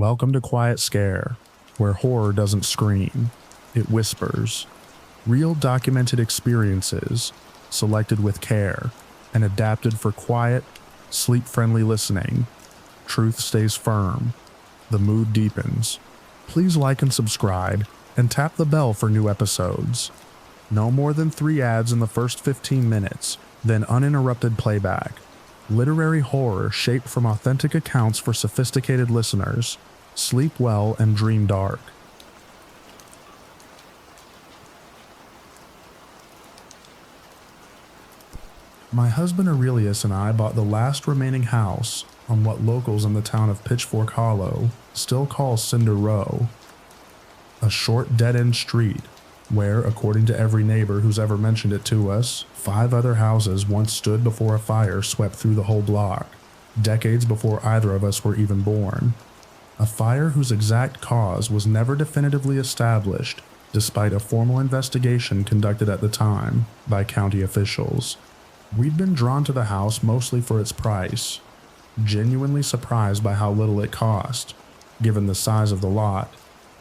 Welcome to Quiet Scare, where horror doesn't scream, it whispers. Real documented experiences, selected with care, and adapted for quiet, sleep-friendly listening. Truth stays firm. The mood deepens. Please like and subscribe, and tap the bell for new episodes. No more than 3 ads in the first 15 minutes, then uninterrupted playback. Literary horror shaped from authentic accounts for sophisticated listeners. Sleep well and dream dark. My husband Aurelius and I bought the last remaining house on what locals in the town of Pitchfork Hollow still call Cinder Row. A short dead-end street where, according to every neighbor who's ever mentioned it to us, 5 other houses once stood before a fire swept through the whole block, decades before either of us were even born. A fire whose exact cause was never definitively established, despite a formal investigation conducted at the time by county officials. We'd been drawn to the house mostly for its price, genuinely surprised by how little it cost, given the size of the lot,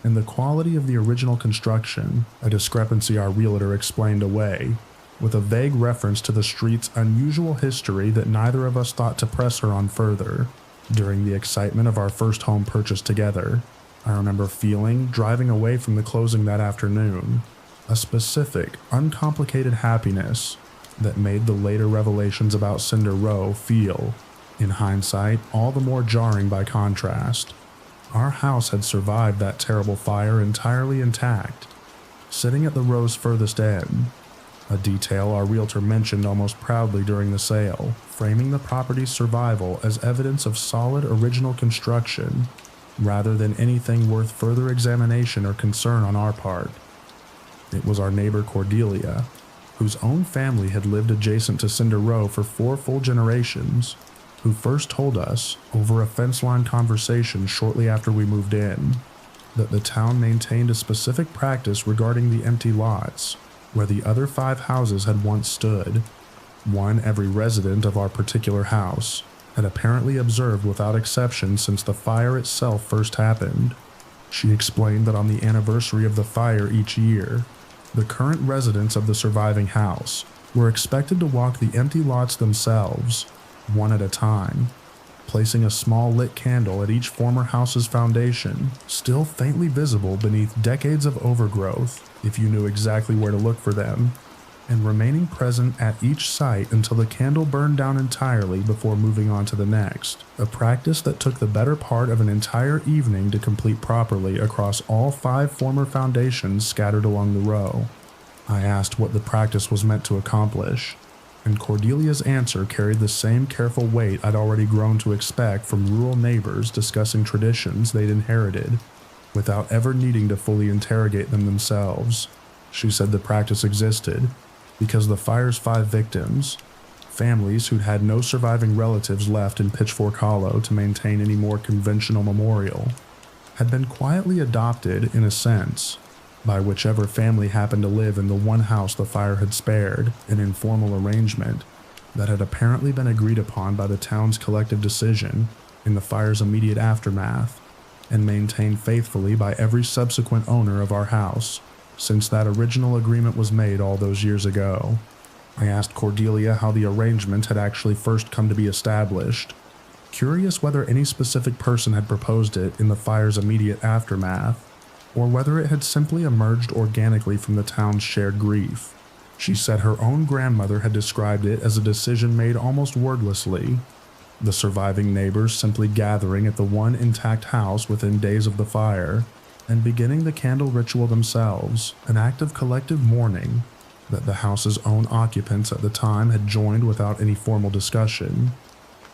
and the quality of the original construction, a discrepancy our realtor explained away, with a vague reference to the street's unusual history that neither of us thought to press her on further. During the excitement of our first home purchase together, I remember driving away from the closing that afternoon, a specific, uncomplicated happiness that made the later revelations about Cinder Row feel, in hindsight, all the more jarring by contrast. Our house had survived that terrible fire entirely intact, sitting at the row's furthest end, a detail our realtor mentioned almost proudly during the sale, framing the property's survival as evidence of solid original construction, rather than anything worth further examination or concern on our part. It was our neighbor Cordelia, whose own family had lived adjacent to Cinder Row for 4 full generations, who first told us, over a fence-line conversation shortly after we moved in, that the town maintained a specific practice regarding the empty lots, where the other 5 houses had once stood. One every resident of our particular house had apparently observed without exception since the fire itself first happened. She explained that on the anniversary of the fire each year, the current residents of the surviving house were expected to walk the empty lots themselves, one at a time, placing a small lit candle at each former house's foundation, still faintly visible beneath decades of overgrowth if you knew exactly where to look for them, and remaining present at each site until the candle burned down entirely before moving on to the next, a practice that took the better part of an entire evening to complete properly across all 5 former foundations scattered along the row. I asked what the practice was meant to accomplish, and Cordelia's answer carried the same careful weight I'd already grown to expect from rural neighbors discussing traditions they'd inherited, without ever needing to fully interrogate them themselves. She said the practice existed because the fire's 5 victims, families who'd had no surviving relatives left in Pitchfork Hollow to maintain any more conventional memorial, had been quietly adopted, in a sense, by whichever family happened to live in the one house the fire had spared, an informal arrangement that had apparently been agreed upon by the town's collective decision in the fire's immediate aftermath, and maintained faithfully by every subsequent owner of our house since that original agreement was made all those years ago. I asked Cordelia how the arrangement had actually first come to be established, curious whether any specific person had proposed it in the fire's immediate aftermath, or whether it had simply emerged organically from the town's shared grief. She said her own grandmother had described it as a decision made almost wordlessly, the surviving neighbors simply gathering at the one intact house within days of the fire and beginning the candle ritual themselves, an act of collective mourning that the house's own occupants at the time had joined without any formal discussion,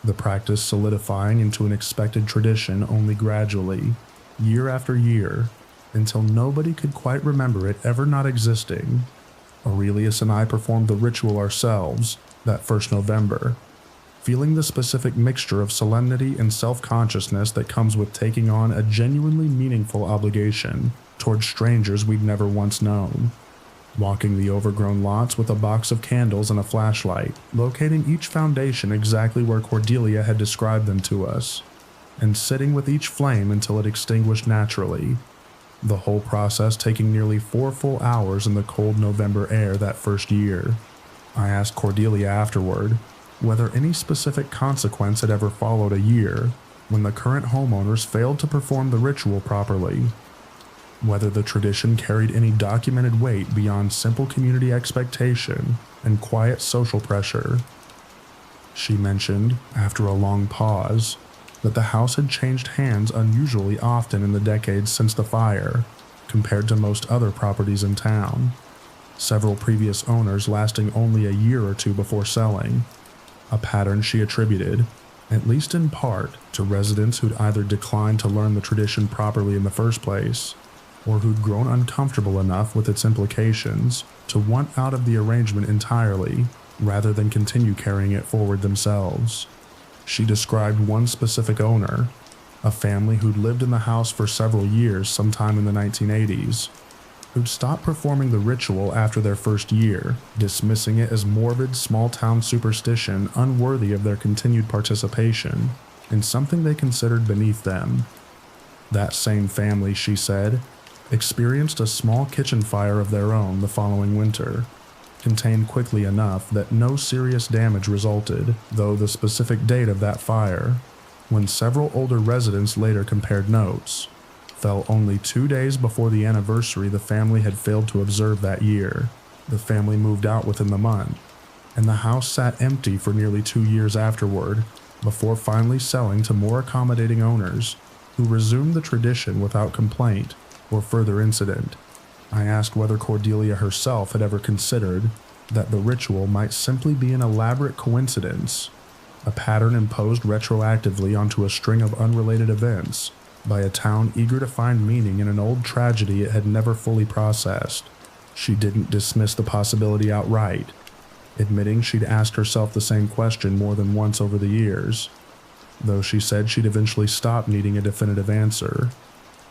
the practice solidifying into an expected tradition only gradually, year after year, until nobody could quite remember it ever not existing. Aurelius and I performed the ritual ourselves that first November, feeling the specific mixture of solemnity and self-consciousness that comes with taking on a genuinely meaningful obligation towards strangers we'd never once known. Walking the overgrown lots with a box of candles and a flashlight, locating each foundation exactly where Cordelia had described them to us, and sitting with each flame until it extinguished naturally, the whole process taking nearly 4 full hours in the cold November air that first year. I asked Cordelia afterward whether any specific consequence had ever followed a year when the current homeowners failed to perform the ritual properly, whether the tradition carried any documented weight beyond simple community expectation and quiet social pressure. She mentioned, after a long pause, that the house had changed hands unusually often in the decades since the fire, compared to most other properties in town, several previous owners lasting only a year or two before selling, a pattern she attributed, at least in part, to residents who'd either declined to learn the tradition properly in the first place, or who'd grown uncomfortable enough with its implications to want out of the arrangement entirely, rather than continue carrying it forward themselves. She described one specific owner, a family who'd lived in the house for several years sometime in the 1980s, who'd stopped performing the ritual after their first year, dismissing it as morbid small-town superstition unworthy of their continued participation in something they considered beneath them. That same family, she said, experienced a small kitchen fire of their own the following winter, contained quickly enough that no serious damage resulted, though the specific date of that fire, when several older residents later compared notes, fell only 2 days before the anniversary the family had failed to observe that year. The family moved out within the month, and the house sat empty for nearly 2 years afterward, before finally selling to more accommodating owners, who resumed the tradition without complaint or further incident. I asked whether Cordelia herself had ever considered that the ritual might simply be an elaborate coincidence, a pattern imposed retroactively onto a string of unrelated events by a town eager to find meaning in an old tragedy it had never fully processed. She didn't dismiss the possibility outright, admitting she'd asked herself the same question more than once over the years, though she said she'd eventually stop needing a definitive answer,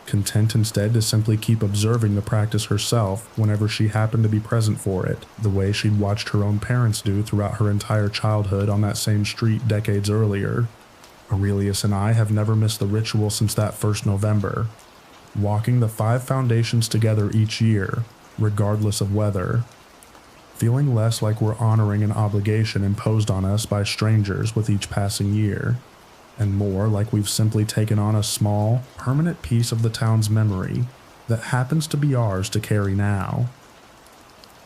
content instead to simply keep observing the practice herself whenever she happened to be present for it, the way she'd watched her own parents do throughout her entire childhood on that same street decades earlier. Aurelius and I have never missed the ritual since that first November, walking the 5 foundations together each year, regardless of weather, feeling less like we're honoring an obligation imposed on us by strangers with each passing year, and more like we've simply taken on a small, permanent piece of the town's memory that happens to be ours to carry now.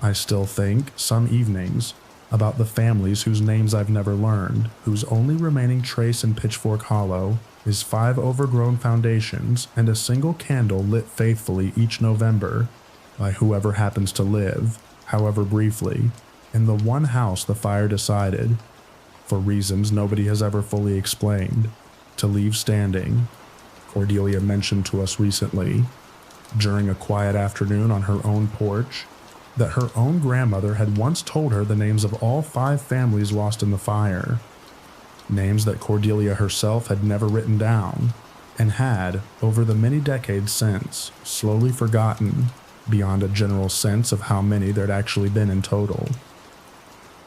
I still think, some evenings, about the families whose names I've never learned, whose only remaining trace in Pitchfork Hollow is 5 overgrown foundations and a single candle lit faithfully each November by whoever happens to live, however briefly, in the one house the fire decided, for reasons nobody has ever fully explained, to leave standing. Cordelia mentioned to us recently, during a quiet afternoon on her own porch, that her own grandmother had once told her the names of all 5 families lost in the fire, names that Cordelia herself had never written down, and had, over the many decades since, slowly forgotten, beyond a general sense of how many there'd actually been in total.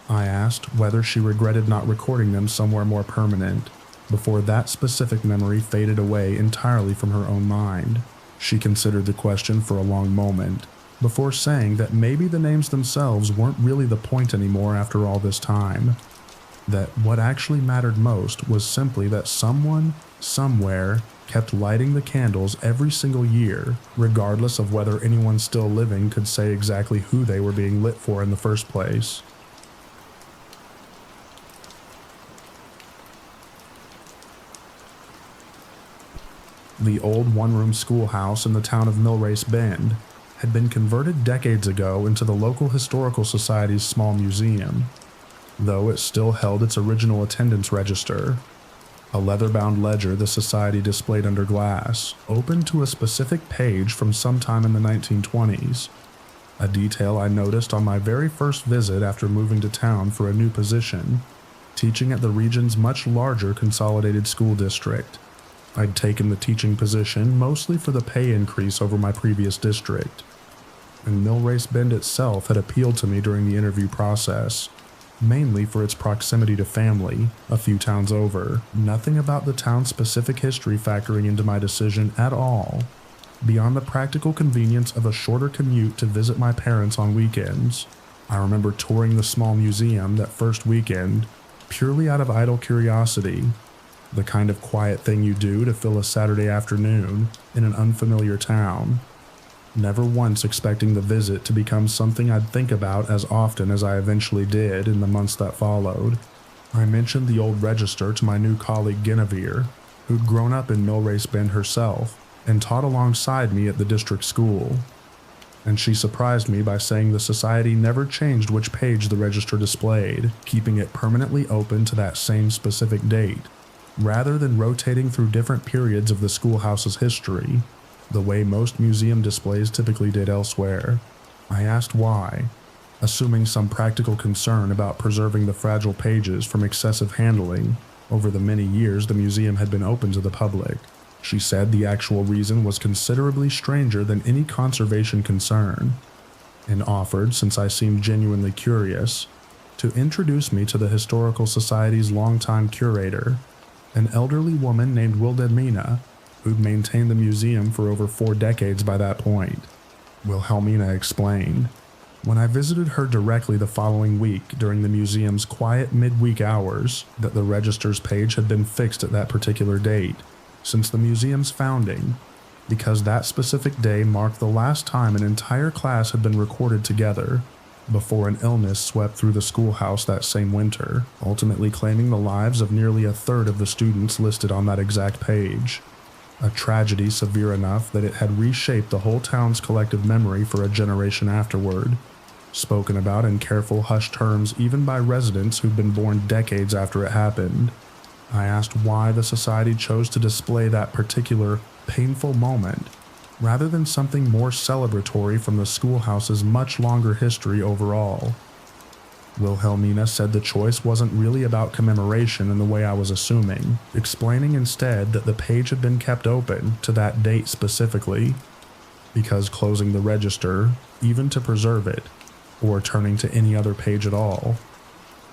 I asked whether she regretted not recording them somewhere more permanent, before that specific memory faded away entirely from her own mind. She considered the question for a long moment, before saying that maybe the names themselves weren't really the point anymore after all this time. That what actually mattered most was simply that someone, somewhere, kept lighting the candles every single year, regardless of whether anyone still living could say exactly who they were being lit for in the first place. The old one-room schoolhouse in the town of Millrace Bend had been converted decades ago into the local historical society's small museum, though it still held its original attendance register, a leather-bound ledger the society displayed under glass, open to a specific page from sometime in the 1920s, a detail I noticed on my very first visit after moving to town for a new position, teaching at the region's much larger consolidated school district. I'd taken the teaching position mostly for the pay increase over my previous district, and Millrace Bend itself had appealed to me during the interview process, mainly for its proximity to family a few towns over. Nothing about the town's specific history factoring into my decision at all, beyond the practical convenience of a shorter commute to visit my parents on weekends. I remember touring the small museum that first weekend, purely out of idle curiosity, the kind of quiet thing you do to fill a Saturday afternoon in an unfamiliar town, never once expecting the visit to become something I'd think about as often as I eventually did in the months that followed. I mentioned the old register to my new colleague Guinevere, who'd grown up in Millrace Bend herself and taught alongside me at the district school. And she surprised me by saying the society never changed which page the register displayed, keeping it permanently open to that same specific date, rather than rotating through different periods of the schoolhouse's history, the way most museum displays typically did elsewhere. I asked why, assuming some practical concern about preserving the fragile pages from excessive handling over the many years the museum had been open to the public. She said the actual reason was considerably stranger than any conservation concern, and offered, since I seemed genuinely curious, to introduce me to the Historical Society's longtime curator, an elderly woman named Wilhelmina, who'd maintained the museum for over 4 decades by that point. Wilhelmina explained. When I visited her directly the following week during the museum's quiet midweek hours, that the register's page had been fixed at that particular date since the museum's founding, because that specific day marked the last time an entire class had been recorded together, before an illness swept through the schoolhouse that same winter, ultimately claiming the lives of nearly a third of the students listed on that exact page. A tragedy severe enough that it had reshaped the whole town's collective memory for a generation afterward, spoken about in careful hushed terms even by residents who'd been born decades after it happened. I asked why the society chose to display that particular painful moment, rather than something more celebratory from the schoolhouse's much longer history overall. Wilhelmina said the choice wasn't really about commemoration in the way I was assuming, explaining instead that the page had been kept open to that date specifically, because closing the register, even to preserve it, or turning to any other page at all,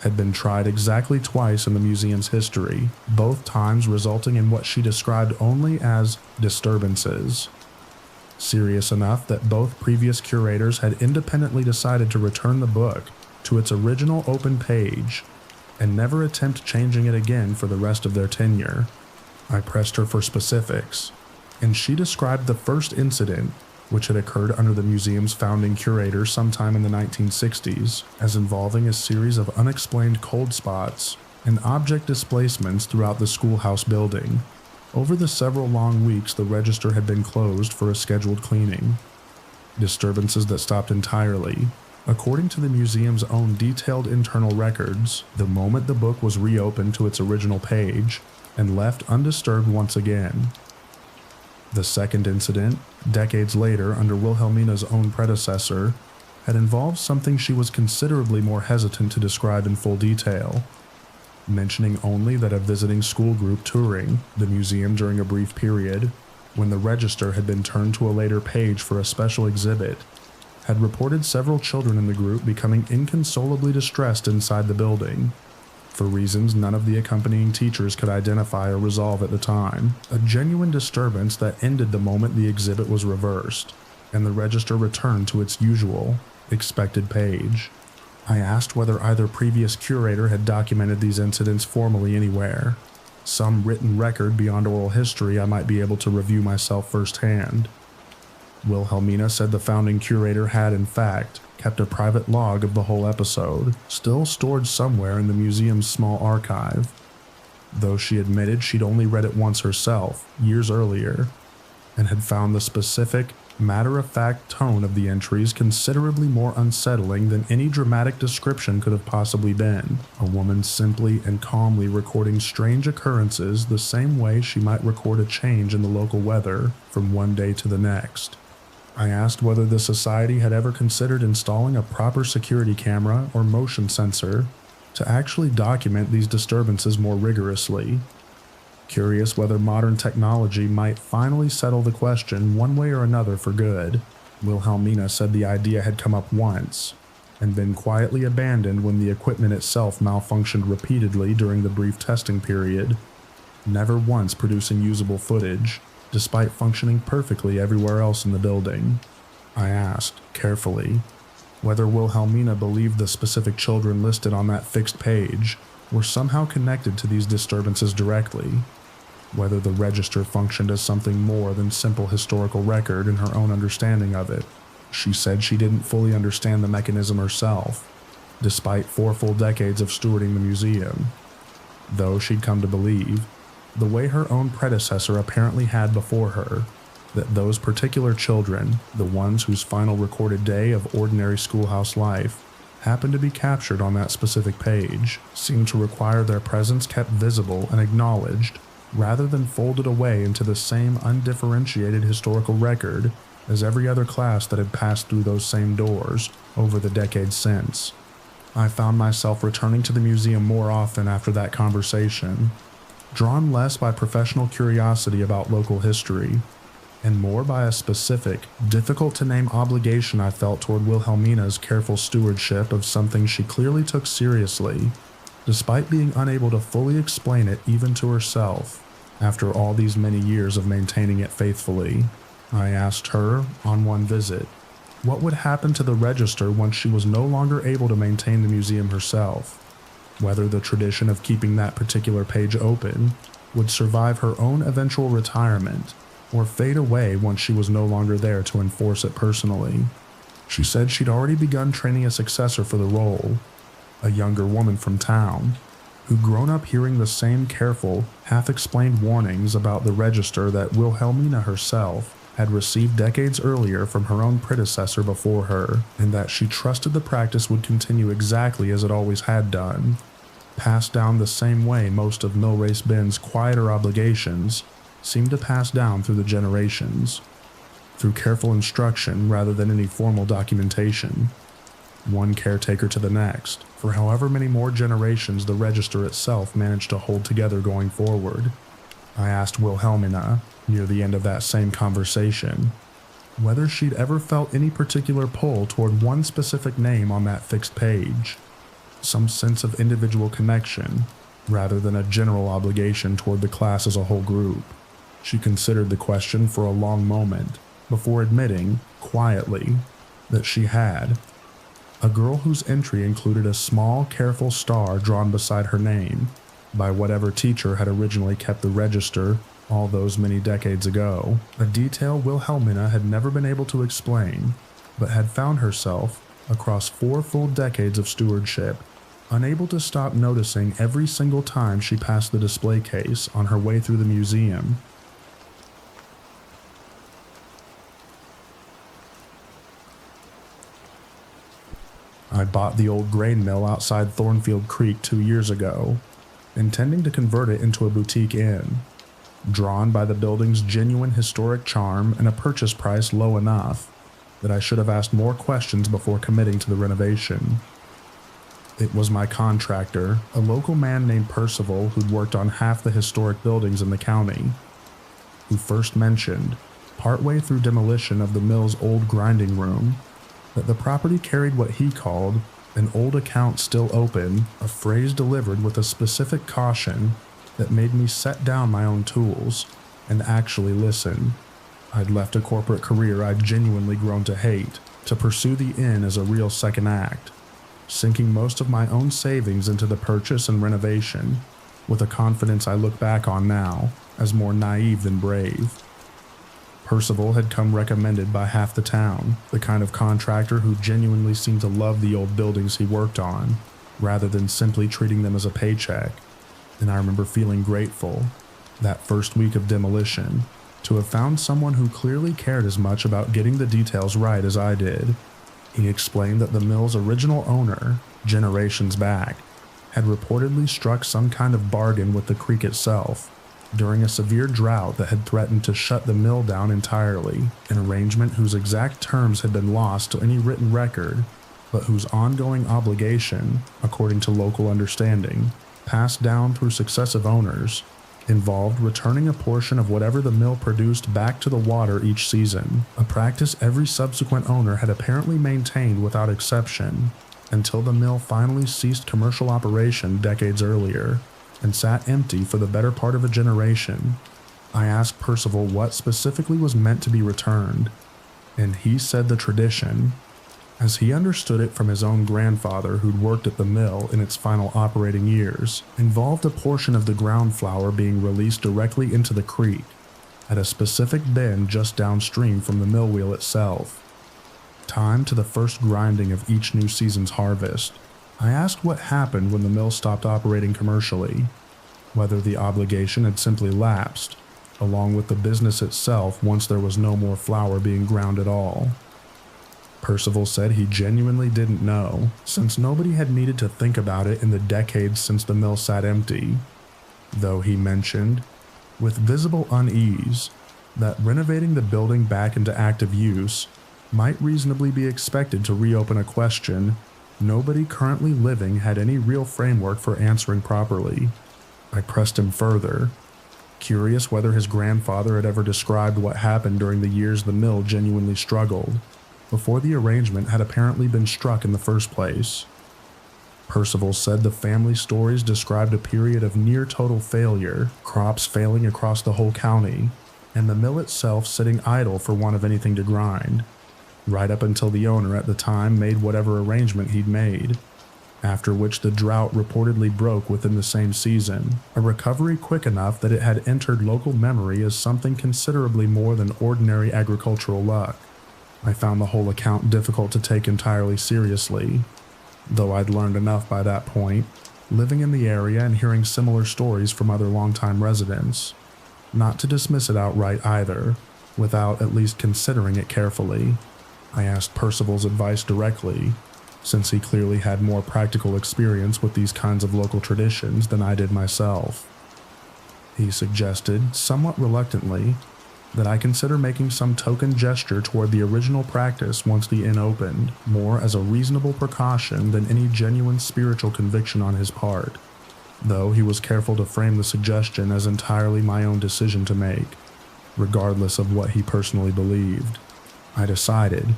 had been tried exactly twice in the museum's history, both times resulting in what she described only as disturbances. Serious enough that both previous curators had independently decided to return the book to its original open page and never attempt changing it again for the rest of their tenure. I pressed her for specifics, and she described the first incident, which had occurred under the museum's founding curator sometime in the 1960s, as involving a series of unexplained cold spots and object displacements throughout the schoolhouse building. Over the several long weeks the register had been closed for a scheduled cleaning. Disturbances that stopped entirely. According to the museum's own detailed internal records, the moment the book was reopened to its original page and left undisturbed once again. The second incident, decades later under Wilhelmina's own predecessor, had involved something she was considerably more hesitant to describe in full detail, mentioning only that a visiting school group touring the museum during a brief period, when the register had been turned to a later page for a special exhibit, had reported several children in the group becoming inconsolably distressed inside the building, for reasons none of the accompanying teachers could identify or resolve at the time. A genuine disturbance that ended the moment the exhibit was reversed, and the register returned to its usual, expected page. I asked whether either previous curator had documented these incidents formally anywhere, some written record beyond oral history I might be able to review myself firsthand. Wilhelmina said the founding curator had, in fact, kept a private log of the whole episode, still stored somewhere in the museum's small archive, though she admitted she'd only read it once herself, years earlier, and had found the specific, matter-of-fact tone of the entries considerably more unsettling than any dramatic description could have possibly been. A woman simply and calmly recording strange occurrences the same way she might record a change in the local weather from one day to the next. I asked whether the society had ever considered installing a proper security camera or motion sensor to actually document these disturbances more rigorously, curious whether modern technology might finally settle the question one way or another for good. Wilhelmina said the idea had come up once, and been quietly abandoned when the equipment itself malfunctioned repeatedly during the brief testing period, never once producing usable footage, despite functioning perfectly everywhere else in the building. I asked, carefully, whether Wilhelmina believed the specific children listed on that fixed page were somehow connected to these disturbances directly, whether the register functioned as something more than simple historical record in her own understanding of it. She said she didn't fully understand the mechanism herself, despite 4 full decades of stewarding the museum, though she'd come to believe, the way her own predecessor apparently had before her, that those particular children, the ones whose final recorded day of ordinary schoolhouse life happened to be captured on that specific page, seemed to require their presence kept visible and acknowledged, rather than folded away into the same undifferentiated historical record as every other class that had passed through those same doors over the decades since. I found myself returning to the museum more often after that conversation, drawn less by professional curiosity about local history, and more by a specific, difficult-to-name obligation I felt toward Wilhelmina's careful stewardship of something she clearly took seriously, despite being unable to fully explain it even to herself, after all these many years of maintaining it faithfully. I asked her, on one visit, what would happen to the register once she was no longer able to maintain the museum herself, whether the tradition of keeping that particular page open would survive her own eventual retirement, or fade away once she was no longer there to enforce it personally. She said she'd already begun training a successor for the role, a younger woman from town, who'd grown up hearing the same careful, half-explained warnings about the register that Wilhelmina herself had received decades earlier from her own predecessor before her, and that she trusted the practice would continue exactly as it always had done, passed down the same way most of Millrace Ben's quieter obligations seemed to pass down through the generations, through careful instruction rather than any formal documentation, one caretaker to the next, for however many more generations the register itself managed to hold together going forward. I asked Wilhelmina, near the end of that same conversation, whether she'd ever felt any particular pull toward one specific name on that fixed page, some sense of individual connection, rather than a general obligation toward the class as a whole group. She considered the question for a long moment, before admitting, quietly, that she had. A girl whose entry included a small, careful star drawn beside her name, by whatever teacher had originally kept the register all those many decades ago, a detail Wilhelmina had never been able to explain, but had found herself, across 4 full decades of stewardship, unable to stop noticing every single time she passed the display case on her way through the museum. I bought the old grain mill outside Thornfield Creek 2 years ago, intending to convert it into a boutique inn, drawn by the building's genuine historic charm and a purchase price low enough that I should have asked more questions before committing to the renovation. It was my contractor, a local man named Percival who'd worked on half the historic buildings in the county, who first mentioned, partway through demolition of the mill's old grinding room, that the property carried what he called an old account still open, a phrase delivered with a specific caution that made me set down my own tools and actually listen. I'd left a corporate career I'd genuinely grown to hate to pursue the inn as a real second act, sinking most of my own savings into the purchase and renovation, with a confidence I look back on now as more naive than brave. Percival had come recommended by half the town, the kind of contractor who genuinely seemed to love the old buildings he worked on, rather than simply treating them as a paycheck. And I remember feeling grateful, that first week of demolition, to have found someone who clearly cared as much about getting the details right as I did. He explained that the mill's original owner, generations back, had reportedly struck some kind of bargain with the creek itself during a severe drought that had threatened to shut the mill down entirely, an arrangement whose exact terms had been lost to any written record, but whose ongoing obligation, according to local understanding, passed down through successive owners, involved returning a portion of whatever the mill produced back to the water each season, a practice every subsequent owner had apparently maintained without exception, until the mill finally ceased commercial operation decades earlier and sat empty for the better part of a generation. I asked Percival what specifically was meant to be returned, and he said the tradition, as he understood it from his own grandfather who'd worked at the mill in its final operating years, involved a portion of the ground flour being released directly into the creek at a specific bin just downstream from the mill wheel itself. Timed to the first grinding of each new season's harvest. I asked what happened when the mill stopped operating commercially, whether the obligation had simply lapsed, along with the business itself once there was no more flour being ground at all. Percival said he genuinely didn't know, since nobody had needed to think about it in the decades since the mill sat empty, though he mentioned, with visible unease, that renovating the building back into active use might reasonably be expected to reopen a question nobody currently living had any real framework for answering properly. I pressed him further, curious whether his grandfather had ever described what happened during the years the mill genuinely struggled, before the arrangement had apparently been struck in the first place. Percival said the family stories described a period of near total failure, crops failing across the whole county, and the mill itself sitting idle for want of anything to grind, right up until the owner at the time made whatever arrangement he'd made, after which the drought reportedly broke within the same season, a recovery quick enough that it had entered local memory as something considerably more than ordinary agricultural luck. I found the whole account difficult to take entirely seriously, though I'd learned enough by that point, living in the area and hearing similar stories from other longtime residents, not to dismiss it outright either, without at least considering it carefully. I asked Percival's advice directly, since he clearly had more practical experience with these kinds of local traditions than I did myself. He suggested, somewhat reluctantly, that I consider making some token gesture toward the original practice once the inn opened, more as a reasonable precaution than any genuine spiritual conviction on his part, though he was careful to frame the suggestion as entirely my own decision to make, regardless of what he personally believed. I decided,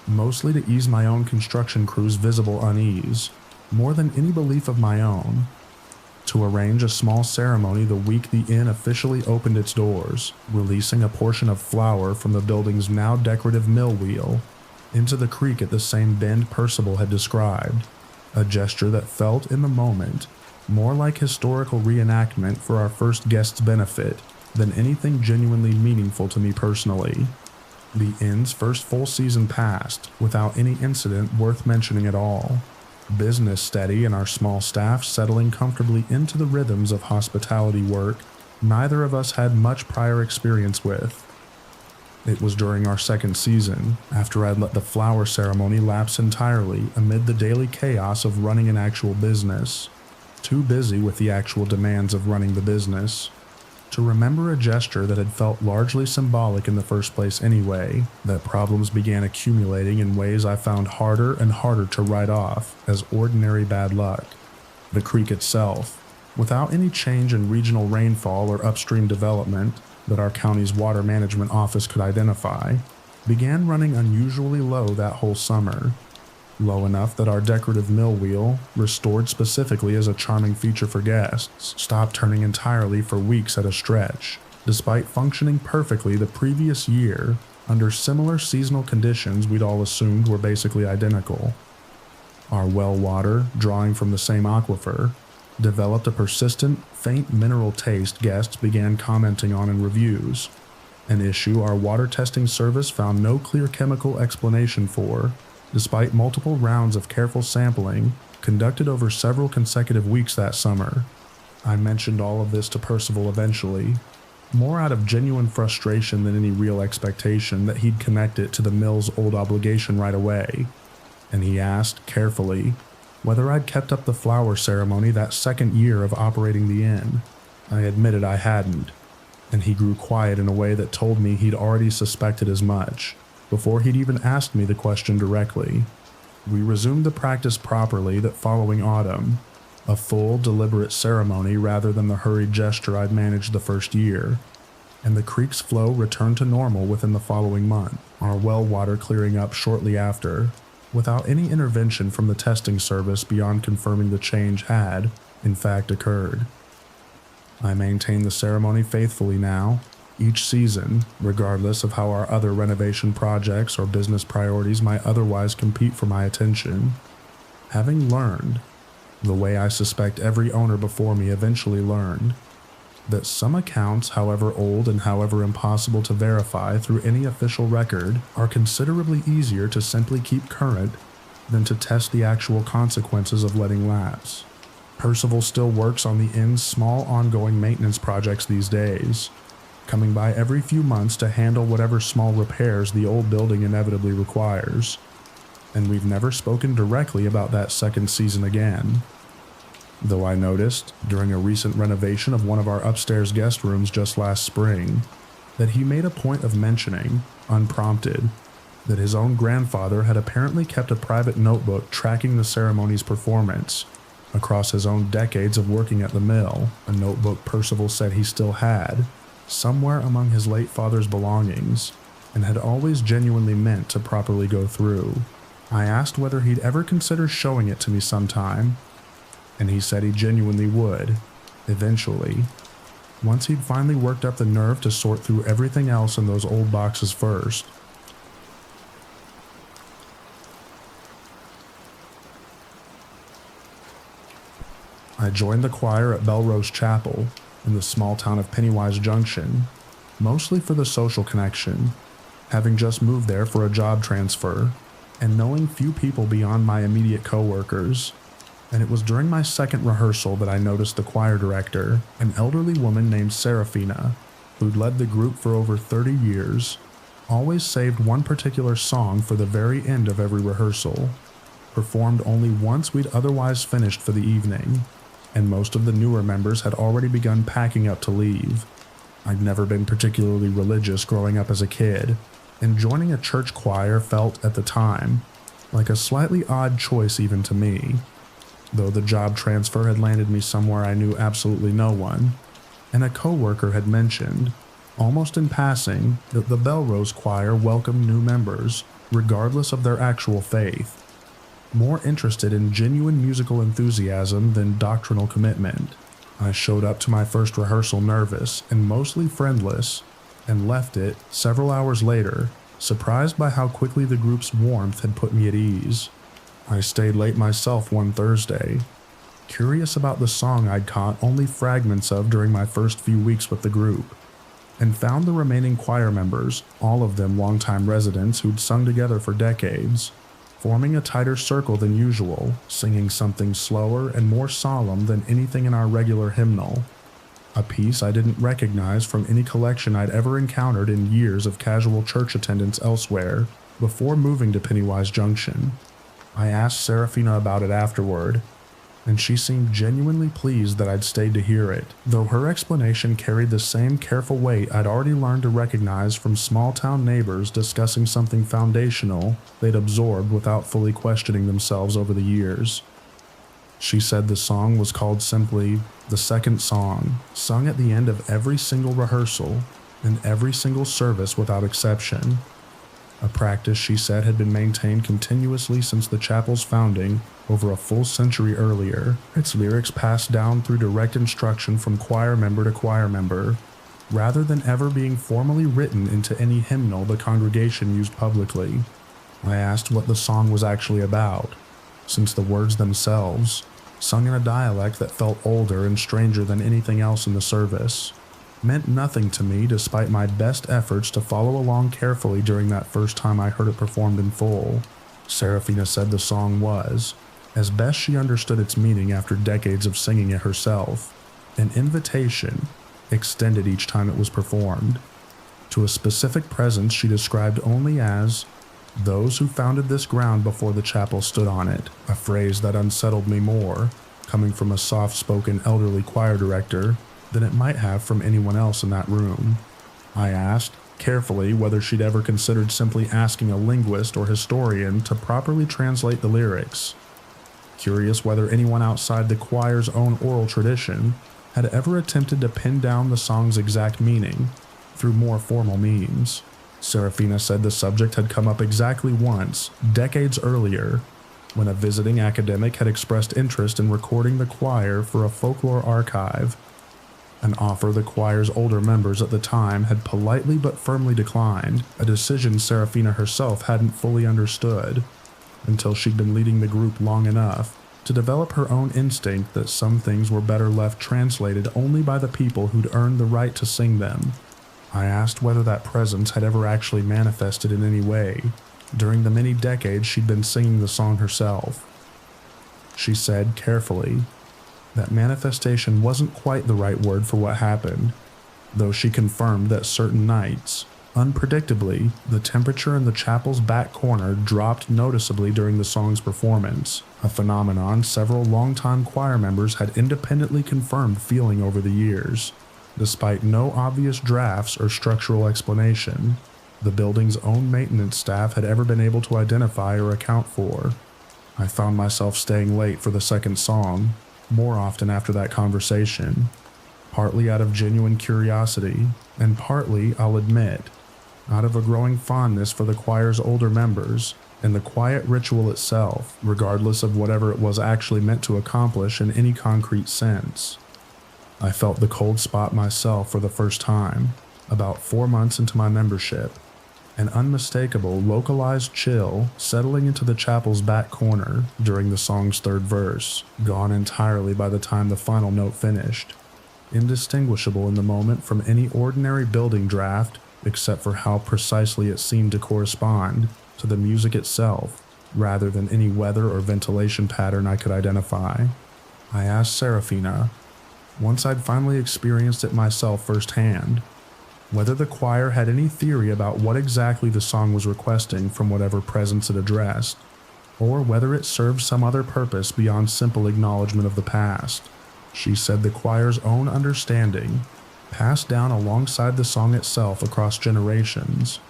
mostly to ease my own construction crew's visible unease, more than any belief of my own, to arrange a small ceremony the week the inn officially opened its doors, releasing a portion of flour from the building's now decorative mill wheel into the creek at the same bend Percival had described, a gesture that felt in the moment more like historical reenactment for our first guest's benefit than anything genuinely meaningful to me personally. The inn's first full season passed without any incident worth mentioning at all. Business steady and our small staff settling comfortably into the rhythms of hospitality work neither of us had much prior experience with. It was during our second season, after I'd let the flower ceremony lapse entirely amid the daily chaos of running an actual business, too busy with the actual demands of running the business, to remember a gesture that had felt largely symbolic in the first place anyway, that problems began accumulating in ways I found harder and harder to write off as ordinary bad luck. The creek itself, without any change in regional rainfall or upstream development that our county's water management office could identify, began running unusually low that whole summer. Low enough that our decorative mill wheel, restored specifically as a charming feature for guests, stopped turning entirely for weeks at a stretch, despite functioning perfectly the previous year under similar seasonal conditions we'd all assumed were basically identical. Our well water, drawing from the same aquifer, developed a persistent, faint mineral taste guests began commenting on in reviews, an issue our water testing service found no clear chemical explanation for, despite multiple rounds of careful sampling conducted over several consecutive weeks that summer. I mentioned all of this to Percival eventually, more out of genuine frustration than any real expectation that he'd connect it to the mill's old obligation right away, and he asked, carefully, whether I'd kept up the flower ceremony that second year of operating the inn. I admitted I hadn't, and he grew quiet in a way that told me he'd already suspected as much, before he'd even asked me the question directly. We resumed the practice properly that following autumn, a full, deliberate ceremony rather than the hurried gesture I'd managed the first year, and the creek's flow returned to normal within the following month, our well water clearing up shortly after. without any intervention from the testing service beyond confirming the change had, in fact, occurred. I maintain the ceremony faithfully now, each season, regardless of how our other renovation projects or business priorities might otherwise compete for my attention. Having learned, the way I suspect every owner before me eventually learned, that some accounts, however old and however impossible to verify through any official record, are considerably easier to simply keep current than to test the actual consequences of letting lapse. Percival still works on the inn's small ongoing maintenance projects these days, coming by every few months to handle whatever small repairs the old building inevitably requires, and we've never spoken directly about that second season again. Though I noticed, during a recent renovation of one of our upstairs guest rooms just last spring, that he made a point of mentioning, unprompted, that his own grandfather had apparently kept a private notebook tracking the ceremony's performance across his own decades of working at the mill, a notebook Percival said he still had, somewhere among his late father's belongings, and had always genuinely meant to properly go through. I asked whether he'd ever consider showing it to me sometime, and he said he genuinely would, eventually, once he'd finally worked up the nerve to sort through everything else in those old boxes first. I joined the choir at Belrose Chapel in the small town of Pennywise Junction, mostly for the social connection, having just moved there for a job transfer, and knowing few people beyond my immediate co-workers. And it was during my second rehearsal that I noticed the choir director, an elderly woman named Serafina, who'd led the group for over 30 years, always saved one particular song for the very end of every rehearsal, performed only once we'd otherwise finished for the evening, and most of the newer members had already begun packing up to leave. I'd never been particularly religious growing up as a kid, and joining a church choir felt, at the time, like a slightly odd choice even to me, though the job transfer had landed me somewhere I knew absolutely no one, and a co-worker had mentioned, almost in passing, that the Belrose Choir welcomed new members, regardless of their actual faith, more interested in genuine musical enthusiasm than doctrinal commitment. I showed up to my first rehearsal nervous and mostly friendless, and left it, several hours later, surprised by how quickly the group's warmth had put me at ease. I stayed late myself one Thursday, curious about the song I'd caught only fragments of during my first few weeks with the group, and found the remaining choir members, all of them longtime residents who'd sung together for decades, forming a tighter circle than usual, singing something slower and more solemn than anything in our regular hymnal, a piece I didn't recognize from any collection I'd ever encountered in years of casual church attendance elsewhere before moving to Pennywise Junction. I asked Serafina about it afterward, and she seemed genuinely pleased that I'd stayed to hear it, though her explanation carried the same careful weight I'd already learned to recognize from small-town neighbors discussing something foundational they'd absorbed without fully questioning themselves over the years. She said the song was called simply "The Second Song," sung at the end of every single rehearsal and every single service without exception. A practice she said had been maintained continuously since the chapel's founding over a full century earlier, its lyrics passed down through direct instruction from choir member to choir member, rather than ever being formally written into any hymnal the congregation used publicly. I asked what the song was actually about, since the words themselves, sung in a dialect that felt older and stranger than anything else in the service, meant nothing to me despite my best efforts to follow along carefully during that first time I heard it performed in full. Serafina said the song was, as best she understood its meaning after decades of singing it herself, an invitation, extended each time it was performed, to a specific presence she described only as "those who founded this ground before the chapel stood on it," a phrase that unsettled me more, coming from a soft-spoken elderly choir director, than it might have from anyone else in that room. I asked, carefully, whether she'd ever considered simply asking a linguist or historian to properly translate the lyrics, curious whether anyone outside the choir's own oral tradition had ever attempted to pin down the song's exact meaning through more formal means. Serafina said the subject had come up exactly once, decades earlier, when a visiting academic had expressed interest in recording the choir for a folklore archive, an offer the choir's older members at the time had politely but firmly declined, a decision Serafina herself hadn't fully understood, until she'd been leading the group long enough to develop her own instinct that some things were better left translated only by the people who'd earned the right to sing them. I asked whether that presence had ever actually manifested in any way during the many decades she'd been singing the song herself. She said carefully that manifestation wasn't quite the right word for what happened, though she confirmed that certain nights, unpredictably, the temperature in the chapel's back corner dropped noticeably during the song's performance, a phenomenon several longtime choir members had independently confirmed feeling over the years. Despite no obvious drafts or structural explanation the building's own maintenance staff had ever been able to identify or account for. I found myself staying late for the second song, more often after that conversation, partly out of genuine curiosity, and partly, I'll admit, out of a growing fondness for the choir's older members and the quiet ritual itself, regardless of whatever it was actually meant to accomplish in any concrete sense. I felt the cold spot myself for the first time, about 4 months into my membership, an unmistakable, localized chill settling into the chapel's back corner during the song's third verse, gone entirely by the time the final note finished, indistinguishable in the moment from any ordinary building draft except for how precisely it seemed to correspond to the music itself, rather than any weather or ventilation pattern I could identify. I asked Serafina, once I'd finally experienced it myself firsthand, whether the choir had any theory about what exactly the song was requesting from whatever presence it addressed, or whether it served some other purpose beyond simple acknowledgement of the past. She said the choir's own understanding, passed down alongside the song itself across generations,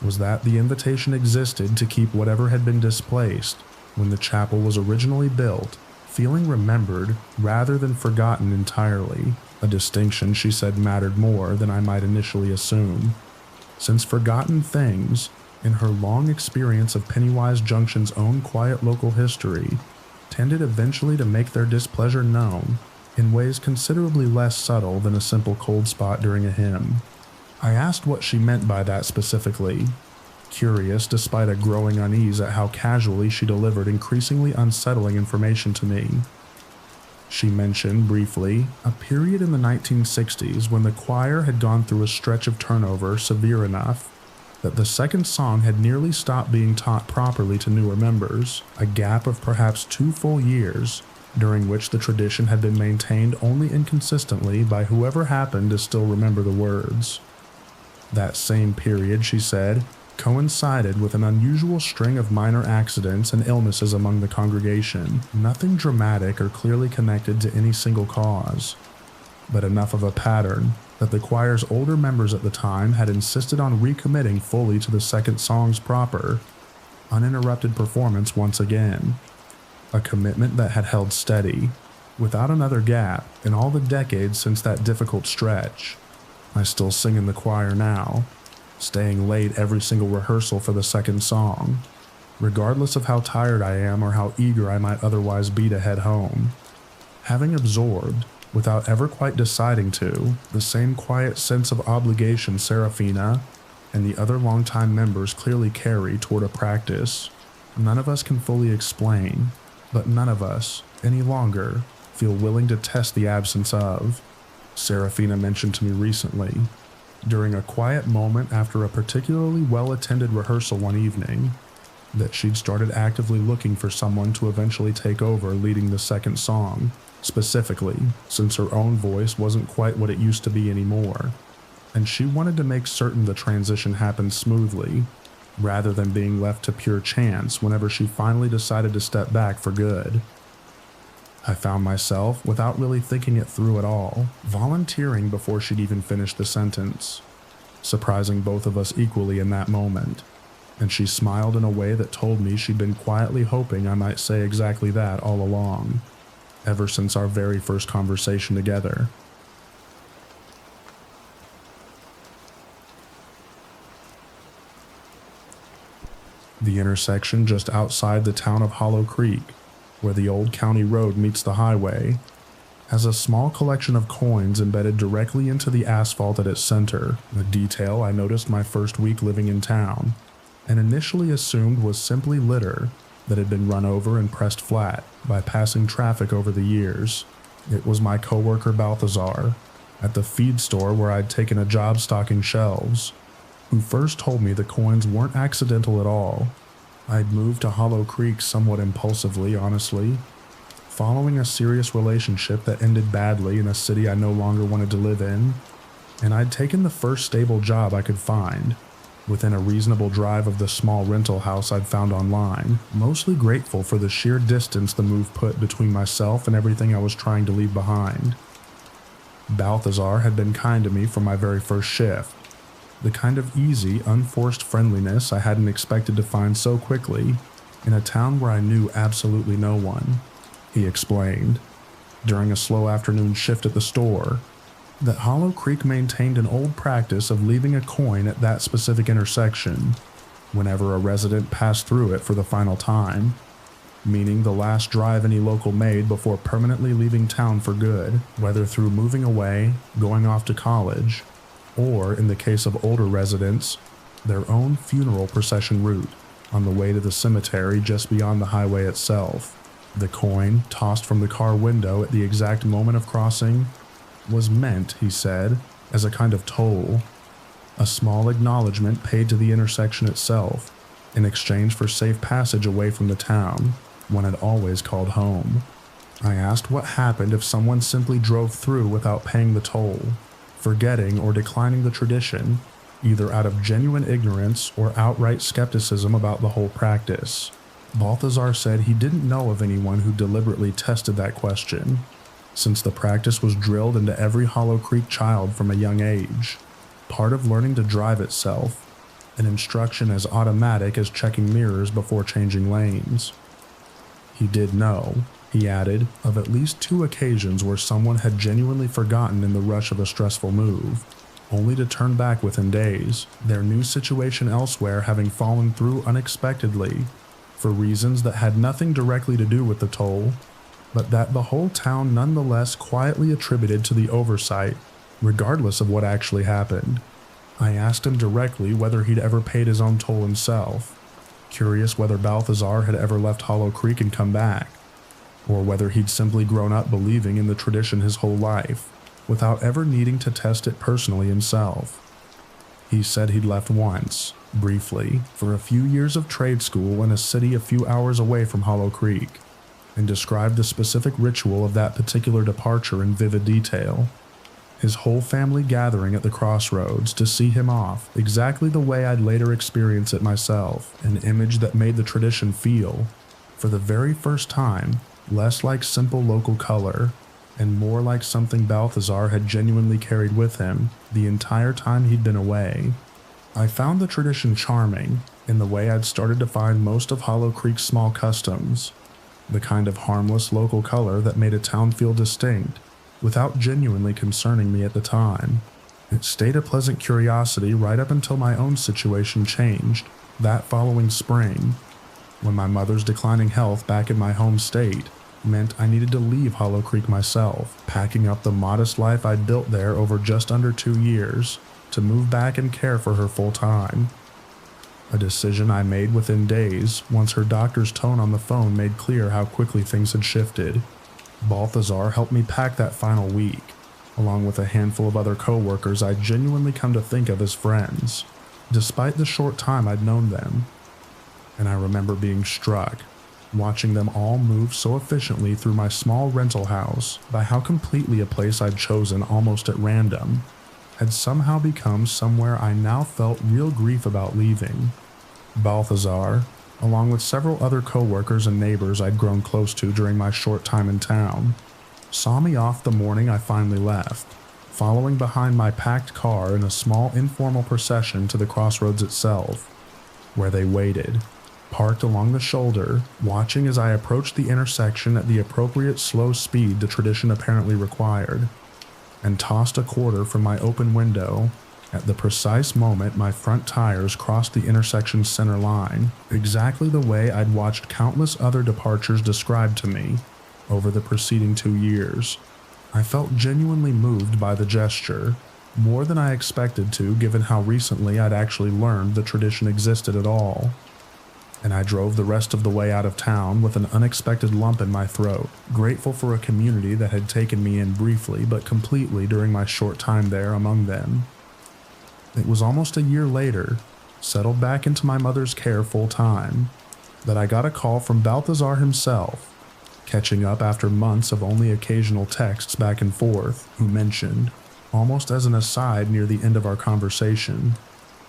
was that the invitation existed to keep whatever had been displaced when the chapel was originally built feeling remembered rather than forgotten entirely, a distinction she said mattered more than I might initially assume, since forgotten things, in her long experience of Pennywise Junction's own quiet local history, tended eventually to make their displeasure known in ways considerably less subtle than a simple cold spot during a hymn. I asked what she meant by that specifically, curious despite a growing unease at how casually she delivered increasingly unsettling information to me. She mentioned, briefly, a period in the 1960s when the choir had gone through a stretch of turnover severe enough that the second song had nearly stopped being taught properly to newer members, a gap of perhaps 2 full years, during which the tradition had been maintained only inconsistently by whoever happened to still remember the words. That same period, she said, coincided with an unusual string of minor accidents and illnesses among the congregation, nothing dramatic or clearly connected to any single cause, but enough of a pattern that the choir's older members at the time had insisted on recommitting fully to the second song's proper, uninterrupted performance once again, a commitment that had held steady, without another gap, in all the decades since that difficult stretch. I still sing in the choir now, staying late every single rehearsal for the second song, regardless of how tired I am or how eager I might otherwise be to head home. Having absorbed, without ever quite deciding to, the same quiet sense of obligation Serafina and the other longtime members clearly carry toward a practice none of us can fully explain, but none of us, any longer, feel willing to test the absence of, Serafina mentioned to me recently, during a quiet moment after a particularly well-attended rehearsal one evening, that she'd started actively looking for someone to eventually take over leading the second song, specifically since her own voice wasn't quite what it used to be anymore, and she wanted to make certain the transition happened smoothly, rather than being left to pure chance whenever she finally decided to step back for good. I found myself, without really thinking it through at all, volunteering before she'd even finished the sentence, surprising both of us equally in that moment, and she smiled in a way that told me she'd been quietly hoping I might say exactly that all along, ever since our very first conversation together. The intersection just outside the town of Hollow Creek, where the old county road meets the highway, has a small collection of coins embedded directly into the asphalt at its center, a detail I noticed my first week living in town, and initially assumed was simply litter that had been run over and pressed flat by passing traffic over the years. It was my coworker Balthazar, at the feed store where I'd taken a job stocking shelves, who first told me the coins weren't accidental at all. I'd moved to Hollow Creek somewhat impulsively, honestly, following a serious relationship that ended badly in a city I no longer wanted to live in, and I'd taken the first stable job I could find, within a reasonable drive of the small rental house I'd found online, mostly grateful for the sheer distance the move put between myself and everything I was trying to leave behind. Balthazar had been kind to me from my very first shift, the kind of easy, unforced friendliness I hadn't expected to find so quickly in a town where I knew absolutely no one. He explained, during a slow afternoon shift at the store, that Hollow Creek maintained an old practice of leaving a coin at that specific intersection whenever a resident passed through it for the final time, meaning the last drive any local made before permanently leaving town for good, whether through moving away, going off to college, or, in the case of older residents, their own funeral procession route on the way to the cemetery just beyond the highway itself. The coin, tossed from the car window at the exact moment of crossing, was meant, he said, as a kind of toll, a small acknowledgement paid to the intersection itself in exchange for safe passage away from the town one had always called home. I asked what happened if someone simply drove through without paying the toll, forgetting or declining the tradition, either out of genuine ignorance or outright skepticism about the whole practice. Balthazar said he didn't know of anyone who deliberately tested that question, since the practice was drilled into every Hollow Creek child from a young age, part of learning to drive itself, an instruction as automatic as checking mirrors before changing lanes. He did know, he added, of at least 2 occasions where someone had genuinely forgotten in the rush of a stressful move, only to turn back within days, their new situation elsewhere having fallen through unexpectedly, for reasons that had nothing directly to do with the toll, but that the whole town nonetheless quietly attributed to the oversight, regardless of what actually happened. I asked him directly whether he'd ever paid his own toll himself, curious whether Balthazar had ever left Hollow Creek and come back, or whether he'd simply grown up believing in the tradition his whole life, without ever needing to test it personally himself. He said he'd left once, briefly, for a few years of trade school in a city a few hours away from Hollow Creek, and described the specific ritual of that particular departure in vivid detail. His whole family gathering at the crossroads to see him off exactly the way I'd later experience it myself, an image that made the tradition feel, for the very first time, less like simple local color, and more like something Balthazar had genuinely carried with him the entire time he'd been away. I found the tradition charming, in the way I'd started to find most of Hollow Creek's small customs, the kind of harmless local color that made a town feel distinct, without genuinely concerning me at the time. It stayed a pleasant curiosity right up until my own situation changed, that following spring, when my mother's declining health back in my home state meant I needed to leave Hollow Creek myself, packing up the modest life I'd built there over just under 2 years, to move back and care for her full time. A decision I made within days once her doctor's tone on the phone made clear how quickly things had shifted. Balthazar helped me pack that final week, along with a handful of other co-workers I'd genuinely come to think of as friends, despite the short time I'd known them. And I remember being struck, watching them all move so efficiently through my small rental house, by how completely a place I'd chosen almost at random had somehow become somewhere I now felt real grief about leaving. Balthazar, along with several other co-workers and neighbors I'd grown close to during my short time in town, saw me off the morning I finally left, following behind my packed car in a small informal procession to the crossroads itself, where they waited, parked along the shoulder, watching as I approached the intersection at the appropriate slow speed the tradition apparently required, and tossed a quarter from my open window At the precise moment my front tires crossed the intersection's center line, exactly the way I'd watched countless other departures described to me over the preceding 2 years. I felt genuinely moved by the gesture, more than I expected to given how recently I'd actually learned the tradition existed at all. And I drove the rest of the way out of town with an unexpected lump in my throat, grateful for a community that had taken me in briefly but completely during my short time there among them. It was almost a year later, settled back into my mother's care full time, that I got a call from Balthazar himself, catching up after months of only occasional texts back and forth, who mentioned, almost as an aside near the end of our conversation,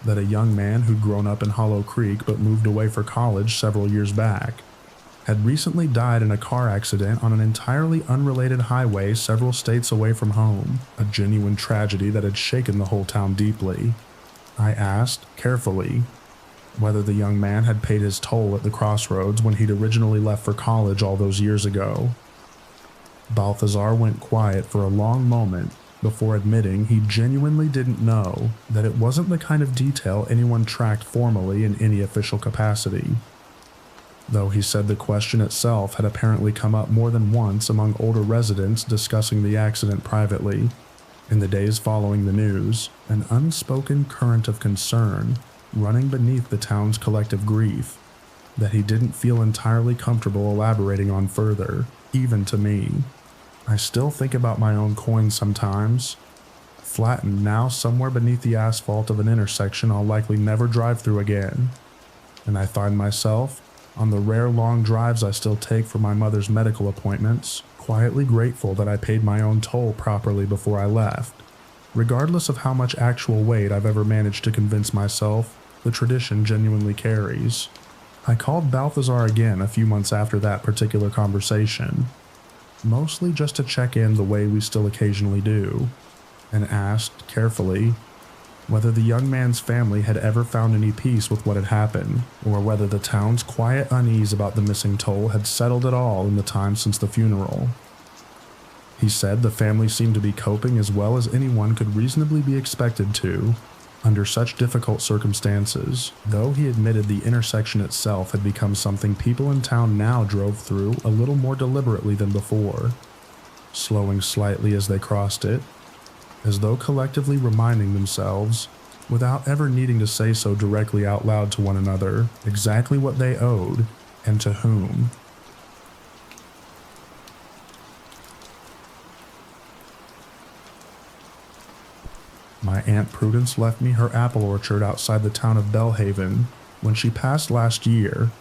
that a young man who'd grown up in Hollow Creek but moved away for college several years back had recently died in a car accident on an entirely unrelated highway several states away from home, a genuine tragedy that had shaken the whole town deeply. I asked, carefully, whether the young man had paid his toll at the crossroads when he'd originally left for college all those years ago. Balthazar went quiet for a long moment before admitting he genuinely didn't know, that it wasn't the kind of detail anyone tracked formally in any official capacity. Though he said the question itself had apparently come up more than once among older residents discussing the accident privately. In the days following the news, an unspoken current of concern running beneath the town's collective grief that he didn't feel entirely comfortable elaborating on further, even to me. I still think about my own coin sometimes, flattened now somewhere beneath the asphalt of an intersection I'll likely never drive through again, and I find myself, on the rare long drives I still take for my mother's medical appointments, quietly grateful that I paid my own toll properly before I left, regardless of how much actual weight I've ever managed to convince myself the tradition genuinely carries. I called Balthazar again a few months after that particular conversation, mostly just to check in the way we still occasionally do, and asked, carefully, whether the young man's family had ever found any peace with what had happened, or whether the town's quiet unease about the missing toll had settled at all in the time since the funeral. He said the family seemed to be coping as well as anyone could reasonably be expected to, under such difficult circumstances, though he admitted the intersection itself had become something people in town now drove through a little more deliberately than before, slowing slightly as they crossed it, as though collectively reminding themselves, without ever needing to say so directly out loud to one another, exactly what they owed and to whom. My Aunt Prudence left me her apple orchard outside the town of Belhaven when she passed last year,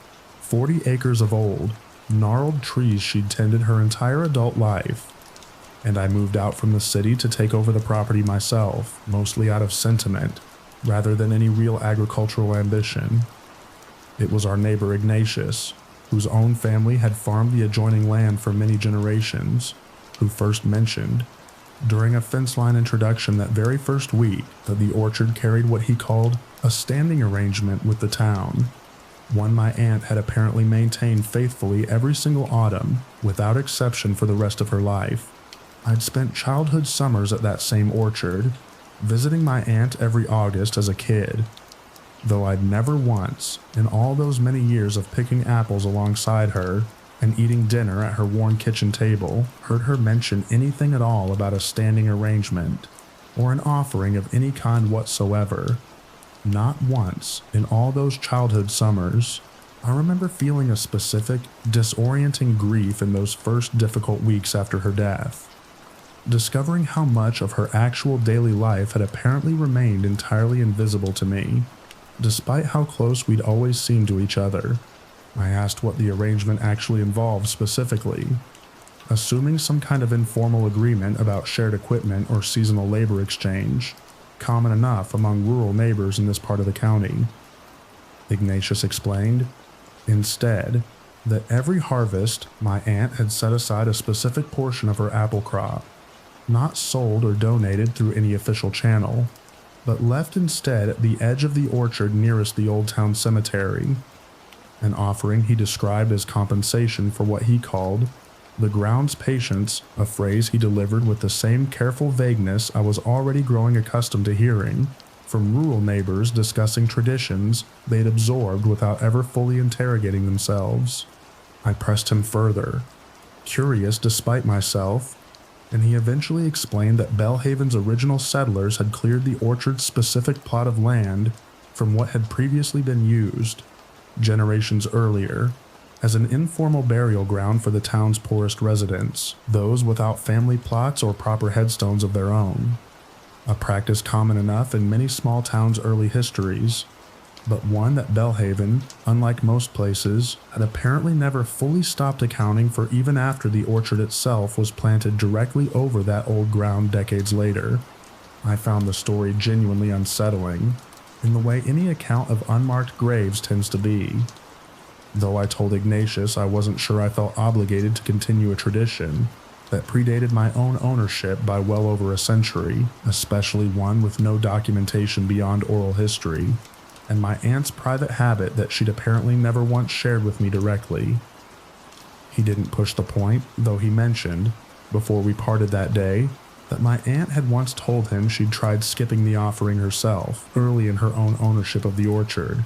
40 acres of old, gnarled trees she'd tended her entire adult life, and I moved out from the city to take over the property myself, mostly out of sentiment, rather than any real agricultural ambition. It was our neighbor Ignatius, whose own family had farmed the adjoining land for many generations, who first mentioned, during a fence line introduction that very first week, that the orchard carried what he called a standing arrangement with the town, one my aunt had apparently maintained faithfully every single autumn, without exception for the rest of her life. I'd spent childhood summers at that same orchard, visiting my aunt every August as a kid, though I'd never once, in all those many years of picking apples alongside her and eating dinner at her worn kitchen table, heard her mention anything at all about a standing arrangement, or an offering of any kind whatsoever. Not once, in all those childhood summers. I remember feeling a specific, disorienting grief in those first difficult weeks after her death, discovering how much of her actual daily life had apparently remained entirely invisible to me, despite how close we'd always seemed to each other. I asked what the arrangement actually involved specifically, assuming some kind of informal agreement about shared equipment or seasonal labor exchange, common enough among rural neighbors in this part of the county. Ignatius explained, instead, that every harvest my aunt had set aside a specific portion of her apple crop, not sold or donated through any official channel, but left instead at the edge of the orchard nearest the old town cemetery, an offering he described as compensation for what he called the ground's patience, a phrase he delivered with the same careful vagueness I was already growing accustomed to hearing, from rural neighbors discussing traditions they'd absorbed without ever fully interrogating themselves. I pressed him further, curious despite myself, and he eventually explained that Bellhaven's original settlers had cleared the orchard's specific plot of land from what had previously been used, generations earlier, as an informal burial ground for the town's poorest residents, those without family plots or proper headstones of their own. A practice common enough in many small towns' early histories, but one that Bellhaven, unlike most places, had apparently never fully stopped accounting for even after the orchard itself was planted directly over that old ground decades later. I found the story genuinely unsettling, in the way any account of unmarked graves tends to be. Though I told Ignatius I wasn't sure I felt obligated to continue a tradition that predated my own ownership by well over a century, especially one with no documentation beyond oral history, and my aunt's private habit that she'd apparently never once shared with me directly. He didn't push the point, though he mentioned, before we parted that day, that my aunt had once told him she'd tried skipping the offering herself early in her own ownership of the orchard,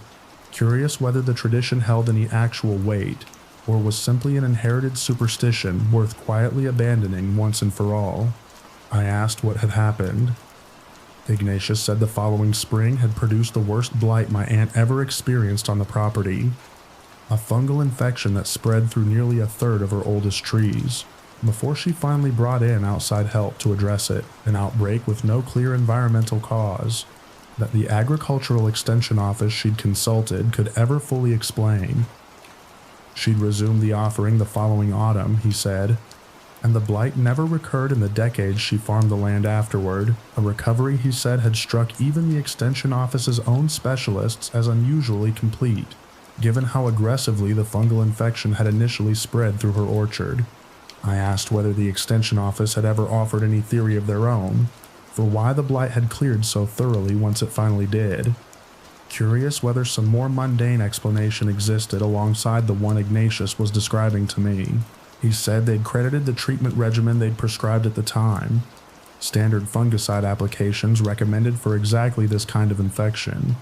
curious whether the tradition held any actual weight, or was simply an inherited superstition worth quietly abandoning once and for all. I asked what had happened. Ignatius said the following spring had produced the worst blight my aunt ever experienced on the property, a fungal infection that spread through nearly a third of her oldest trees, before she finally brought in outside help to address it, an outbreak with no clear environmental cause that the agricultural extension office she'd consulted could ever fully explain. She'd resumed the offering the following autumn, he said, and the blight never recurred in the decades she farmed the land afterward, a recovery he said had struck even the extension office's own specialists as unusually complete, given how aggressively the fungal infection had initially spread through her orchard. I asked whether the extension office had ever offered any theory of their own for why the blight had cleared so thoroughly once it finally did, curious whether some more mundane explanation existed alongside the one Ignatius was describing to me. He said they'd credited the treatment regimen they'd prescribed at the time, standard fungicide applications recommended for exactly this kind of infection,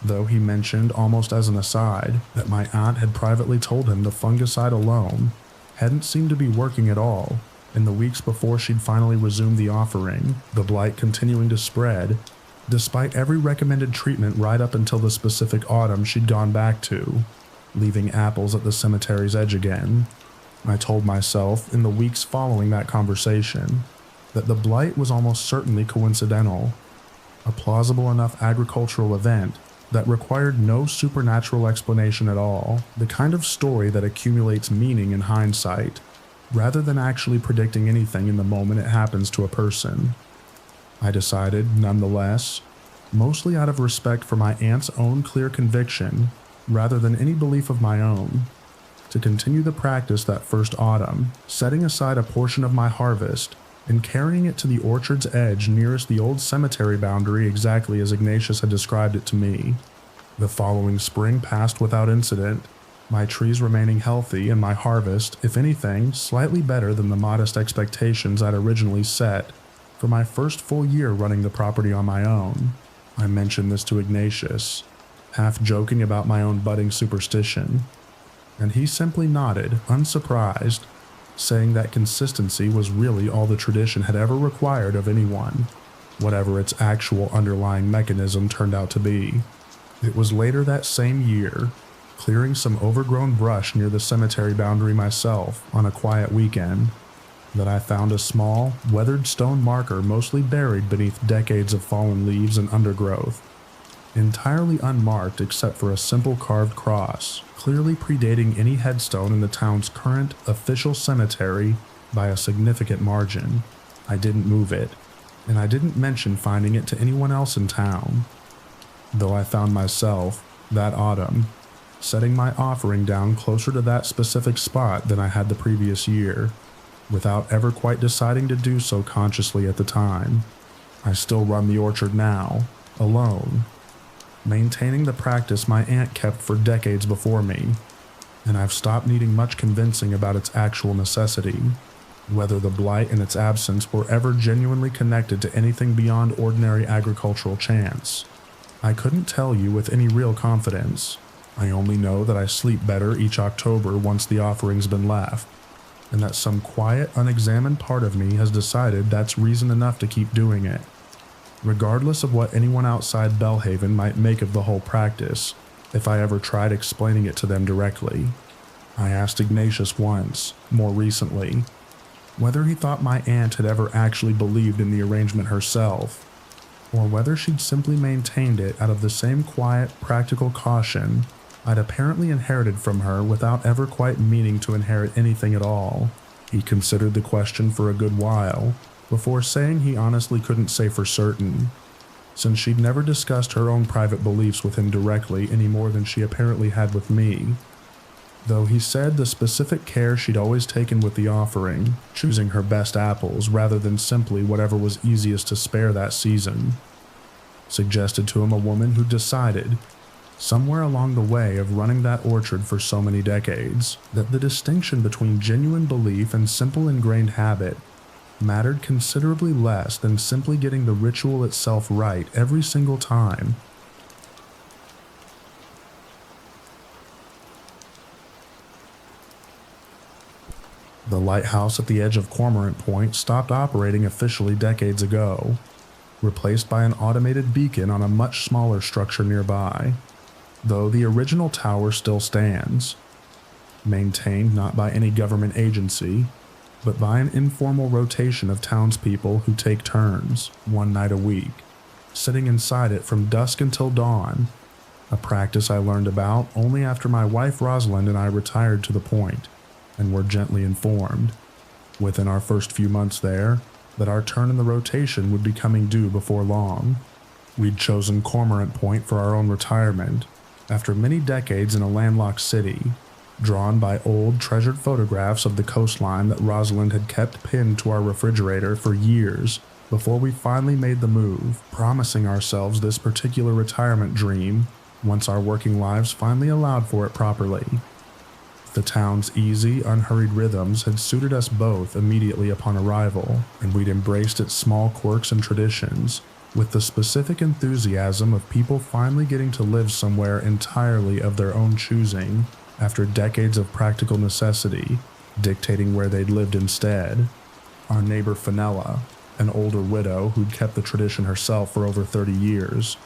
though he mentioned almost as an aside that my aunt had privately told him the fungicide alone hadn't seemed to be working at all in the weeks before she'd finally resumed the offering, the blight continuing to spread, despite every recommended treatment right up until the specific autumn she'd gone back to, leaving apples at the cemetery's edge again. I told myself in the weeks following that conversation that the blight was almost certainly coincidental, a plausible enough agricultural event that required no supernatural explanation at all, the kind of story that accumulates meaning in hindsight, rather than actually predicting anything in the moment it happens to a person. I decided, nonetheless, mostly out of respect for my aunt's own clear conviction, rather than any belief of my own, to continue the practice that first autumn, setting aside a portion of my harvest and carrying it to the orchard's edge nearest the old cemetery boundary exactly as Ignatius had described it to me. The following spring passed without incident, my trees remaining healthy and my harvest, if anything, slightly better than the modest expectations I'd originally set for my first full year running the property on my own. I mentioned this to Ignatius, half joking about my own budding superstition, and he simply nodded, unsurprised, saying that consistency was really all the tradition had ever required of anyone, whatever its actual underlying mechanism turned out to be. It was later that same year, clearing some overgrown brush near the cemetery boundary myself on a quiet weekend, that I found a small, weathered stone marker mostly buried beneath decades of fallen leaves and undergrowth, entirely unmarked except for a simple carved cross, clearly predating any headstone in the town's current official cemetery by a significant margin. I didn't move it, and I didn't mention finding it to anyone else in town, though I found myself, that autumn, setting my offering down closer to that specific spot than I had the previous year, without ever quite deciding to do so consciously at the time. I still run the orchard now, alone, maintaining the practice my aunt kept for decades before me, and I've stopped needing much convincing about its actual necessity, whether the blight and its absence were ever genuinely connected to anything beyond ordinary agricultural chance. I couldn't tell you with any real confidence. I only know that I sleep better each October once the offering's been left, and that some quiet, unexamined part of me has decided that's reason enough to keep doing it. Regardless of what anyone outside Belhaven might make of the whole practice, if I ever tried explaining it to them directly. I asked Ignatius once, more recently, whether he thought my aunt had ever actually believed in the arrangement herself, or whether she'd simply maintained it out of the same quiet, practical caution I'd apparently inherited from her without ever quite meaning to inherit anything at all. He considered the question for a good while, before saying he honestly couldn't say for certain, since she'd never discussed her own private beliefs with him directly any more than she apparently had with me. Though he said the specific care she'd always taken with the offering, choosing her best apples rather than simply whatever was easiest to spare that season, suggested to him a woman who decided, somewhere along the way of running that orchard for so many decades, that the distinction between genuine belief and simple ingrained habit mattered considerably less than simply getting the ritual itself right every single time. The lighthouse at the edge of Cormorant Point stopped operating officially decades ago, replaced by an automated beacon on a much smaller structure nearby, though the original tower still stands, maintained not by any government agency, but by an informal rotation of townspeople who take turns, one night a week, sitting inside it from dusk until dawn, a practice I learned about only after my wife Rosalind and I retired to the point, and were gently informed, within our first few months there, that our turn in the rotation would be coming due before long. We'd chosen Cormorant Point for our own retirement, after many decades in a landlocked city, drawn by old, treasured photographs of the coastline that Rosalind had kept pinned to our refrigerator for years before we finally made the move, promising ourselves this particular retirement dream once our working lives finally allowed for it properly. The town's easy, unhurried rhythms had suited us both immediately upon arrival, and we'd embraced its small quirks and traditions, with the specific enthusiasm of people finally getting to live somewhere entirely of their own choosing, after decades of practical necessity dictating where they'd lived instead. Our neighbor Fenella, an older widow who'd kept the tradition herself for over 30 years,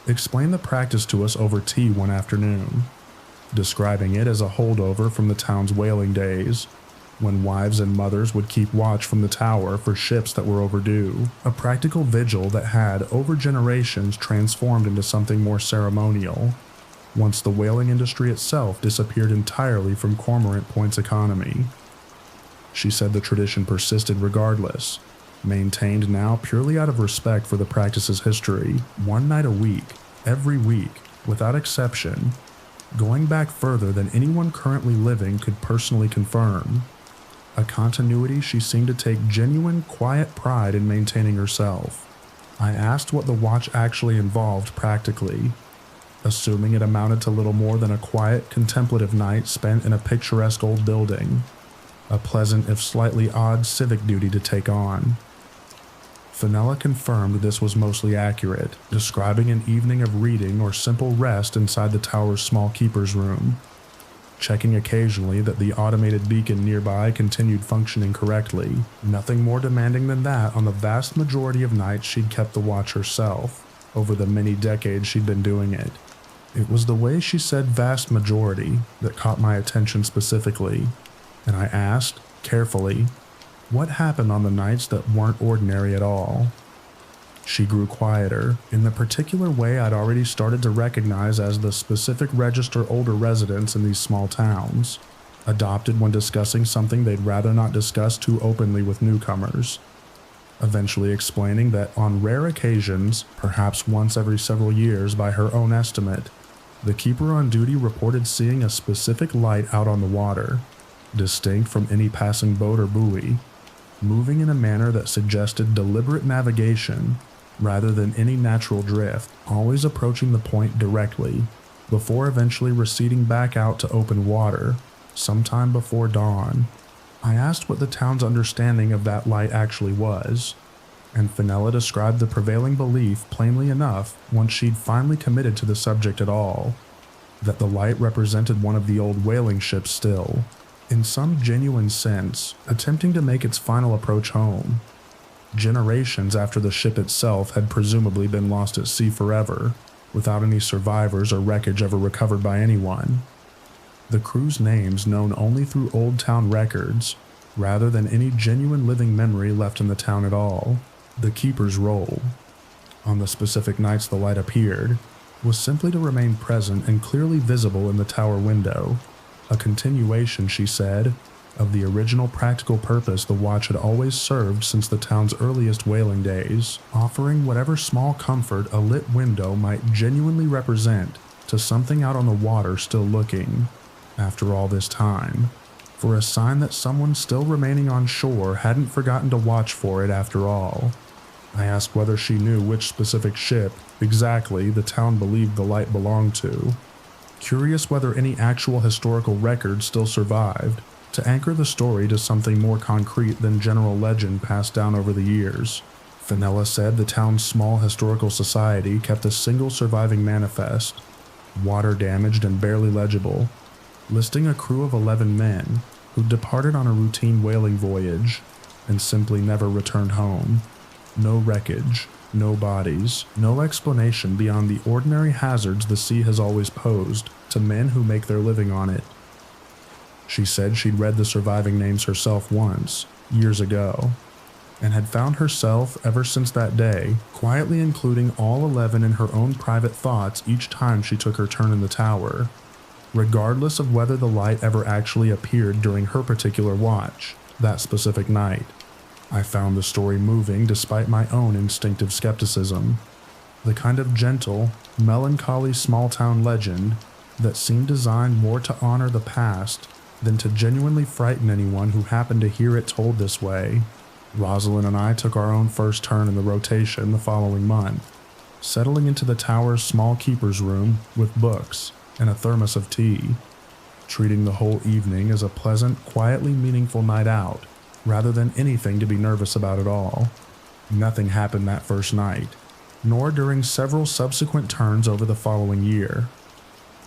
explained the practice to us over tea one afternoon, describing it as a holdover from the town's whaling days, when wives and mothers would keep watch from the tower for ships that were overdue, a practical vigil that had, over generations, transformed into something more ceremonial, once the whaling industry itself disappeared entirely from Cormorant Point's economy. She said the tradition persisted regardless, maintained now purely out of respect for the practice's history, one night a week, every week, without exception, going back further than anyone currently living could personally confirm, a continuity she seemed to take genuine, quiet pride in maintaining herself. I asked what the watch actually involved practically, assuming it amounted to little more than a quiet, contemplative night spent in a picturesque old building, a pleasant if slightly odd civic duty to take on. Fenella confirmed this was mostly accurate, describing an evening of reading or simple rest inside the tower's small keeper's room, checking occasionally that the automated beacon nearby continued functioning correctly, nothing more demanding than that on the vast majority of nights she'd kept the watch herself, over the many decades she'd been doing it. It was the way she said vast majority that caught my attention specifically, and I asked, carefully, what happened on the nights that weren't ordinary at all. She grew quieter, in the particular way I'd already started to recognize as the specific register older residents in these small towns, adopted when discussing something they'd rather not discuss too openly with newcomers, eventually explaining that on rare occasions, perhaps once every several years by her own estimate, the keeper on duty reported seeing a specific light out on the water, distinct from any passing boat or buoy, moving in a manner that suggested deliberate navigation rather than any natural drift, always approaching the point directly, before eventually receding back out to open water, sometime before dawn. I asked what the town's understanding of that light actually was, and Fenella described the prevailing belief plainly enough once she'd finally committed to the subject at all, that the light represented one of the old whaling ships still, in some genuine sense, attempting to make its final approach home. Generations after the ship itself had presumably been lost at sea forever, without any survivors or wreckage ever recovered by anyone. The crew's names known only through old town records, rather than any genuine living memory left in the town at all. The keeper's role, on the specific nights the light appeared, was simply to remain present and clearly visible in the tower window, a continuation, she said, of the original practical purpose the watch had always served since the town's earliest whaling days, offering whatever small comfort a lit window might genuinely represent to something out on the water still looking, after all this time, for a sign that someone still remaining on shore hadn't forgotten to watch for it after all. I asked whether she knew which specific ship, exactly, the town believed the light belonged to, curious whether any actual historical records still survived, to anchor the story to something more concrete than general legend passed down over the years. Fenella said the town's small historical society kept a single surviving manifest, water-damaged and barely legible, listing a crew of 11 men who departed on a routine whaling voyage and simply never returned home. No wreckage, no bodies, no explanation beyond the ordinary hazards the sea has always posed to men who make their living on it. She said she'd read the surviving names herself once, years ago, and had found herself, ever since that day, quietly including all 11 in her own private thoughts each time she took her turn in the tower, regardless of whether the light ever actually appeared during her particular watch, that specific night. I found the story moving despite my own instinctive skepticism, the kind of gentle, melancholy small-town legend that seemed designed more to honor the past than to genuinely frighten anyone who happened to hear it told this way. Rosalind and I took our own first turn in the rotation the following month, settling into the tower's small keeper's room with books and a thermos of tea, treating the whole evening as a pleasant, quietly meaningful night out, rather than anything to be nervous about at all. Nothing happened that first night, nor during several subsequent turns over the following year,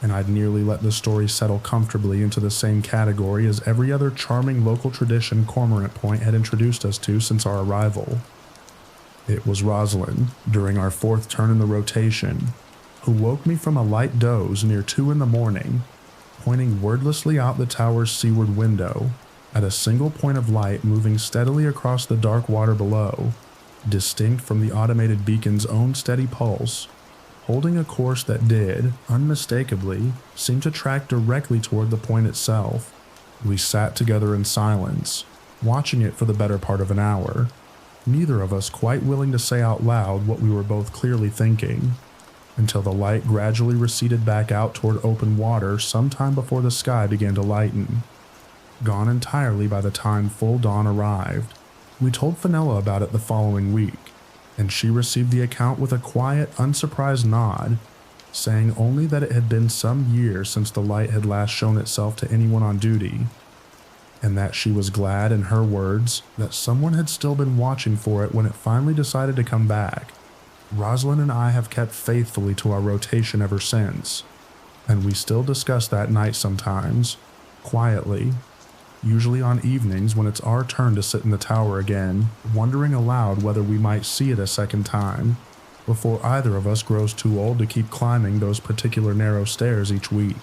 and I'd nearly let the story settle comfortably into the same category as every other charming local tradition Cormorant Point had introduced us to since our arrival. It was Rosalind, during our fourth turn in the rotation, who woke me from a light doze near 2 a.m, pointing wordlessly out the tower's seaward window, at a single point of light moving steadily across the dark water below, distinct from the automated beacon's own steady pulse, holding a course that did, unmistakably, seem to track directly toward the point itself. We sat together in silence, watching it for the better part of an hour, neither of us quite willing to say out loud what we were both clearly thinking, until the light gradually receded back out toward open water sometime before the sky began to lighten, gone entirely by the time full dawn arrived. We told Fenella about it the following week, and she received the account with a quiet, unsurprised nod, saying only that it had been some years since the light had last shown itself to anyone on duty, and that she was glad, in her words, that someone had still been watching for it when it finally decided to come back. Rosalind and I have kept faithfully to our rotation ever since, and we still discuss that night sometimes, quietly, usually on evenings when it's our turn to sit in the tower again, wondering aloud whether we might see it a second time, before either of us grows too old to keep climbing those particular narrow stairs each week.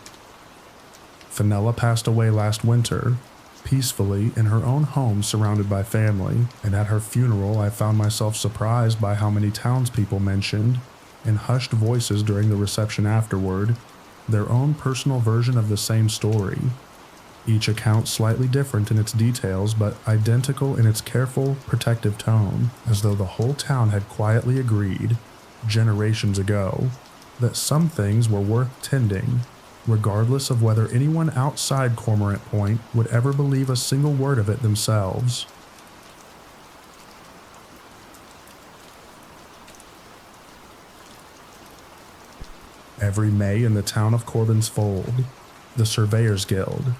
Fenella passed away last winter, peacefully in her own home surrounded by family, and at her funeral I found myself surprised by how many townspeople mentioned, in hushed voices during the reception afterward, their own personal version of the same story. Each account slightly different in its details, but identical in its careful, protective tone, as though the whole town had quietly agreed, generations ago, that some things were worth tending, regardless of whether anyone outside Cormorant Point would ever believe a single word of it themselves. Every May in the town of Corbin's Fold, the Surveyors Guild,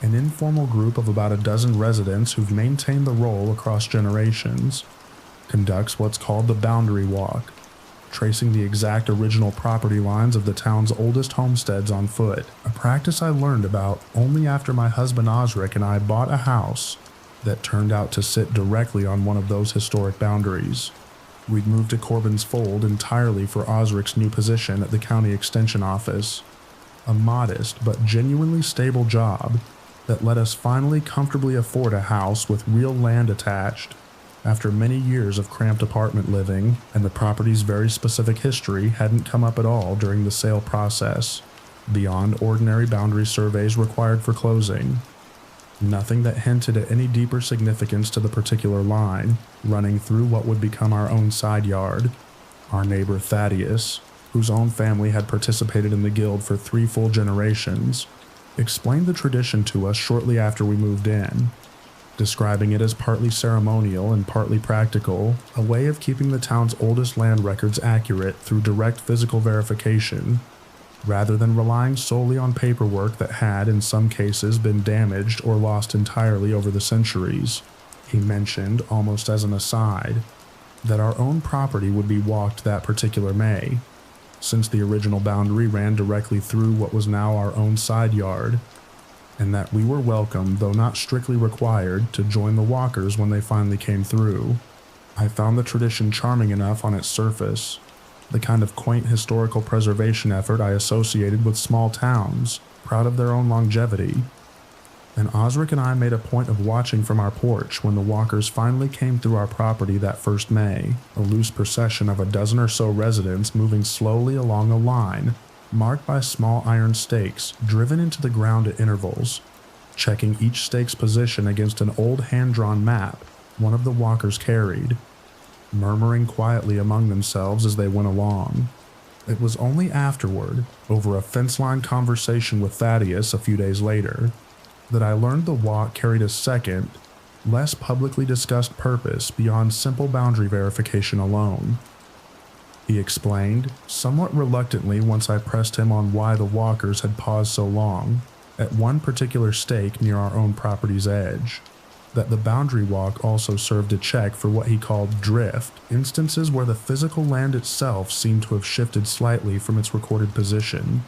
an informal group of about a dozen residents who've maintained the role across generations, conducts what's called the boundary walk, tracing the exact original property lines of the town's oldest homesteads on foot, a practice I learned about only after my husband Osric and I bought a house that turned out to sit directly on one of those historic boundaries. We'd moved to Corbin's Fold entirely for Osric's new position at the county extension office, a modest but genuinely stable job that let us finally comfortably afford a house with real land attached after many years of cramped apartment living, and the property's very specific history hadn't come up at all during the sale process, beyond ordinary boundary surveys required for closing. Nothing that hinted at any deeper significance to the particular line running through what would become our own side yard. Our neighbor Thaddeus, whose own family had participated in the guild for 3 full generations, explained the tradition to us shortly after we moved in, describing it as partly ceremonial and partly practical, a way of keeping the town's oldest land records accurate through direct physical verification, rather than relying solely on paperwork that had, in some cases, been damaged or lost entirely over the centuries. He mentioned, almost as an aside, that our own property would be walked that particular May, since the original boundary ran directly through what was now our own side yard, and that we were welcome, though not strictly required, to join the walkers when they finally came through. I found the tradition charming enough on its surface, the kind of quaint historical preservation effort I associated with small towns, proud of their own longevity. And Osric and I made a point of watching from our porch when the walkers finally came through our property that first May, a loose procession of a dozen or so residents moving slowly along a line marked by small iron stakes driven into the ground at intervals, checking each stake's position against an old hand-drawn map one of the walkers carried, murmuring quietly among themselves as they went along. It was only afterward, over a fence-line conversation with Thaddeus a few days later, that I learned the walk carried a second, less publicly discussed purpose beyond simple boundary verification alone. He explained, somewhat reluctantly once I pressed him on why the walkers had paused so long, at one particular stake near our own property's edge, that the boundary walk also served to check for what he called drift, instances where the physical land itself seemed to have shifted slightly from its recorded position,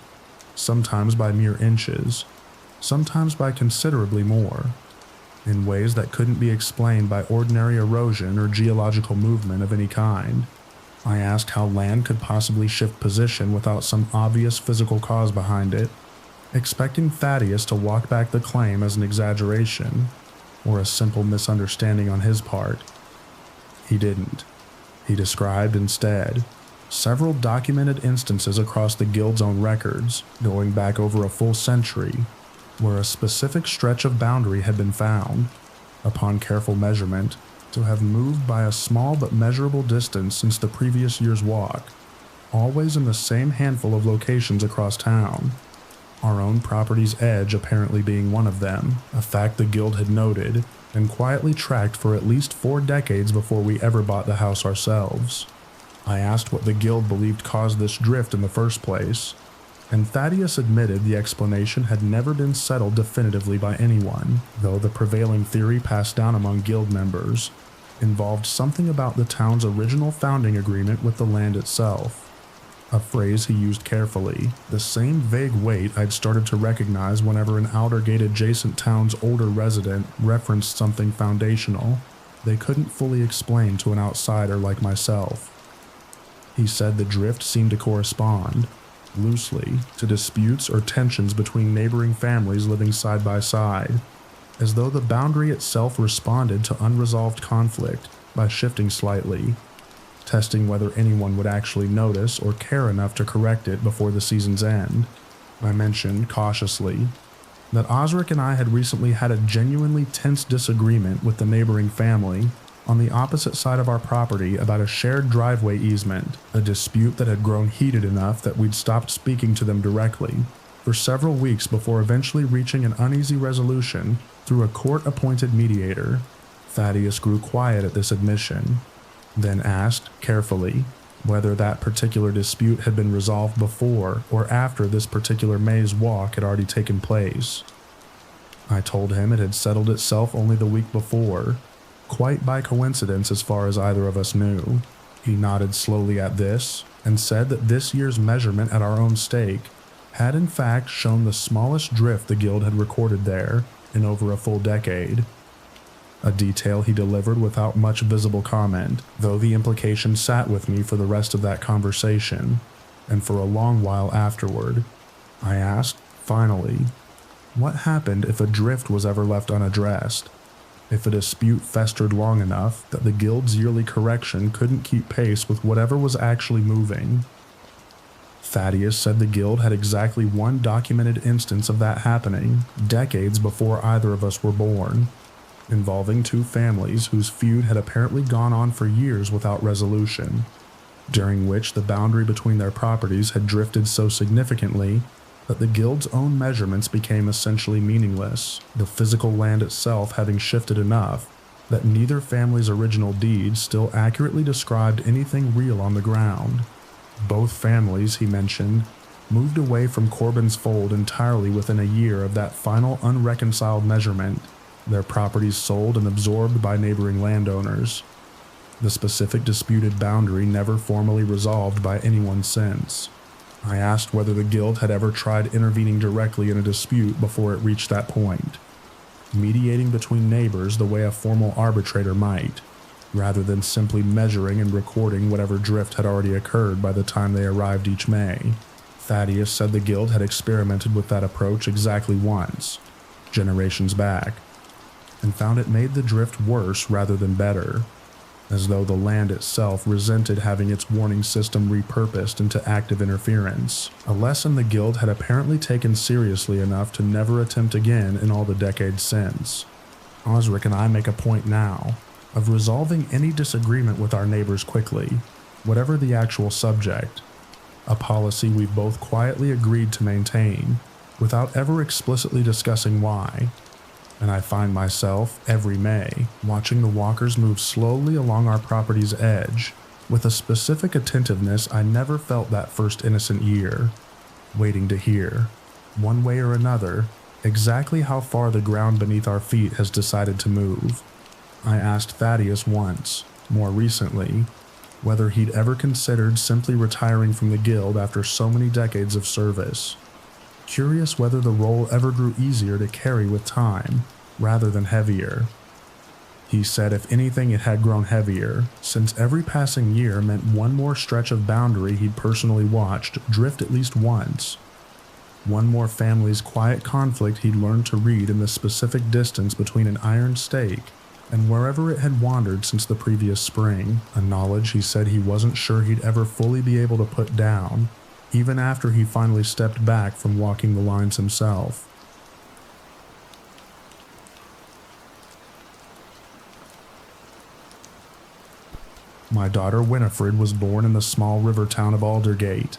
sometimes by mere inches, sometimes by considerably more, in ways that couldn't be explained by ordinary erosion or geological movement of any kind. I asked how land could possibly shift position without some obvious physical cause behind it, expecting Thaddeus to walk back the claim as an exaggeration, or a simple misunderstanding on his part. He didn't. He described instead several documented instances across the guild's own records, going back over a full century, where a specific stretch of boundary had been found, upon careful measurement, to have moved by a small but measurable distance since the previous year's walk, always in the same handful of locations across town, our own property's edge apparently being one of them, a fact the guild had noted and quietly tracked for at least 4 decades before we ever bought the house ourselves. I asked what the guild believed caused this drift in the first place, and Thaddeus admitted the explanation had never been settled definitively by anyone, though the prevailing theory passed down among guild members involved something about the town's original founding agreement with the land itself, a phrase he used carefully, the same vague weight I'd started to recognize whenever an outer gate adjacent town's older resident referenced something foundational they couldn't fully explain to an outsider like myself. He said the drift seemed to correspond, loosely, to disputes or tensions between neighboring families living side by side, as though the boundary itself responded to unresolved conflict by shifting slightly, testing whether anyone would actually notice or care enough to correct it before the season's end. I mentioned, cautiously, that Osric and I had recently had a genuinely tense disagreement with the neighboring family on the opposite side of our property about a shared driveway easement, a dispute that had grown heated enough that we'd stopped speaking to them directly for several weeks before eventually reaching an uneasy resolution through a court-appointed mediator. Thaddeus grew quiet at this admission, then asked, carefully, whether that particular dispute had been resolved before or after this particular May's walk had already taken place. I told him it had settled itself only the week before, quite by coincidence as far as either of us knew. He nodded slowly at this and said that this year's measurement at our own stake had in fact shown the smallest drift the guild had recorded there in over a full decade. A detail he delivered without much visible comment, though the implication sat with me for the rest of that conversation, and for a long while afterward. I asked, finally, what happened if a drift was ever left unaddressed? If a dispute festered long enough that the guild's yearly correction couldn't keep pace with whatever was actually moving? Thaddeus said the guild had exactly one documented instance of that happening, decades before either of us were born, involving two families whose feud had apparently gone on for years without resolution, during which the boundary between their properties had drifted so significantly that the guild's own measurements became essentially meaningless, the physical land itself having shifted enough that neither family's original deed still accurately described anything real on the ground. Both families, he mentioned, moved away from Corbin's fold entirely within a year of that final unreconciled measurement, their properties sold and absorbed by neighboring landowners. The specific disputed boundary never formally resolved by anyone since. I asked whether the guild had ever tried intervening directly in a dispute before it reached that point, mediating between neighbors the way a formal arbitrator might, rather than simply measuring and recording whatever drift had already occurred by the time they arrived each May. Thaddeus said the guild had experimented with that approach exactly once, generations back, and found it made the drift worse rather than better, as though the land itself resented having its warning system repurposed into active interference, a lesson the guild had apparently taken seriously enough to never attempt again in all the decades since. Osric and I make a point now of resolving any disagreement with our neighbors quickly, whatever the actual subject, a policy we've both quietly agreed to maintain, without ever explicitly discussing why. And I find myself, every May, watching the walkers move slowly along our property's edge, with a specific attentiveness I never felt that first innocent year, waiting to hear, one way or another, exactly how far the ground beneath our feet has decided to move. I asked Thaddeus once, more recently, whether he'd ever considered simply retiring from the guild after so many decades of service, curious whether the role ever grew easier to carry with time, rather than heavier. He said if anything it had grown heavier, since every passing year meant one more stretch of boundary he'd personally watched drift at least once, one more family's quiet conflict he'd learned to read in the specific distance between an iron stake and wherever it had wandered since the previous spring, a knowledge he said he wasn't sure he'd ever fully be able to put down, even after he finally stepped back from walking the lines himself. My daughter Winifred was born in the small river town of Aldergate,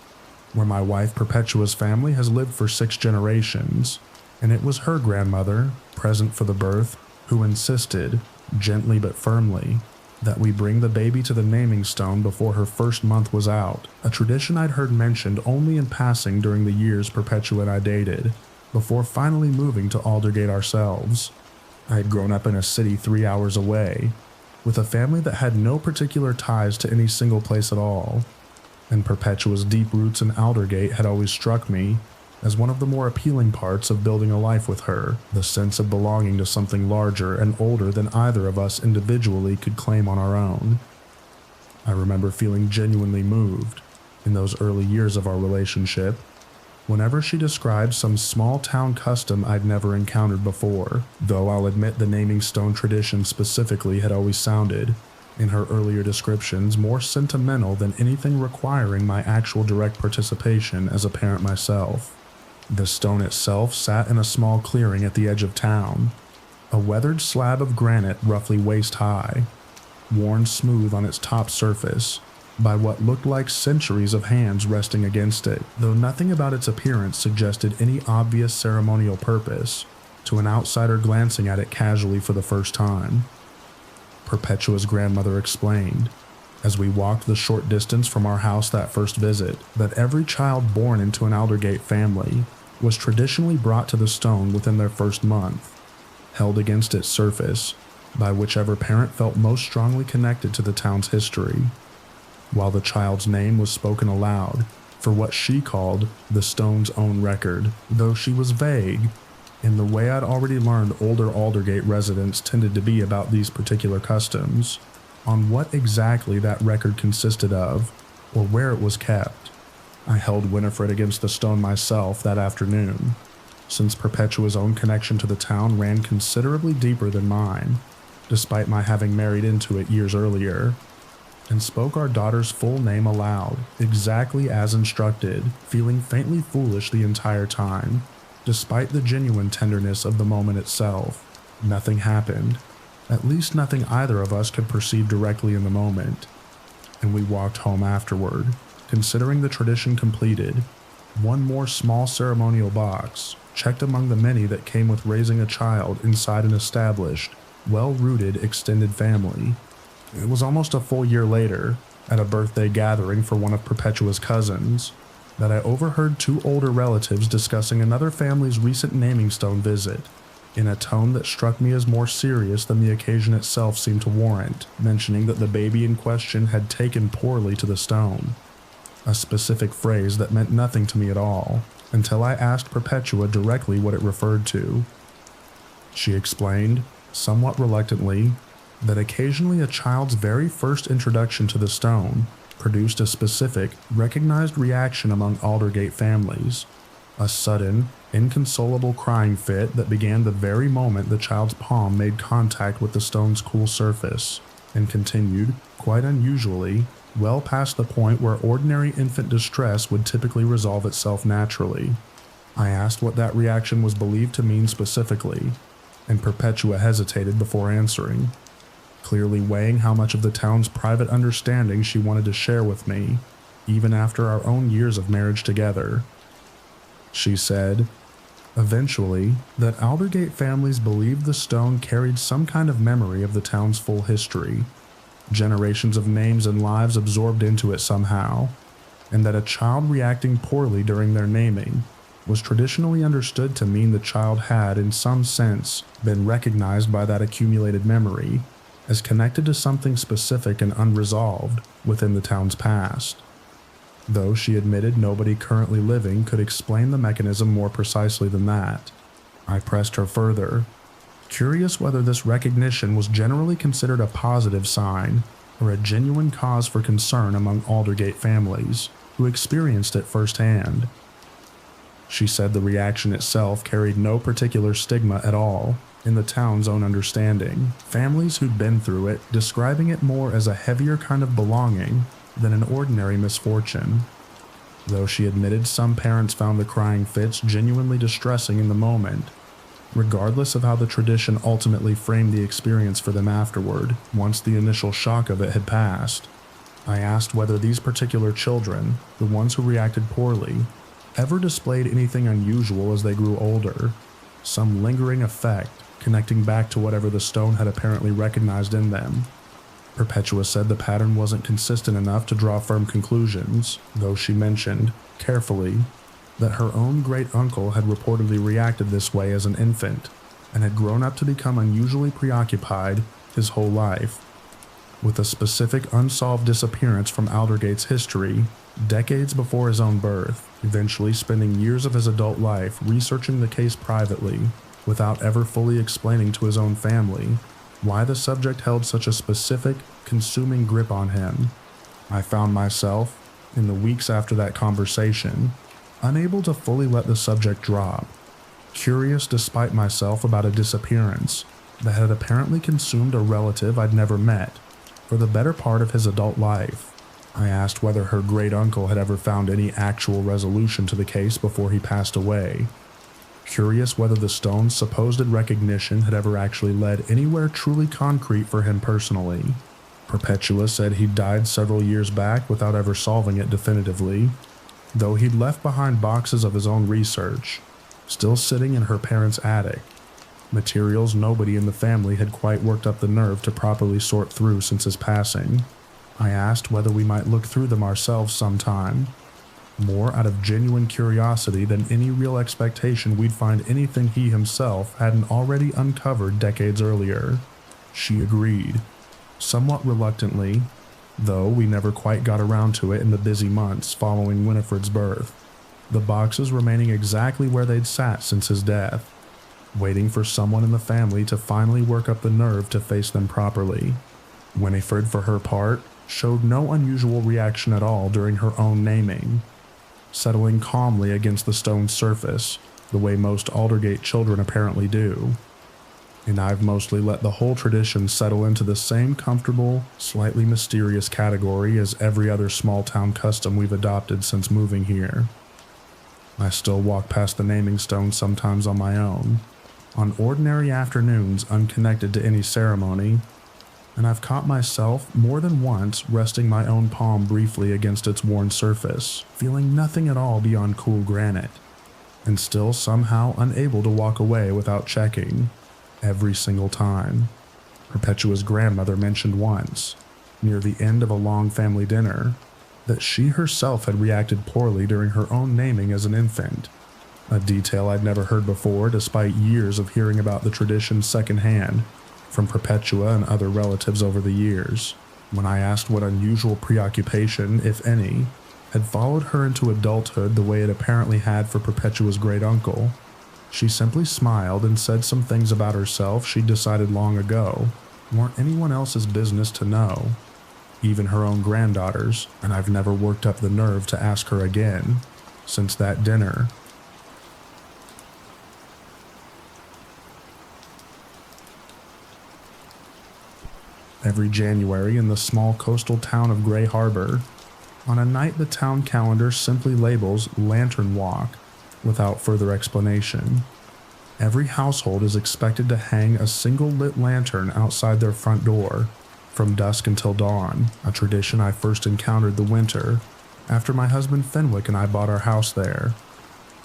where my wife Perpetua's family has lived for 6 generations, and it was her grandmother, present for the birth, who insisted, gently but firmly, that we bring the baby to the naming stone before her first month was out, a tradition I'd heard mentioned only in passing during the years Perpetua and I dated, before finally moving to Aldergate ourselves. I had grown up in a city 3 hours away, with a family that had no particular ties to any single place at all, and Perpetua's deep roots in Aldergate had always struck me as one of the more appealing parts of building a life with her, the sense of belonging to something larger and older than either of us individually could claim on our own. I remember feeling genuinely moved, in those early years of our relationship, whenever she described some small town custom I'd never encountered before, though I'll admit the naming stone tradition specifically had always sounded, in her earlier descriptions, more sentimental than anything requiring my actual direct participation as a parent myself. The stone itself sat in a small clearing at the edge of town, a weathered slab of granite roughly waist high, worn smooth on its top surface by what looked like centuries of hands resting against it, though nothing about its appearance suggested any obvious ceremonial purpose to an outsider glancing at it casually for the first time. Perpetua's grandmother explained, as we walked the short distance from our house that first visit, that every child born into an Aldergate family was traditionally brought to the stone within their first month, held against its surface, by whichever parent felt most strongly connected to the town's history, while the child's name was spoken aloud for what she called the stone's own record, though she was vague in the way I'd already learned older Aldergate residents tended to be about these particular customs, on what exactly that record consisted of, or where it was kept. I held Winifred against the stone myself that afternoon, since Perpetua's own connection to the town ran considerably deeper than mine, despite my having married into it years earlier, and spoke our daughter's full name aloud, exactly as instructed, feeling faintly foolish the entire time. Despite the genuine tenderness of the moment itself, nothing happened, at least nothing either of us could perceive directly in the moment, and we walked home afterward, considering the tradition completed, one more small ceremonial box, checked among the many that came with raising a child inside an established, well-rooted extended family. It was almost a full year later, at a birthday gathering for one of Perpetua's cousins, that I overheard two older relatives discussing another family's recent naming stone visit, in a tone that struck me as more serious than the occasion itself seemed to warrant, mentioning that the baby in question had taken poorly to the stone, a specific phrase that meant nothing to me at all, until I asked Perpetua directly what it referred to. She explained, somewhat reluctantly, that occasionally a child's very first introduction to the stone produced a specific, recognized reaction among Aldergate families, a sudden, inconsolable crying fit that began the very moment the child's palm made contact with the stone's cool surface, and continued, quite unusually, well past the point where ordinary infant distress would typically resolve itself naturally. I asked what that reaction was believed to mean specifically, and Perpetua hesitated before answering, clearly weighing how much of the town's private understanding she wanted to share with me, even after our own years of marriage together. She said, eventually, that Aldergate families believed the stone carried some kind of memory of the town's full history, generations of names and lives absorbed into it somehow, and that a child reacting poorly during their naming was traditionally understood to mean the child had, in some sense, been recognized by that accumulated memory as connected to something specific and unresolved within the town's past. Though she admitted nobody currently living could explain the mechanism more precisely than that, I pressed her further, curious whether this recognition was generally considered a positive sign or a genuine cause for concern among Aldergate families who experienced it firsthand. She said the reaction itself carried no particular stigma at all in the town's own understanding, families who'd been through it describing it more as a heavier kind of belonging than an ordinary misfortune, though she admitted some parents found the crying fits genuinely distressing in the moment, regardless of how the tradition ultimately framed the experience for them afterward, once the initial shock of it had passed. I asked whether these particular children, the ones who reacted poorly, ever displayed anything unusual as they grew older, some lingering effect connecting back to whatever the stone had apparently recognized in them. Perpetua said the pattern wasn't consistent enough to draw firm conclusions, though she mentioned, carefully, that her own great-uncle had reportedly reacted this way as an infant, and had grown up to become unusually preoccupied his whole life, with a specific unsolved disappearance from Aldergate's history decades before his own birth, eventually spending years of his adult life researching the case privately, without ever fully explaining to his own family why the subject held such a specific, consuming grip on him. I found myself, in the weeks after that conversation, unable to fully let the subject drop, curious despite myself about a disappearance that had apparently consumed a relative I'd never met for the better part of his adult life. I asked whether her great-uncle had ever found any actual resolution to the case before he passed away, curious whether the stone's supposed recognition had ever actually led anywhere truly concrete for him personally. Perpetua said he'd died several years back without ever solving it definitively, though he'd left behind boxes of his own research, still sitting in her parents' attic, materials nobody in the family had quite worked up the nerve to properly sort through since his passing. I asked whether we might look through them ourselves sometime, more out of genuine curiosity than any real expectation we'd find anything he himself hadn't already uncovered decades earlier. She agreed, somewhat reluctantly, though we never quite got around to it in the busy months following Winifred's birth, the boxes remaining exactly where they'd sat since his death, waiting for someone in the family to finally work up the nerve to face them properly. Winifred, for her part, showed no unusual reaction at all during her own naming, settling calmly against the stone surface, the way most Aldergate children apparently do. And I've mostly let the whole tradition settle into the same comfortable, slightly mysterious category as every other small-town custom we've adopted since moving here. I still walk past the naming stone sometimes on my own, on ordinary afternoons unconnected to any ceremony, and I've caught myself more than once resting my own palm briefly against its worn surface, feeling nothing at all beyond cool granite, and still somehow unable to walk away without checking, every single time. Perpetua's grandmother mentioned once, near the end of a long family dinner, that she herself had reacted poorly during her own naming as an infant, a detail I'd never heard before despite years of hearing about the tradition secondhand from Perpetua and other relatives over the years. When I asked what unusual preoccupation, if any, had followed her into adulthood the way it apparently had for Perpetua's great-uncle, she simply smiled and said some things about herself she'd decided long ago weren't anyone else's business to know, even her own granddaughters, and I've never worked up the nerve to ask her again since that dinner. Every January in the small coastal town of Gray Harbor, on a night the town calendar simply labels Lantern Walk without further explanation, every household is expected to hang a single lit lantern outside their front door from dusk until dawn, a tradition I first encountered the winter after my husband Fenwick and I bought our house there,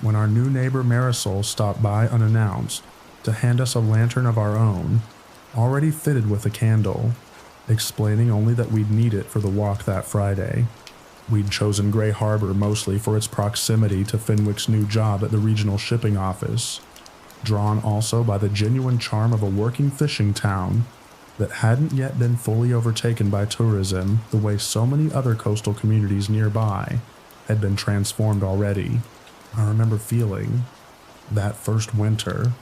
when our new neighbor Marisol stopped by unannounced to hand us a lantern of our own, already fitted with a candle, explaining only that we'd need it for the walk that Friday. We'd chosen Gray Harbor mostly for its proximity to Fenwick's new job at the regional shipping office, drawn also by the genuine charm of a working fishing town that hadn't yet been fully overtaken by tourism the way so many other coastal communities nearby had been transformed already. I remember feeling, that first winter,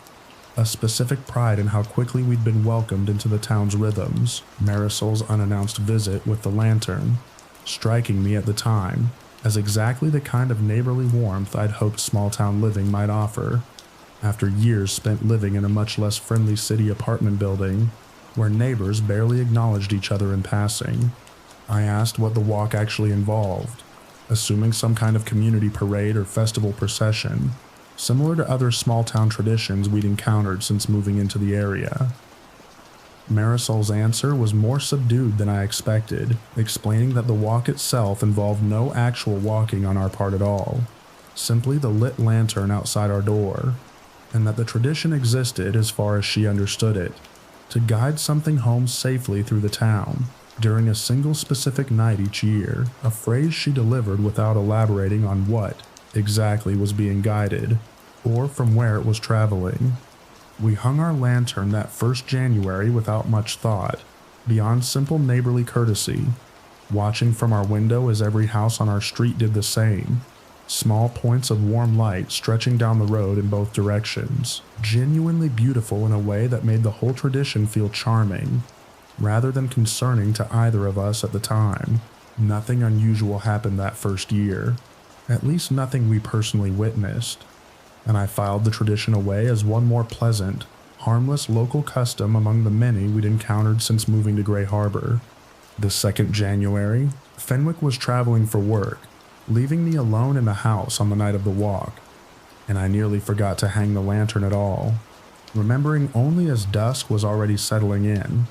a specific pride in how quickly we'd been welcomed into the town's rhythms, Marisol's unannounced visit with the lantern striking me at the time as exactly the kind of neighborly warmth I'd hoped small-town living might offer, after years spent living in a much less friendly city apartment building where neighbors barely acknowledged each other in passing. I asked what the walk actually involved, assuming some kind of community parade or festival procession, similar to other small-town traditions we'd encountered since moving into the area. Marisol's answer was more subdued than I expected, explaining that the walk itself involved no actual walking on our part at all, simply the lit lantern outside our door, and that the tradition existed, as far as she understood it, to guide something home safely through the town during a single specific night each year, a phrase she delivered without elaborating on what exactly was being guided, or from where it was traveling. We hung our lantern that first January without much thought, beyond simple neighborly courtesy, watching from our window as every house on our street did the same, small points of warm light stretching down the road in both directions, genuinely beautiful in a way that made the whole tradition feel charming, rather than concerning to either of us at the time. Nothing unusual happened that first year, at least nothing we personally witnessed, and I filed the tradition away as one more pleasant, harmless local custom among the many we'd encountered since moving to Gray Harbor. The 2nd January, Fenwick was traveling for work, leaving me alone in the house on the night of the walk, and I nearly forgot to hang the lantern at all, remembering only as dusk was already settling in,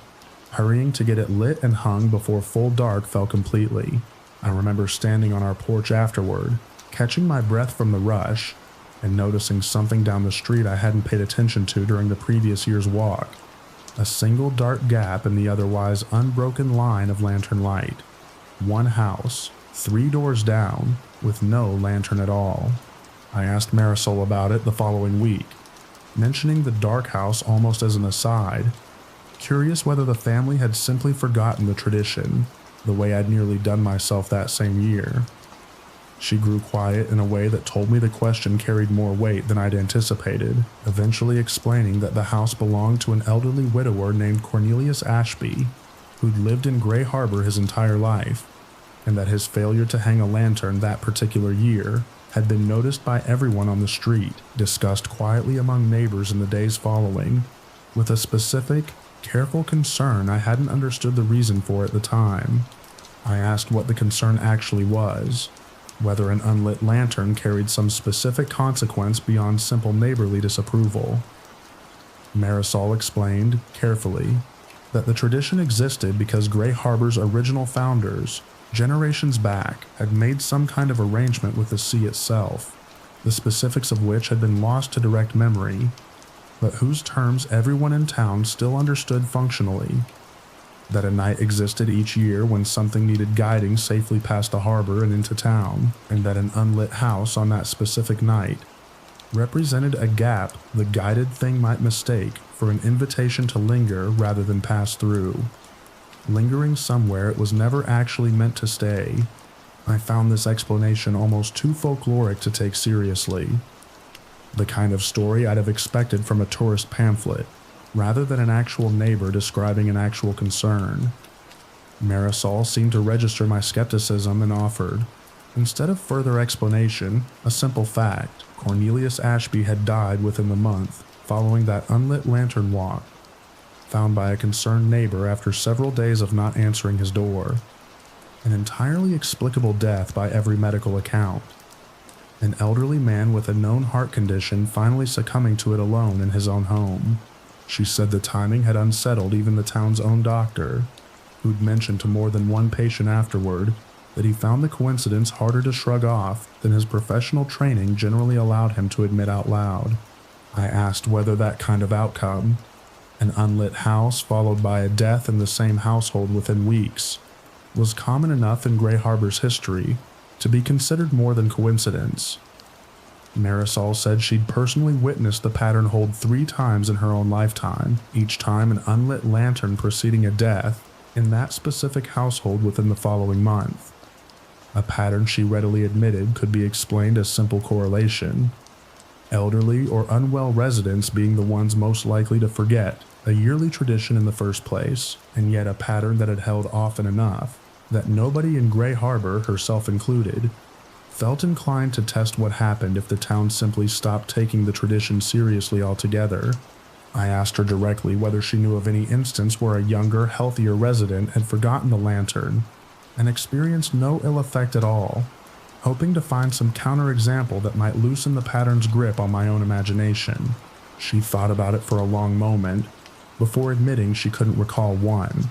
hurrying to get it lit and hung before full dark fell completely. I remember standing on our porch afterward, catching my breath from the rush, and noticing something down the street I hadn't paid attention to during the previous year's walk, a single dark gap in the otherwise unbroken line of lantern light. One house, 3 doors down, with no lantern at all. I asked Marisol about it the following week, mentioning the dark house almost as an aside, curious whether the family had simply forgotten the tradition, the way I'd nearly done myself that same year. She grew quiet in a way that told me the question carried more weight than I'd anticipated, eventually explaining that the house belonged to an elderly widower named Cornelius Ashby, who'd lived in Gray Harbor his entire life, and that his failure to hang a lantern that particular year had been noticed by everyone on the street, discussed quietly among neighbors in the days following, with a specific, careful concern I hadn't understood the reason for at the time. I asked what the concern actually was, whether an unlit lantern carried some specific consequence beyond simple neighborly disapproval. Marisol explained, carefully, that the tradition existed because Gray Harbor's original founders, generations back, had made some kind of arrangement with the sea itself, the specifics of which had been lost to direct memory, but whose terms everyone in town still understood functionally. That a night existed each year when something needed guiding safely past the harbor and into town, and that an unlit house on that specific night represented a gap the guided thing might mistake for an invitation to linger rather than pass through. Lingering somewhere it was never actually meant to stay. I found this explanation almost too folkloric to take seriously. The kind of story I'd have expected from a tourist pamphlet, rather than an actual neighbor describing an actual concern. Marisol seemed to register my skepticism and offered, instead of further explanation, a simple fact: Cornelius Ashby had died within the month following that unlit lantern walk, found by a concerned neighbor after several days of not answering his door. An entirely explicable death by every medical account. An elderly man with a known heart condition finally succumbing to it alone in his own home. She said the timing had unsettled even the town's own doctor, who'd mentioned to more than one patient afterward that he found the coincidence harder to shrug off than his professional training generally allowed him to admit out loud. I asked whether that kind of outcome, an unlit house followed by a death in the same household within weeks, was common enough in Gray Harbor's history to be considered more than coincidence. Marisol said she'd personally witnessed the pattern hold 3 times in her own lifetime, each time an unlit lantern preceding a death in that specific household within the following month. A pattern she readily admitted could be explained as simple correlation. Elderly or unwell residents being the ones most likely to forget a yearly tradition in the first place, and yet a pattern that had held often enough that nobody in Gray Harbor, herself included, felt inclined to test what happened if the town simply stopped taking the tradition seriously altogether. I asked her directly whether she knew of any instance where a younger, healthier resident had forgotten the lantern and experienced no ill effect at all, hoping to find some counterexample that might loosen the pattern's grip on my own imagination. She thought about it for a long moment, before admitting she couldn't recall one,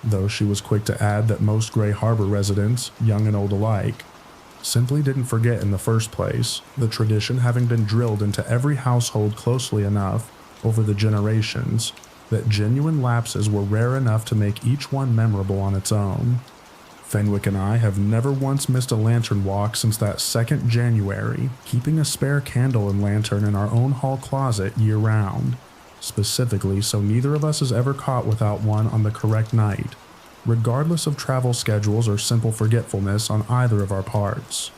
though she was quick to add that most Gray Harbor residents, young and old alike, simply didn't forget in the first place, the tradition having been drilled into every household closely enough over the generations that genuine lapses were rare enough to make each one memorable on its own. Fenwick and I have never once missed a lantern walk since that 2nd January, keeping a spare candle and lantern in our own hall closet year-round, specifically so neither of us is ever caught without one on the correct night, regardless of travel schedules or simple forgetfulness on either of our parts.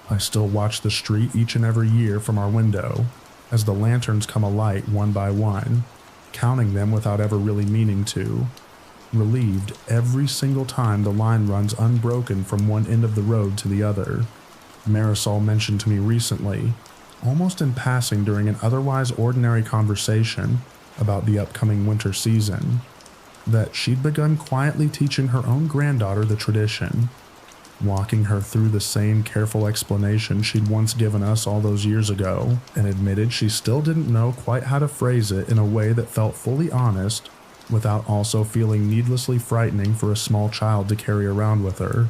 I still watch the street each and every year from our window, as the lanterns come alight one by one, counting them without ever really meaning to, relieved every single time the line runs unbroken from one end of the road to the other. Marisol mentioned to me recently, almost in passing during an otherwise ordinary conversation about the upcoming winter season, that she'd begun quietly teaching her own granddaughter the tradition, walking her through the same careful explanation she'd once given us all those years ago, and admitted she still didn't know quite how to phrase it in a way that felt fully honest without also feeling needlessly frightening for a small child to carry around with her.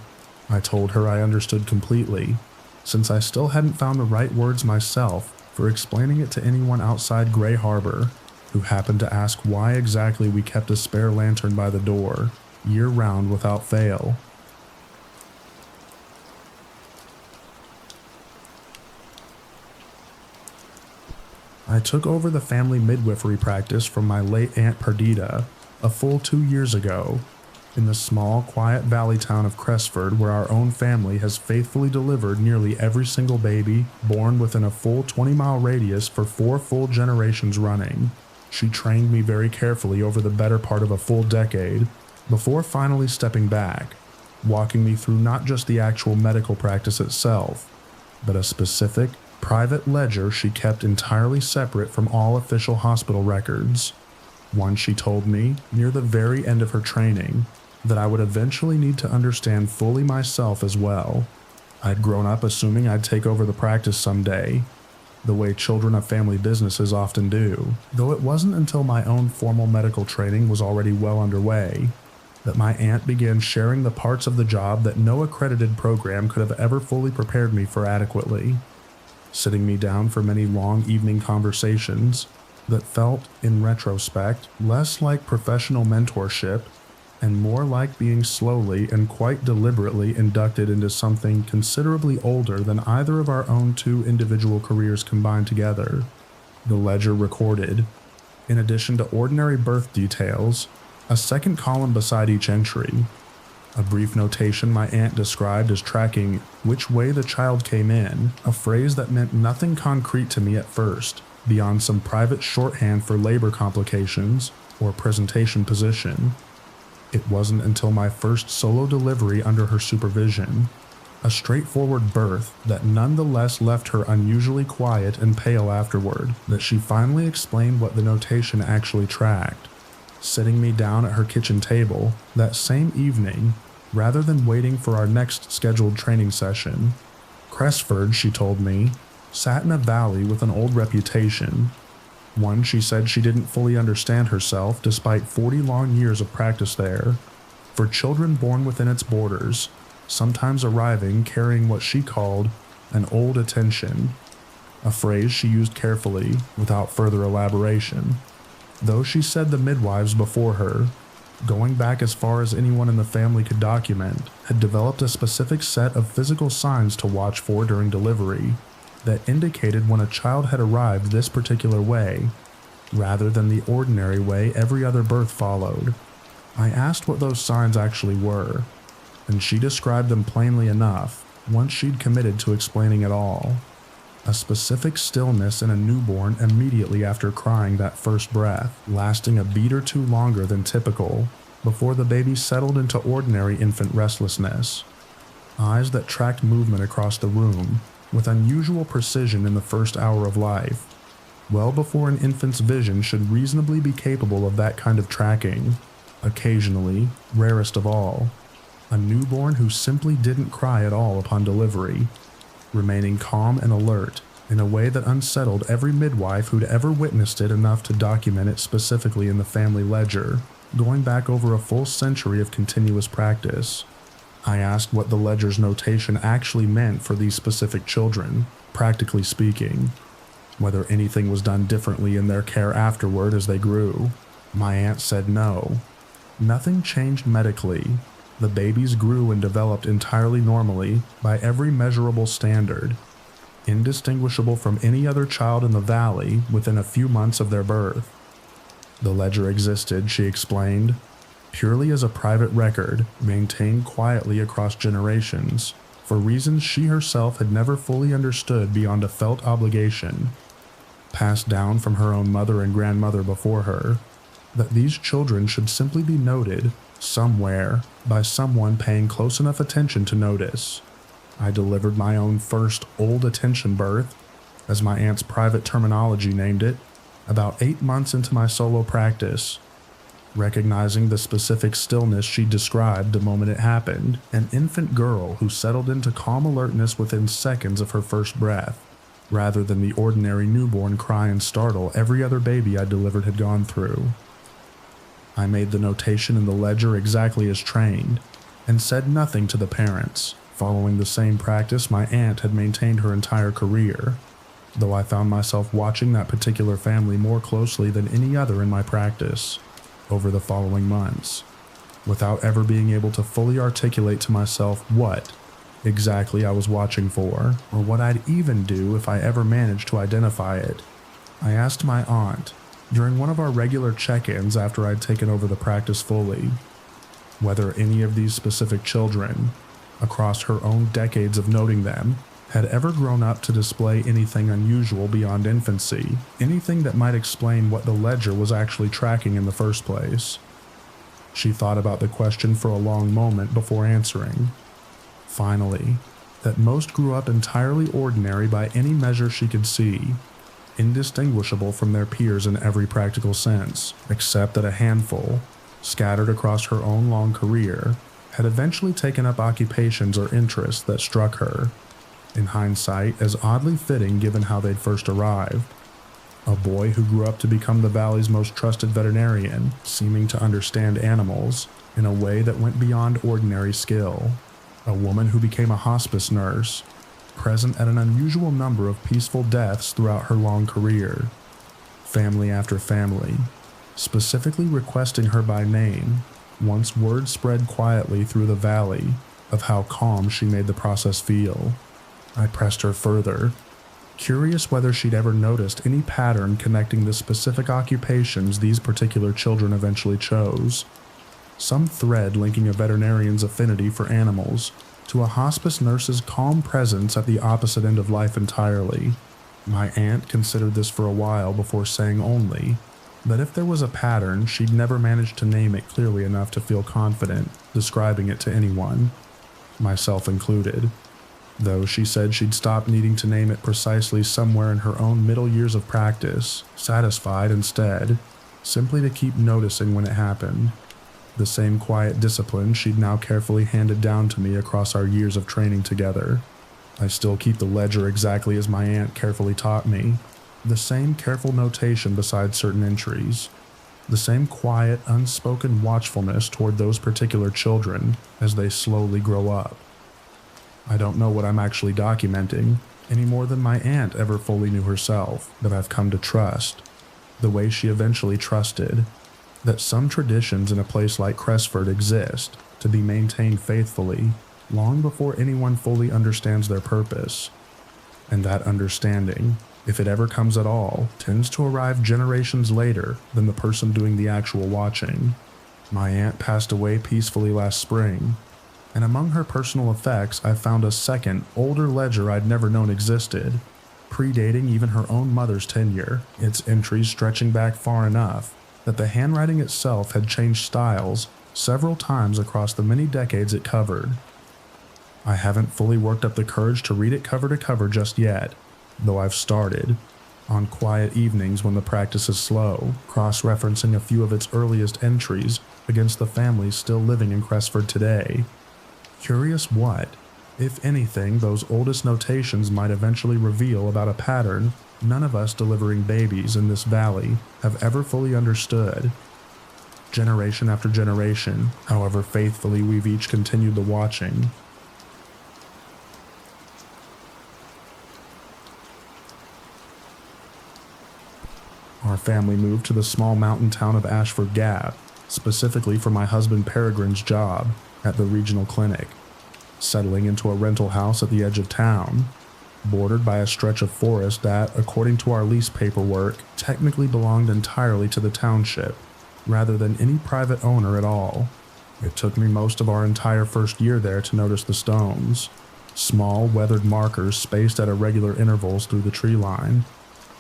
I told her I understood completely, since I still hadn't found the right words myself for explaining it to anyone outside Gray Harbor, who happened to ask why exactly we kept a spare lantern by the door, year-round without fail. I took over the family midwifery practice from my late Aunt Perdita, a full 2 years ago, in the small, quiet valley town of Cresford, where our own family has faithfully delivered nearly every single baby born within a full 20-mile radius for 4 full generations running. She trained me very carefully over the better part of a full decade before finally stepping back, walking me through not just the actual medical practice itself, but a specific, private ledger she kept entirely separate from all official hospital records. One she told me, near the very end of her training, that I would eventually need to understand fully myself as well. I'd grown up assuming I'd take over the practice someday, the way children of family businesses often do, though it wasn't until my own formal medical training was already well underway that my aunt began sharing the parts of the job that no accredited program could have ever fully prepared me for adequately, sitting me down for many long evening conversations that felt, in retrospect, less like professional mentorship and more like being slowly and quite deliberately inducted into something considerably older than either of our own 2 individual careers combined together. The ledger recorded, in addition to ordinary birth details, a second column beside each entry, a brief notation my aunt described as tracking which way the child came in, a phrase that meant nothing concrete to me at first, beyond some private shorthand for labor complications or presentation position. It wasn't until my first solo delivery under her supervision, a straightforward birth that nonetheless left her unusually quiet and pale afterward, that she finally explained what the notation actually tracked, sitting me down at her kitchen table that same evening rather than waiting for our next scheduled training session. Cresford, she told me, sat in a valley with an old reputation, one she said she didn't fully understand herself despite 40 long years of practice there, for children born within its borders, sometimes arriving carrying what she called an old attention, a phrase she used carefully without further elaboration, though she said the midwives before her, going back as far as anyone in the family could document, had developed a specific set of physical signs to watch for during delivery that indicated when a child had arrived this particular way, rather than the ordinary way every other birth followed. I asked what those signs actually were, and she described them plainly enough once she'd committed to explaining it all. A specific stillness in a newborn immediately after crying that first breath, lasting a beat or two longer than typical, before the baby settled into ordinary infant restlessness. Eyes that tracked movement across the room with unusual precision in the first hour of life, well before an infant's vision should reasonably be capable of that kind of tracking. Occasionally, rarest of all, a newborn who simply didn't cry at all upon delivery, remaining calm and alert in a way that unsettled every midwife who'd ever witnessed it enough to document it specifically in the family ledger, going back over a full century of continuous practice. I asked what the ledger's notation actually meant for these specific children, practically speaking, whether anything was done differently in their care afterward as they grew. My aunt said no. Nothing changed medically. The babies grew and developed entirely normally by every measurable standard, indistinguishable from any other child in the valley within a few months of their birth. The ledger existed, she explained, purely as a private record maintained quietly across generations, for reasons she herself had never fully understood beyond a felt obligation, passed down from her own mother and grandmother before her, that these children should simply be noted somewhere by someone paying close enough attention to notice. I delivered my own first old attention birth, as my aunt's private terminology named it, about 8 months into my solo practice, recognizing the specific stillness she described the moment it happened, an infant girl who settled into calm alertness within seconds of her first breath, rather than the ordinary newborn cry and startle every other baby I delivered had gone through. I made the notation in the ledger exactly as trained, and said nothing to the parents, following the same practice my aunt had maintained her entire career, though I found myself watching that particular family more closely than any other in my practice over the following months, without ever being able to fully articulate to myself what exactly I was watching for, or what I'd even do if I ever managed to identify it. I asked my aunt, during one of our regular check-ins after I'd taken over the practice fully. Whether any of these specific children, across her own decades of noting them, had ever grown up to display anything unusual beyond infancy, anything that might explain what the ledger was actually tracking in the first place. She thought about the question for a long moment before answering. Finally, that most grew up entirely ordinary by any measure she could see, indistinguishable from their peers in every practical sense, except that a handful, scattered across her own long career, had eventually taken up occupations or interests that struck her, in hindsight, as oddly fitting given how they'd first arrived. A boy who grew up to become the valley's most trusted veterinarian, seeming to understand animals in a way that went beyond ordinary skill. A woman who became a hospice nurse, present at an unusual number of peaceful deaths throughout her long career. Family after family, specifically requesting her by name, once word spread quietly through the valley of how calm she made the process feel. I pressed her further, curious whether she'd ever noticed any pattern connecting the specific occupations these particular children eventually chose. Some thread linking a veterinarian's affinity for animals to a hospice nurse's calm presence at the opposite end of life entirely. My aunt considered this for a while before saying only that if there was a pattern, she'd never managed to name it clearly enough to feel confident describing it to anyone, myself included. Though she said she'd stopped needing to name it precisely somewhere in her own middle years of practice, satisfied instead, simply to keep noticing when it happened. The same quiet discipline she'd now carefully handed down to me across our years of training together. I still keep the ledger exactly as my aunt carefully taught me. The same careful notation beside certain entries. The same quiet, unspoken watchfulness toward those particular children as they slowly grow up. I don't know what I'm actually documenting, any more than my aunt ever fully knew herself, but I've come to trust, the way she eventually trusted, that some traditions in a place like Cresford exist to be maintained faithfully long before anyone fully understands their purpose. And that understanding, if it ever comes at all, tends to arrive generations later than the person doing the actual watching. My aunt passed away peacefully last spring, and among her personal effects I found a second, older ledger I'd never known existed, predating even her own mother's tenure, its entries stretching back far enough that the handwriting itself had changed styles several times across the many decades it covered. I haven't fully worked up the courage to read it cover to cover just yet, though I've started, on quiet evenings when the practice is slow, cross-referencing a few of its earliest entries against the families still living in Cresford today. Curious what, if anything, those oldest notations might eventually reveal about a pattern none of us delivering babies in this valley have ever fully understood. Generation after generation, however faithfully we've each continued the watching. Our family moved to the small mountain town of Ashford Gap, specifically for my husband Peregrine's job at the regional clinic, settling into a rental house at the edge of town, bordered by a stretch of forest that, according to our lease paperwork, technically belonged entirely to the township, rather than any private owner at all. It took me most of our entire first year there to notice the stones, small weathered markers spaced at irregular intervals through the tree line,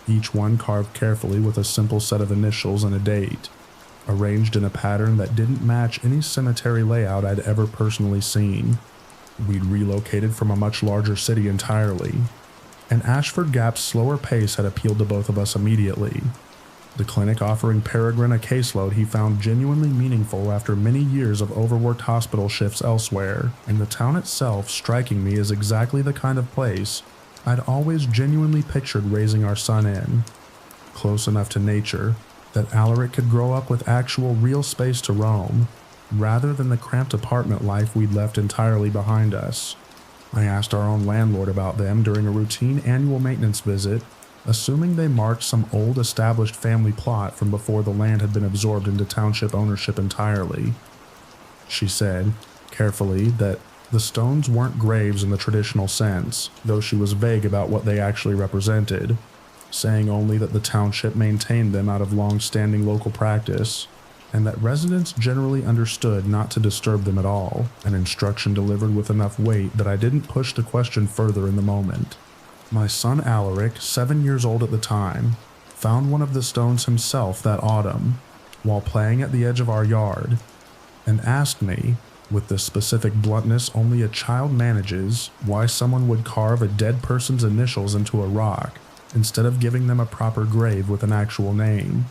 each one carved carefully with a simple set of initials and a date, arranged in a pattern that didn't match any cemetery layout I'd ever personally seen. We'd relocated from a much larger city entirely, and Ashford Gap's slower pace had appealed to both of us immediately. The clinic offering Peregrine a caseload he found genuinely meaningful after many years of overworked hospital shifts elsewhere, and the town itself striking me as exactly the kind of place I'd always genuinely pictured raising our son in. Close enough to nature that Alaric could grow up with actual real space to roam, rather than the cramped apartment life we'd left entirely behind us. I asked our own landlord about them during a routine annual maintenance visit, assuming they marked some old established family plot from before the land had been absorbed into township ownership entirely. She said, carefully, that the stones weren't graves in the traditional sense, though she was vague about what they actually represented. saying only that the township maintained them out of long-standing local practice, and that residents generally understood not to disturb them at all, an instruction delivered with enough weight that I didn't push the question further in the moment. My son Alaric, 7 years old at the time, found one of the stones himself that autumn, while playing at the edge of our yard, and asked me, with the specific bluntness only a child manages, why someone would carve a dead person's initials into a rock instead of giving them a proper grave with an actual name.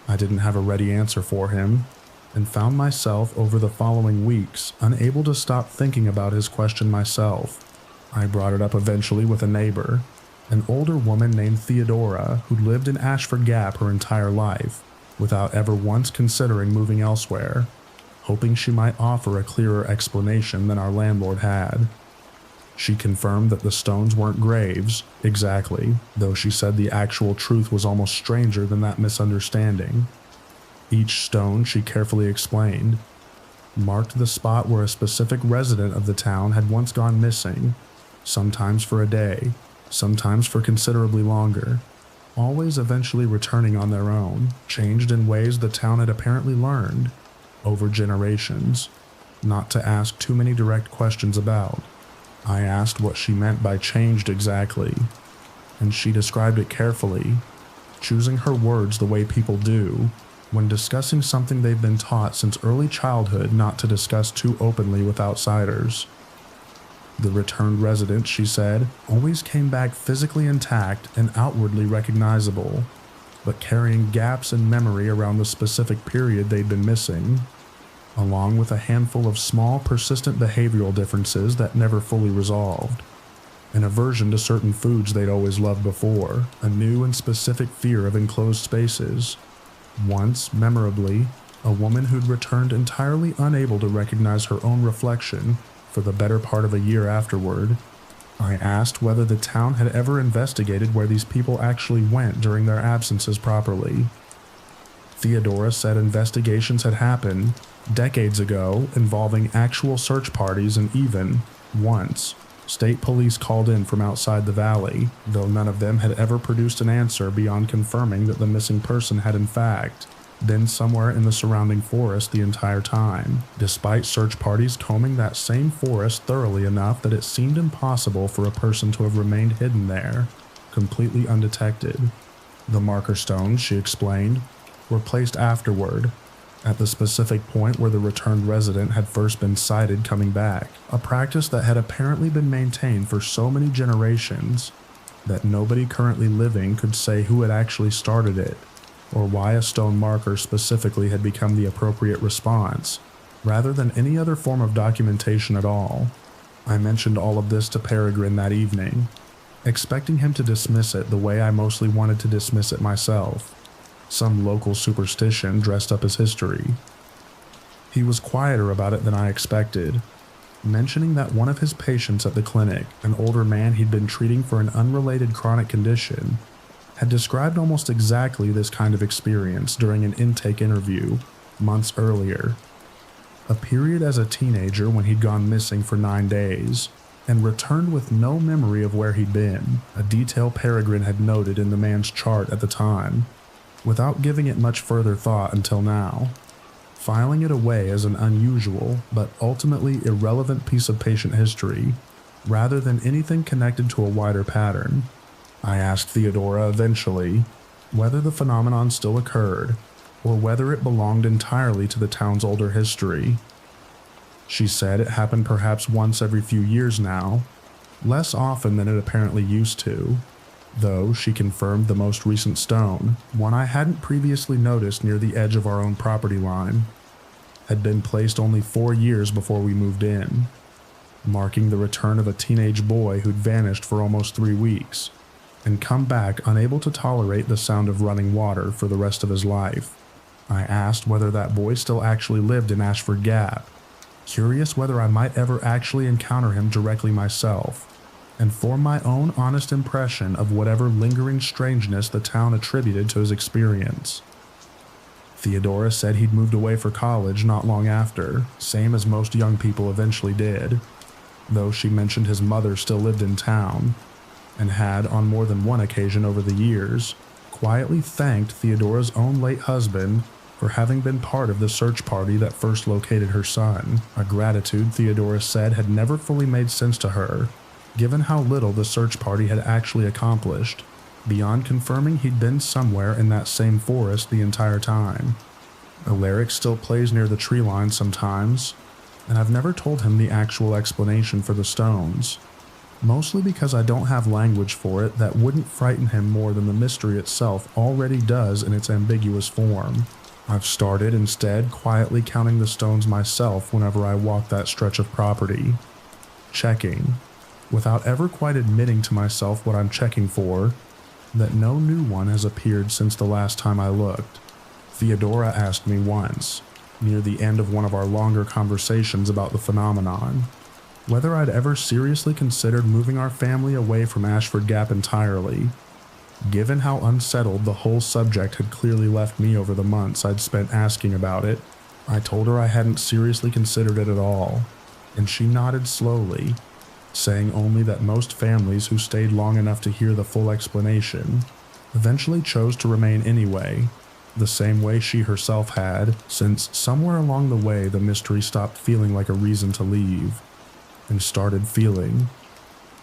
I didn't have a ready answer for him, and found myself over the following weeks unable to stop thinking about his question myself. I brought it up eventually with a neighbor, an older woman named Theodora who'd lived in Ashford Gap her entire life, without ever once considering moving elsewhere, hoping she might offer a clearer explanation than our landlord had. She confirmed that the stones weren't graves, exactly, though she said the actual truth was almost stranger than that misunderstanding. Each stone, she carefully explained, marked the spot where a specific resident of the town had once gone missing, sometimes for a day, sometimes for considerably longer, always eventually returning on their own, changed in ways the town had apparently learned, over generations, not to ask too many direct questions about. I asked what she meant by changed exactly, and she described it carefully, choosing her words the way people do when discussing something they've been taught since early childhood not to discuss too openly with outsiders. The returned resident, she said, always came back physically intact and outwardly recognizable, but carrying gaps in memory around the specific period they'd been missing, along with a handful of small, persistent behavioral differences that never fully resolved. An aversion to certain foods they'd always loved before, a new and specific fear of enclosed spaces. Once, memorably, a woman who'd returned entirely unable to recognize her own reflection for the better part of a year afterward. I asked whether the town had ever investigated where these people actually went during their absences properly. Theodora said investigations had happened decades ago involving actual search parties, and even, once, state police called in from outside the valley, though none of them had ever produced an answer beyond confirming that the missing person had in fact been somewhere in the surrounding forest the entire time, despite search parties combing that same forest thoroughly enough that it seemed impossible for a person to have remained hidden there, completely undetected. The marker stones, she explained, were placed afterward, at the specific point where the returned resident had first been sighted coming back, a practice that had apparently been maintained for so many generations that nobody currently living could say who had actually started it, or why a stone marker specifically had become the appropriate response, rather than any other form of documentation at all. I mentioned all of this to Peregrine that evening, expecting him to dismiss it the way I mostly wanted to dismiss it myself, some local superstition dressed up as history. He was quieter about it than I expected, mentioning that one of his patients at the clinic, an older man he'd been treating for an unrelated chronic condition, had described almost exactly this kind of experience during an intake interview months earlier. A period as a teenager when he'd gone missing for 9 days and returned with no memory of where he'd been, a detail Peregrine had noted in the man's chart at the time, without giving it much further thought until now, filing it away as an unusual but ultimately irrelevant piece of patient history, rather than anything connected to a wider pattern. I asked Theodora eventually whether the phenomenon still occurred, or whether it belonged entirely to the town's older history. She said it happened perhaps once every few years now, less often than it apparently used to, though she confirmed the most recent stone, one I hadn't previously noticed near the edge of our own property line, had been placed only 4 years before we moved in, marking the return of a teenage boy who'd vanished for almost 3 weeks, and come back unable to tolerate the sound of running water for the rest of his life. I asked whether that boy still actually lived in Ashford Gap, curious whether I might ever actually encounter him directly myself, and form my own honest impression of whatever lingering strangeness the town attributed to his experience. Theodora said he'd moved away for college not long after, same as most young people eventually did, though she mentioned his mother still lived in town, and had, on more than one occasion over the years, quietly thanked Theodora's own late husband for having been part of the search party that first located her son, a gratitude Theodora said had never fully made sense to her, given how little the search party had actually accomplished, beyond confirming he'd been somewhere in that same forest the entire time. Alaric still plays near the tree line sometimes, and I've never told him the actual explanation for the stones, mostly because I don't have language for it that wouldn't frighten him more than the mystery itself already does in its ambiguous form. I've started instead quietly counting the stones myself whenever I walk that stretch of property, checking, without ever quite admitting to myself what I'm checking for, that no new one has appeared since the last time I looked. Theodora asked me once, near the end of one of our longer conversations about the phenomenon, whether I'd ever seriously considered moving our family away from Ashford Gap entirely. Given how unsettled the whole subject had clearly left me over the months I'd spent asking about it, I told her I hadn't seriously considered it at all, and she nodded slowly, saying only that most families who stayed long enough to hear the full explanation eventually chose to remain anyway, the same way she herself had, since somewhere along the way the mystery stopped feeling like a reason to leave, and started feeling,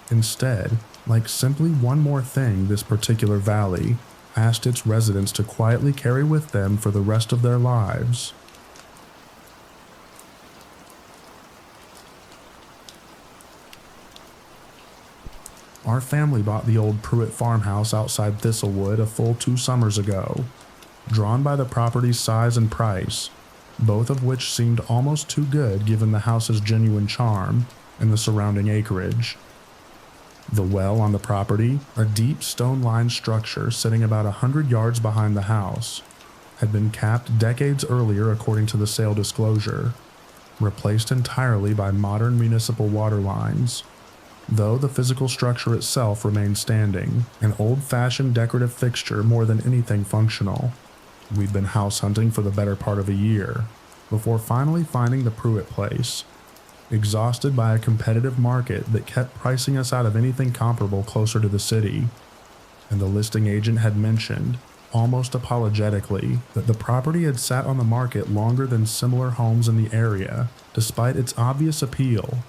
instead, like simply one more thing this particular valley asked its residents to quietly carry with them for the rest of their lives. Our family bought the old Pruitt farmhouse outside Thistlewood a full 2 summers ago, drawn by the property's size and price, both of which seemed almost too good given the house's genuine charm and the surrounding acreage. The well on the property, a deep stone-lined structure sitting about 100 yards behind the house, had been capped decades earlier according to the sale disclosure, replaced entirely by modern municipal water lines, though the physical structure itself remained standing, an old-fashioned decorative fixture more than anything functional. We'd been house hunting for the better part of a year, before finally finding the Pruitt place, exhausted by a competitive market that kept pricing us out of anything comparable closer to the city, and the listing agent had mentioned, almost apologetically, that the property had sat on the market longer than similar homes in the area, despite its obvious appeal,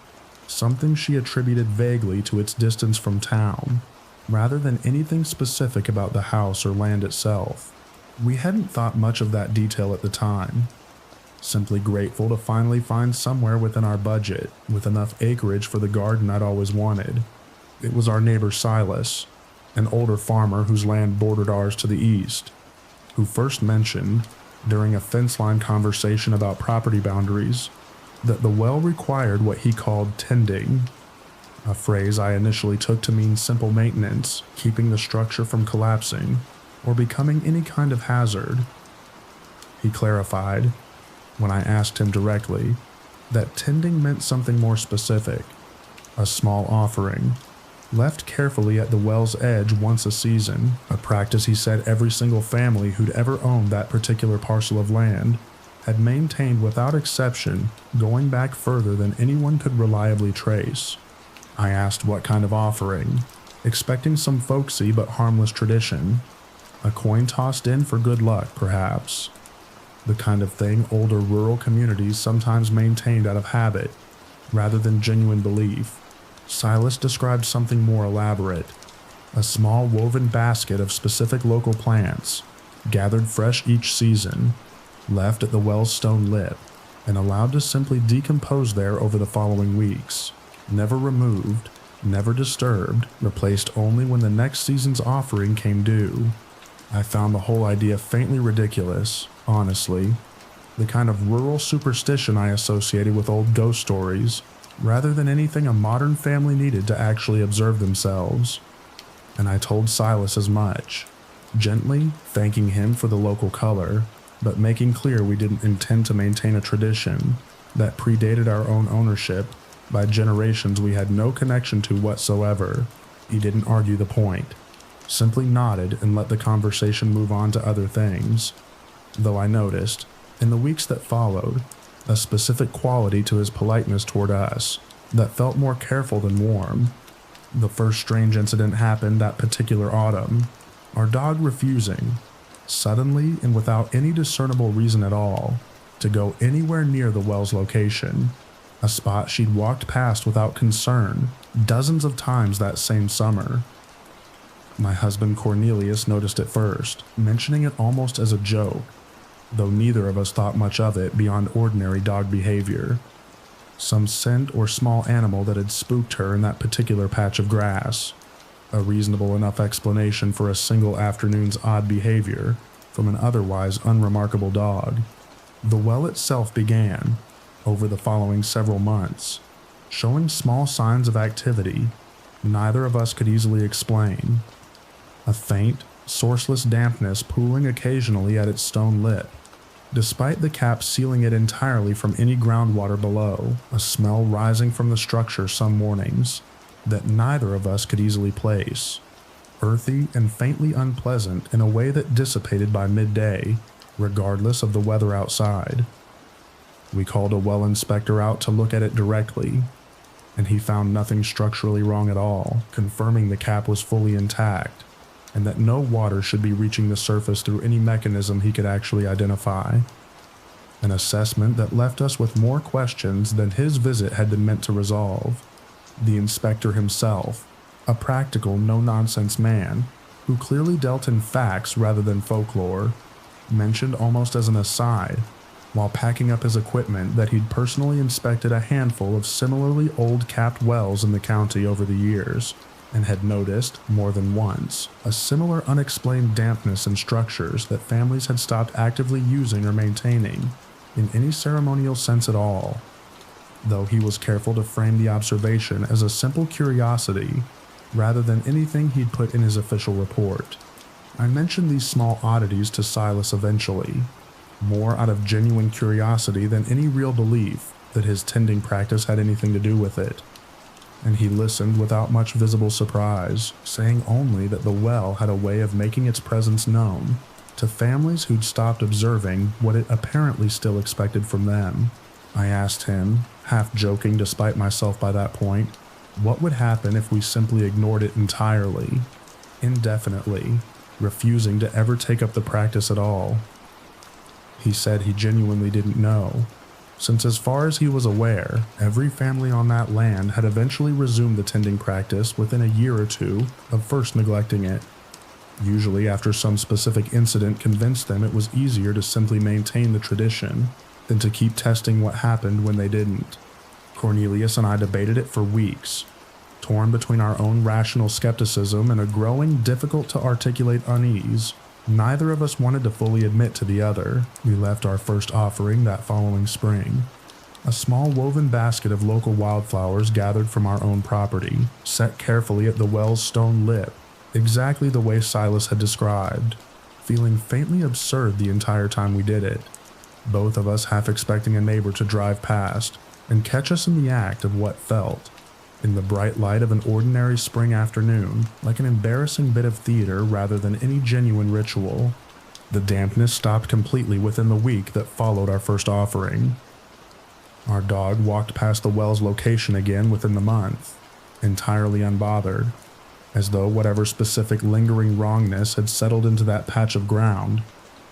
something she attributed vaguely to its distance from town, rather than anything specific about the house or land itself. We hadn't thought much of that detail at the time, simply grateful to finally find somewhere within our budget with enough acreage for the garden I'd always wanted. It was our neighbor Silas, an older farmer whose land bordered ours to the east, who first mentioned, during a fence line conversation about property boundaries, that the well required what he called tending, a phrase I initially took to mean simple maintenance, keeping the structure from collapsing or becoming any kind of hazard. He clarified, when I asked him directly, that tending meant something more specific, a small offering, left carefully at the well's edge once a season, a practice he said every single family who'd ever owned that particular parcel of land had maintained without exception, going back further than anyone could reliably trace. I asked what kind of offering, expecting some folksy but harmless tradition, a coin tossed in for good luck, perhaps. The kind of thing older rural communities sometimes maintained out of habit, rather than genuine belief. Silas described something more elaborate, a small woven basket of specific local plants, gathered fresh each season, left at the well's stone lip, and allowed to simply decompose there over the following weeks, never removed, never disturbed, replaced only when the next season's offering came due. I found the whole idea faintly ridiculous, honestly, the kind of rural superstition I associated with old ghost stories, rather than anything a modern family needed to actually observe themselves. And I told Silas as much, gently thanking him for the local color, but making clear we didn't intend to maintain a tradition that predated our own ownership by generations we had no connection to whatsoever. He didn't argue the point, simply nodded and let the conversation move on to other things, though I noticed, in the weeks that followed, a specific quality to his politeness toward us that felt more careful than warm. The first strange incident happened that particular autumn, our dog refusing, suddenly and without any discernible reason at all, to go anywhere near the well's location, a spot she'd walked past without concern dozens of times that same summer. My husband Cornelius noticed it first, mentioning it almost as a joke, though neither of us thought much of it beyond ordinary dog behavior. Some scent or small animal that had spooked her in that particular patch of grass. A reasonable enough explanation for a single afternoon's odd behavior from an otherwise unremarkable dog. The well itself began, over the following several months, showing small signs of activity neither of us could easily explain. A faint, sourceless dampness pooling occasionally at its stone lip, despite the cap sealing it entirely from any groundwater below, a smell rising from the structure some mornings that neither of us could easily place, earthy and faintly unpleasant in a way that dissipated by midday, regardless of the weather outside. We called a well inspector out to look at it directly, and he found nothing structurally wrong at all, confirming the cap was fully intact, and that no water should be reaching the surface through any mechanism he could actually identify. An assessment that left us with more questions than his visit had been meant to resolve. The inspector himself, a practical, no-nonsense man, who clearly dealt in facts rather than folklore, mentioned almost as an aside, while packing up his equipment, that he'd personally inspected a handful of similarly old capped wells in the county over the years, and had noticed, more than once, a similar unexplained dampness in structures that families had stopped actively using or maintaining, in any ceremonial sense at all, though he was careful to frame the observation as a simple curiosity rather than anything he'd put in his official report. I mentioned these small oddities to Silas eventually, more out of genuine curiosity than any real belief that his tending practice had anything to do with it, and he listened without much visible surprise, saying only that the well had a way of making its presence known to families who'd stopped observing what it apparently still expected from them. I asked him, half joking despite myself by that point, what would happen if we simply ignored it entirely, indefinitely, refusing to ever take up the practice at all. He said he genuinely didn't know, since as far as he was aware, every family on that land had eventually resumed the tending practice within a year or two of first neglecting it, usually after some specific incident convinced them it was easier to simply maintain the tradition than to keep testing what happened when they didn't. Cornelius and I debated it for weeks, torn between our own rational skepticism and a growing, difficult-to-articulate unease neither of us wanted to fully admit to the other. We left our first offering that following spring, a small woven basket of local wildflowers gathered from our own property, set carefully at the well's stone lip, exactly the way Silas had described, feeling faintly absurd the entire time we did it, both of us half expecting a neighbor to drive past and catch us in the act of what felt, in the bright light of an ordinary spring afternoon, like an embarrassing bit of theater rather than any genuine ritual. The dampness stopped completely within the week that followed our first offering. Our dog walked past the well's location again within the month, entirely unbothered, as though whatever specific lingering wrongness had settled into that patch of ground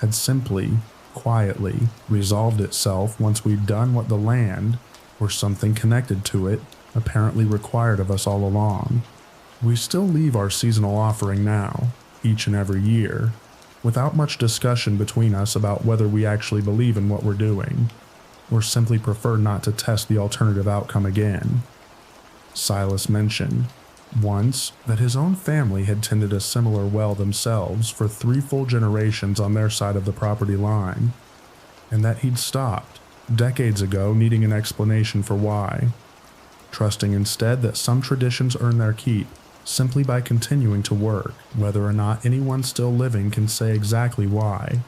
had simply, quietly, resolved itself once we'd done what the land, or something connected to it, apparently required of us all along. We still leave our seasonal offering now, each and every year, without much discussion between us about whether we actually believe in what we're doing, or simply prefer not to test the alternative outcome again. Silas mentioned, once, that his own family had tended a similar well themselves for 3 full generations on their side of the property line, and that he'd stopped, decades ago, needing an explanation for why, trusting instead that some traditions earn their keep simply by continuing to work, whether or not anyone still living can say exactly why.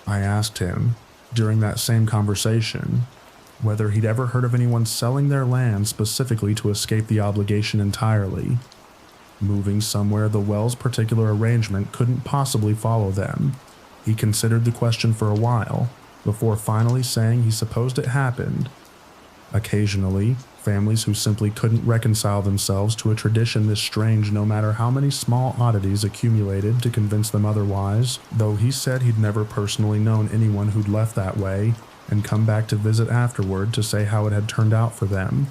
I asked him, during that same conversation, whether he'd ever heard of anyone selling their land specifically to escape the obligation entirely, moving somewhere the well's particular arrangement couldn't possibly follow them. He considered the question for a while, before finally saying he supposed it happened. Occasionally, Families who simply couldn't reconcile themselves to a tradition this strange no matter how many small oddities accumulated to convince them otherwise, though he said he'd never personally known anyone who'd left that way and come back to visit afterward to say how it had turned out for them.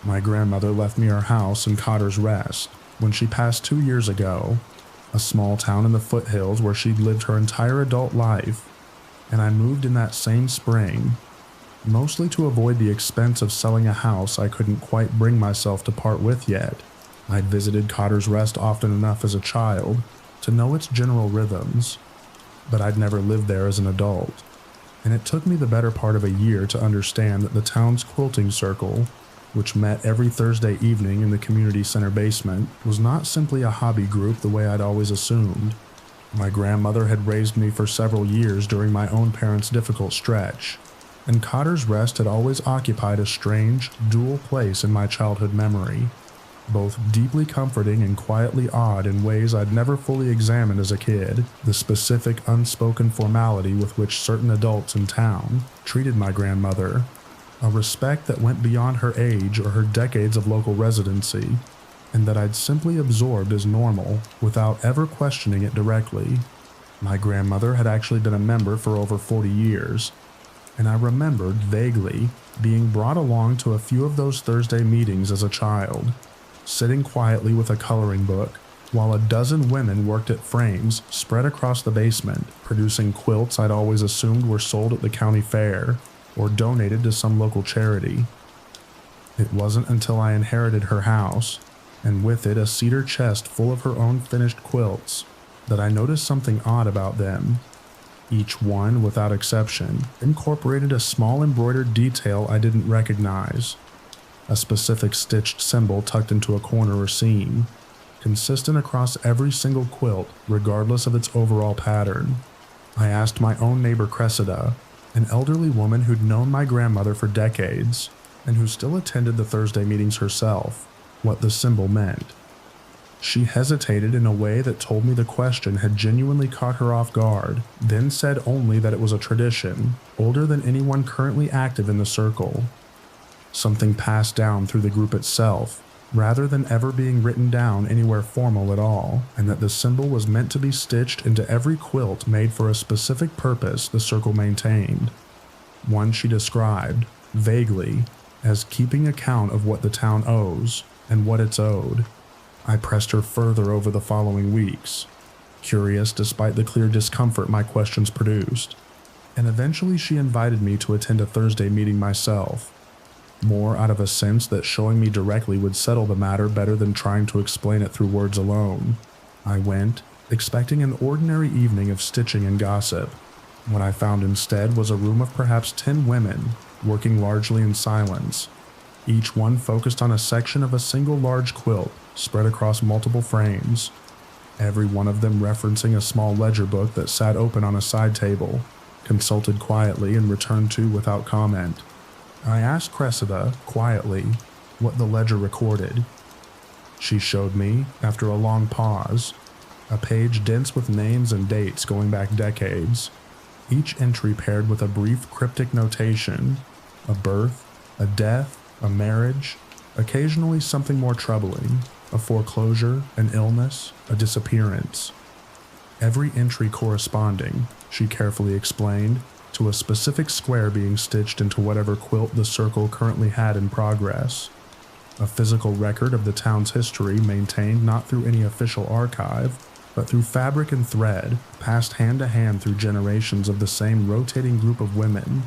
My grandmother left me her house in Cotter's Rest when she passed 2 years ago, a small town in the foothills where she'd lived her entire adult life, and I moved in that same spring, mostly to avoid the expense of selling a house I couldn't quite bring myself to part with yet. I'd visited Cotter's Rest often enough as a child to know its general rhythms, but I'd never lived there as an adult, and it took me the better part of a year to understand that the town's quilting circle, which met every Thursday evening in the community center basement, was not simply a hobby group the way I'd always assumed. My grandmother had raised me for several years during my own parents' difficult stretch, and Cotter's Rest had always occupied a strange, dual place in my childhood memory, both deeply comforting and quietly odd in ways I'd never fully examined as a kid. The specific, unspoken formality with which certain adults in town treated my grandmother, a respect that went beyond her age or her decades of local residency, and that I'd simply absorbed as normal without ever questioning it directly. My grandmother had actually been a member for over 40 years, and I remembered vaguely being brought along to a few of those Thursday meetings as a child, sitting quietly with a coloring book while a dozen women worked at frames spread across the basement, producing quilts I'd always assumed were sold at the county fair or donated to some local charity. It wasn't until I inherited her house, and with it a cedar chest full of her own finished quilts, that I noticed something odd about them. Each one, without exception, incorporated a small embroidered detail I didn't recognize, a specific stitched symbol tucked into a corner or seam, consistent across every single quilt regardless of its overall pattern. I asked my own neighbor Cressida, an elderly woman who'd known my grandmother for decades and who still attended the Thursday meetings herself, what the symbol meant. She hesitated in a way that told me the question had genuinely caught her off guard, then said only that it was a tradition, older than anyone currently active in the circle. Something passed down through the group itself, rather than ever being written down anywhere formal at all, and that the symbol was meant to be stitched into every quilt made for a specific purpose the circle maintained. One she described, vaguely, as keeping account of what the town owes and what it's owed. I pressed her further over the following weeks, curious despite the clear discomfort my questions produced, and eventually she invited me to attend a Thursday meeting myself, more out of a sense that showing me directly would settle the matter better than trying to explain it through words alone. I went, expecting an ordinary evening of stitching and gossip. What I found instead was a room of perhaps 10 women, working largely in silence, each one focused on a section of a single large quilt spread across multiple frames, every one of them referencing a small ledger book that sat open on a side table, consulted quietly and returned to without comment. I asked Cressida, quietly, what the ledger recorded. She showed me, after a long pause, a page dense with names and dates going back decades, each entry paired with a brief cryptic notation, a birth, a death, a marriage, occasionally something more troubling, a foreclosure, an illness, a disappearance. Every entry corresponding, she carefully explained, to a specific square being stitched into whatever quilt the circle currently had in progress. A physical record of the town's history maintained not through any official archive, but through fabric and thread, passed hand to hand through generations of the same rotating group of women.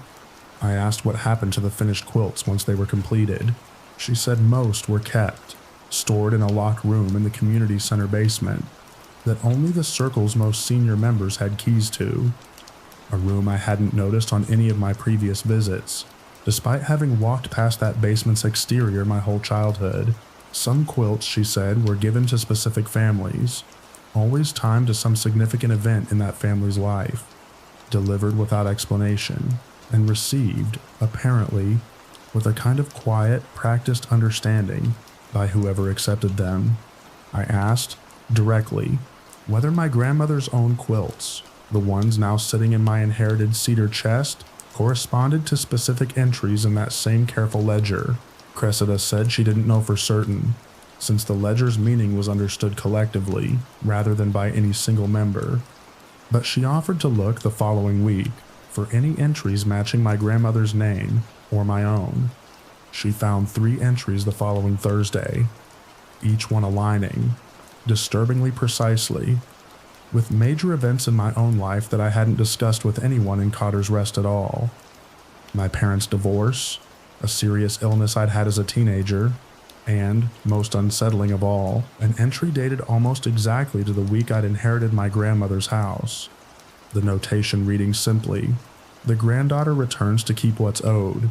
I asked what happened to the finished quilts once they were completed. She said most were kept, stored in a locked room in the community center basement, that only the circle's most senior members had keys to. A room I hadn't noticed on any of my previous visits, despite having walked past that basement's exterior my whole childhood. Some quilts, she said, were given to specific families, always timed to some significant event in that family's life, delivered without explanation, and received, apparently, with a kind of quiet, practiced understanding by whoever accepted them. I asked, directly, whether my grandmother's own quilts, The ones now sitting in my inherited cedar chest corresponded to specific entries in that same careful ledger. Cressida said she didn't know for certain, since the ledger's meaning was understood collectively rather than by any single member. But she offered to look the following week for any entries matching my grandmother's name or my own. She found 3 entries the following Thursday, each one aligning, disturbingly precisely, with major events in my own life that I hadn't discussed with anyone in Cotter's Rest at all. My parents' divorce, a serious illness I'd had as a teenager, and, most unsettling of all, an entry dated almost exactly to the week I'd inherited my grandmother's house. The notation reading simply, "The granddaughter returns to keep what's owed."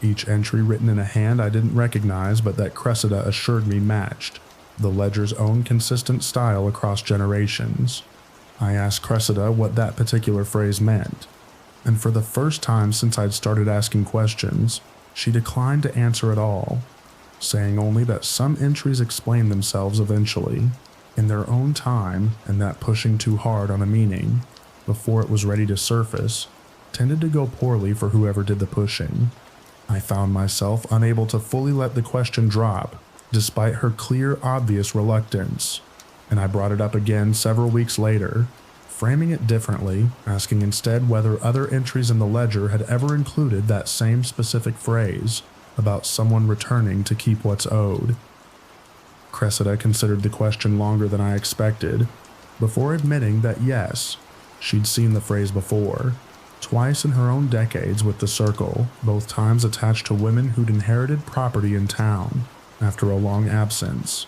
Each entry written in a hand I didn't recognize but that Cressida assured me matched the ledger's own consistent style across generations. I asked Cressida what that particular phrase meant, and for the first time since I'd started asking questions, she declined to answer at all, saying only that some entries explain themselves eventually, in their own time, and that pushing too hard on a meaning, before it was ready to surface, tended to go poorly for whoever did the pushing. I found myself unable to fully let the question drop, despite her clear, obvious reluctance, and I brought it up again several weeks later, framing it differently, asking instead whether other entries in the ledger had ever included that same specific phrase about someone returning to keep what's owed. Cressida considered the question longer than I expected, before admitting that yes, she'd seen the phrase before, twice in her own decades with the circle, both times attached to women who'd inherited property in town after a long absence,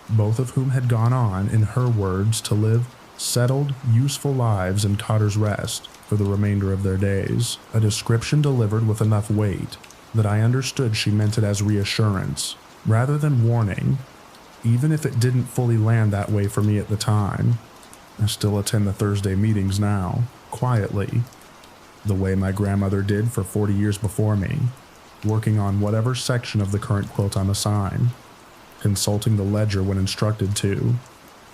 both of whom had gone on, in her words, to live settled, useful lives in Cotter's Rest for the remainder of their days, a description delivered with enough weight that I understood she meant it as reassurance, rather than warning, even if it didn't fully land that way for me at the time. I still attend the Thursday meetings now, quietly, the way my grandmother did for 40 years before me, working on whatever section of the current quilt I'm assigned, consulting the ledger when instructed to,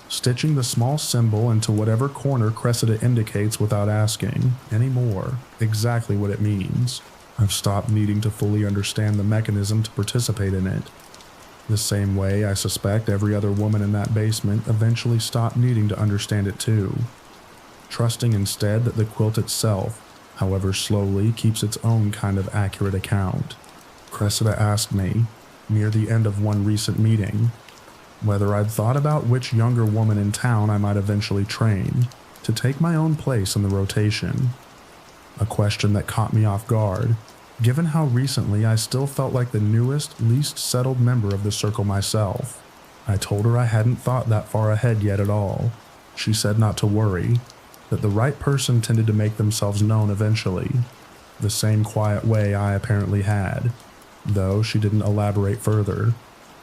stitching the small symbol into whatever corner Cressida indicates without asking anymore exactly what it means. I've stopped needing to fully understand the mechanism to participate in it. The same way I suspect every other woman in that basement eventually stopped needing to understand it too, trusting instead that the quilt itself, however slowly, keeps its own kind of accurate account. Cressida asked me, near the end of one recent meeting, whether I'd thought about which younger woman in town I might eventually train to take my own place in the rotation. A question that caught me off guard, given how recently I still felt like the newest, least settled member of the circle myself. I told her I hadn't thought that far ahead yet at all. She said not to worry, that the right person tended to make themselves known eventually, the same quiet way I apparently had, though she didn't elaborate further,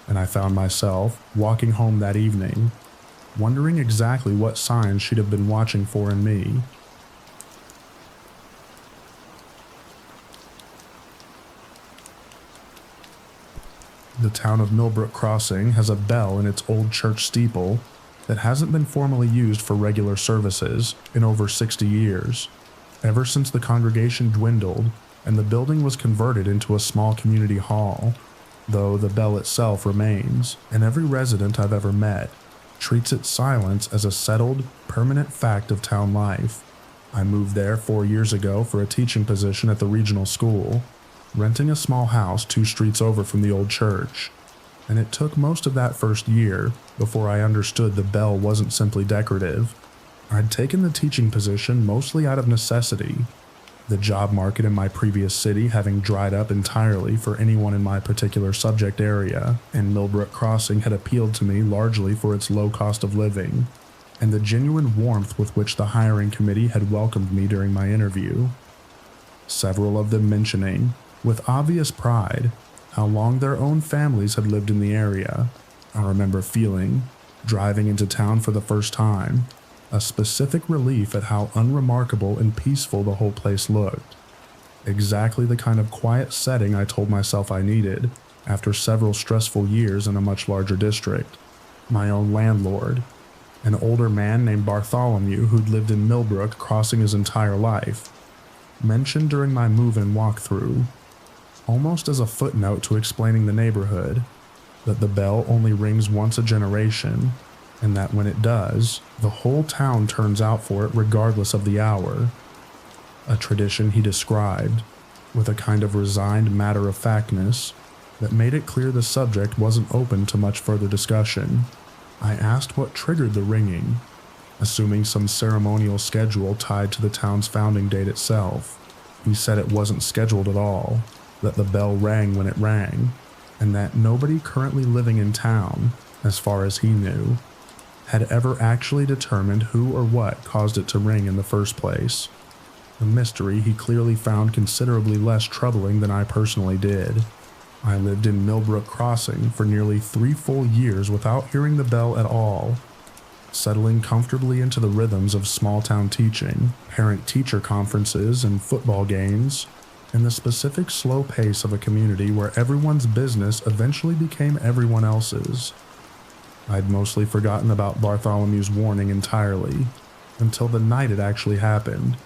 and I found myself, walking home that evening, wondering exactly what signs she'd have been watching for in me. The town of Millbrook Crossing has a bell in its old church steeple that hasn't been formally used for regular services in over 60 years, ever since the congregation dwindled and the building was converted into a small community hall, though the bell itself remains, and every resident I've ever met treats its silence as a settled, permanent fact of town life. I moved there 4 years ago for a teaching position at the regional school, renting a small house 2 streets over from the old church, and it took most of that first year before I understood the bell wasn't simply decorative. I'd taken the teaching position mostly out of necessity, the job market in my previous city having dried up entirely for anyone in my particular subject area, and Millbrook Crossing had appealed to me largely for its low cost of living, and the genuine warmth with which the hiring committee had welcomed me during my interview. Several of them mentioning, with obvious pride, how long their own families had lived in the area. I remember feeling, driving into town for the first time, a specific relief at how unremarkable and peaceful the whole place looked. Exactly the kind of quiet setting I told myself I needed after several stressful years in a much larger district. My own landlord, an older man named Bartholomew who'd lived in Millbrook Crossing his entire life, mentioned during my move-in walkthrough, almost as a footnote to explaining the neighborhood, that the bell only rings once a generation, and that when it does, the whole town turns out for it regardless of the hour. A tradition he described, with a kind of resigned matter-of-factness, that made it clear the subject wasn't open to much further discussion. I asked what triggered the ringing, assuming some ceremonial schedule tied to the town's founding date itself. He said it wasn't scheduled at all, that the bell rang when it rang, and that nobody currently living in town, as far as he knew, had ever actually determined who or what caused it to ring in the first place. A mystery he clearly found considerably less troubling than I personally did. I lived in Millbrook Crossing for nearly 3 full years without hearing the bell at all, settling comfortably into the rhythms of small-town teaching, parent-teacher conferences, and football games, and the specific slow pace of a community where everyone's business eventually became everyone else's. I'd mostly forgotten about Bartholomew's warning entirely, until the night it actually happened.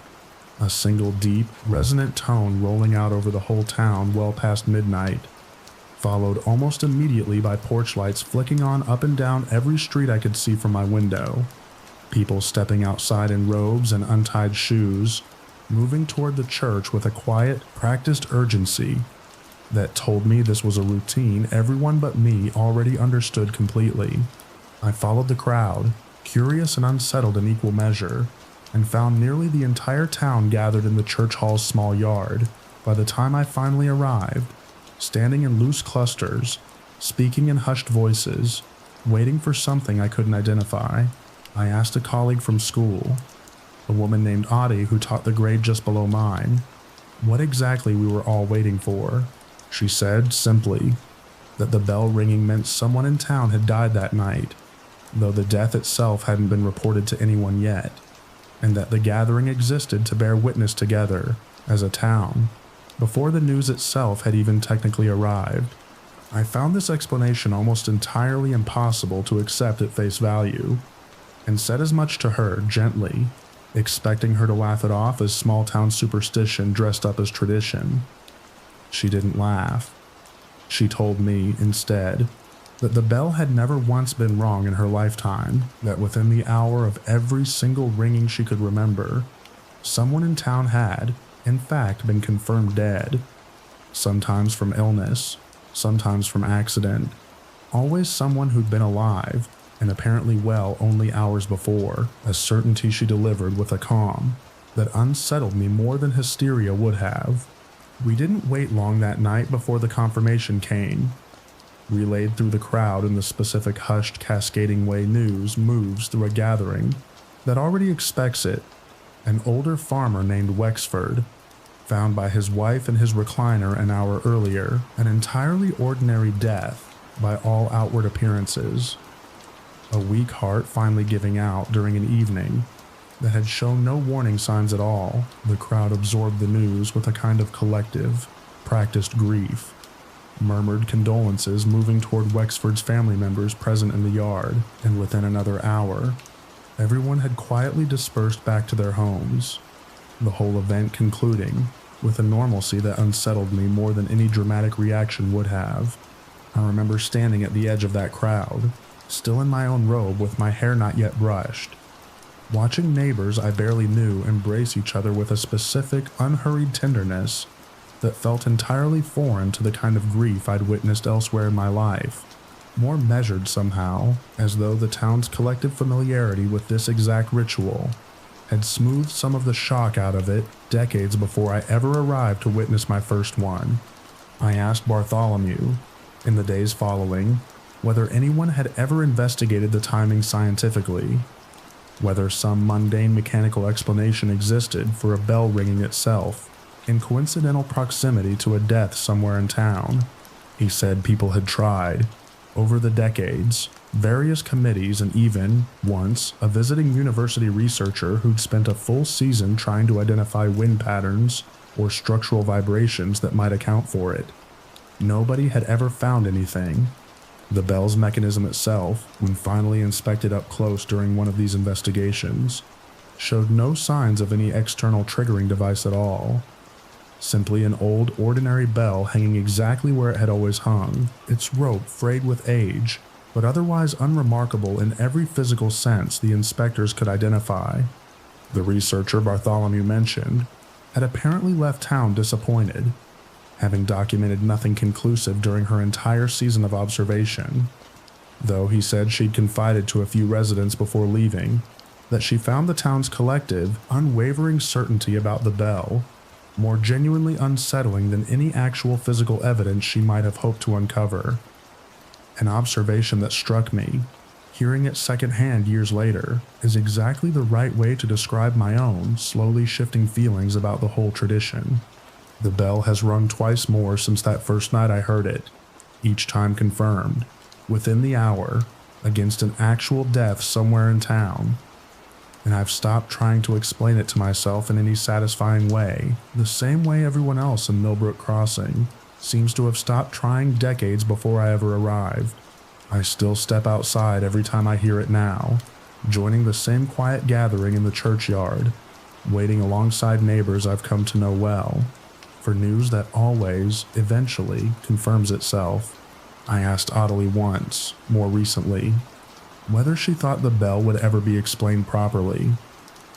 A single deep, resonant tone rolling out over the whole town well past midnight, followed almost immediately by porch lights flicking on up and down every street I could see from my window. People stepping outside in robes and untied shoes, moving toward the church with a quiet, practiced urgency that told me this was a routine everyone but me already understood completely. I followed the crowd, curious and unsettled in equal measure, and found nearly the entire town gathered in the church hall's small yard. By the time I finally arrived, standing in loose clusters, speaking in hushed voices, waiting for something I couldn't identify, I asked a colleague from school, a woman named Audie who taught the grade just below mine, what exactly we were all waiting for. She said, simply, that the bell ringing meant someone in town had died that night, though the death itself hadn't been reported to anyone yet, and that the gathering existed to bear witness together, as a town, before the news itself had even technically arrived. I found this explanation almost entirely impossible to accept at face value, and said as much to her gently, expecting her to laugh it off as small-town superstition dressed up as tradition. She didn't laugh. She told me, instead, that the bell had never once been wrong in her lifetime, that within the hour of every single ringing she could remember, someone in town had, in fact, been confirmed dead, sometimes from illness, sometimes from accident, always someone who'd been alive and apparently well only hours before, a certainty she delivered with a calm that unsettled me more than hysteria would have. We didn't wait long that night before the confirmation came, relayed through the crowd in the specific hushed, cascading way news moves through a gathering that already expects it. An older farmer named Wexford, found by his wife in his recliner an hour earlier, an entirely ordinary death by all outward appearances. A weak heart finally giving out during an evening that had shown no warning signs at all. The crowd absorbed the news with a kind of collective, practiced grief, murmured condolences moving toward Wexford's family members present in the yard, and within another hour, everyone had quietly dispersed back to their homes, the whole event concluding with a normalcy that unsettled me more than any dramatic reaction would have. I remember standing at the edge of that crowd, still in my own robe with my hair not yet brushed, watching neighbors I barely knew embrace each other with a specific, unhurried tenderness that felt entirely foreign to the kind of grief I'd witnessed elsewhere in my life, more measured somehow, as though the town's collective familiarity with this exact ritual had smoothed some of the shock out of it decades before I ever arrived to witness my first one. I asked Bartholomew, in the days following, whether anyone had ever investigated the timing scientifically, whether some mundane mechanical explanation existed for a bell ringing itself in coincidental proximity to a death somewhere in town. He said people had tried, over the decades, various committees and even, once, a visiting university researcher who'd spent a full season trying to identify wind patterns or structural vibrations that might account for it. Nobody had ever found anything. The bell's mechanism itself, when finally inspected up close during one of these investigations, showed no signs of any external triggering device at all. Simply an old, ordinary bell hanging exactly where it had always hung, its rope frayed with age, but otherwise unremarkable in every physical sense the inspectors could identify. The researcher Bartholomew mentioned had apparently left town disappointed, having documented nothing conclusive during her entire season of observation, though he said she'd confided to a few residents before leaving that she found the town's collective, unwavering certainty about the bell more genuinely unsettling than any actual physical evidence she might have hoped to uncover. An observation that struck me, hearing it secondhand years later, is exactly the right way to describe my own slowly shifting feelings about the whole tradition. The bell has rung twice more since that first night I heard it, each time confirmed, within the hour, against an actual death somewhere in town. And I've stopped trying to explain it to myself in any satisfying way, the same way everyone else in Millbrook Crossing seems to have stopped trying decades before I ever arrived. I still step outside every time I hear it now, joining the same quiet gathering in the churchyard, waiting alongside neighbors I've come to know well, for news that always, eventually, confirms itself. I asked Ottilie once, more recently, whether she thought the bell would ever be explained properly,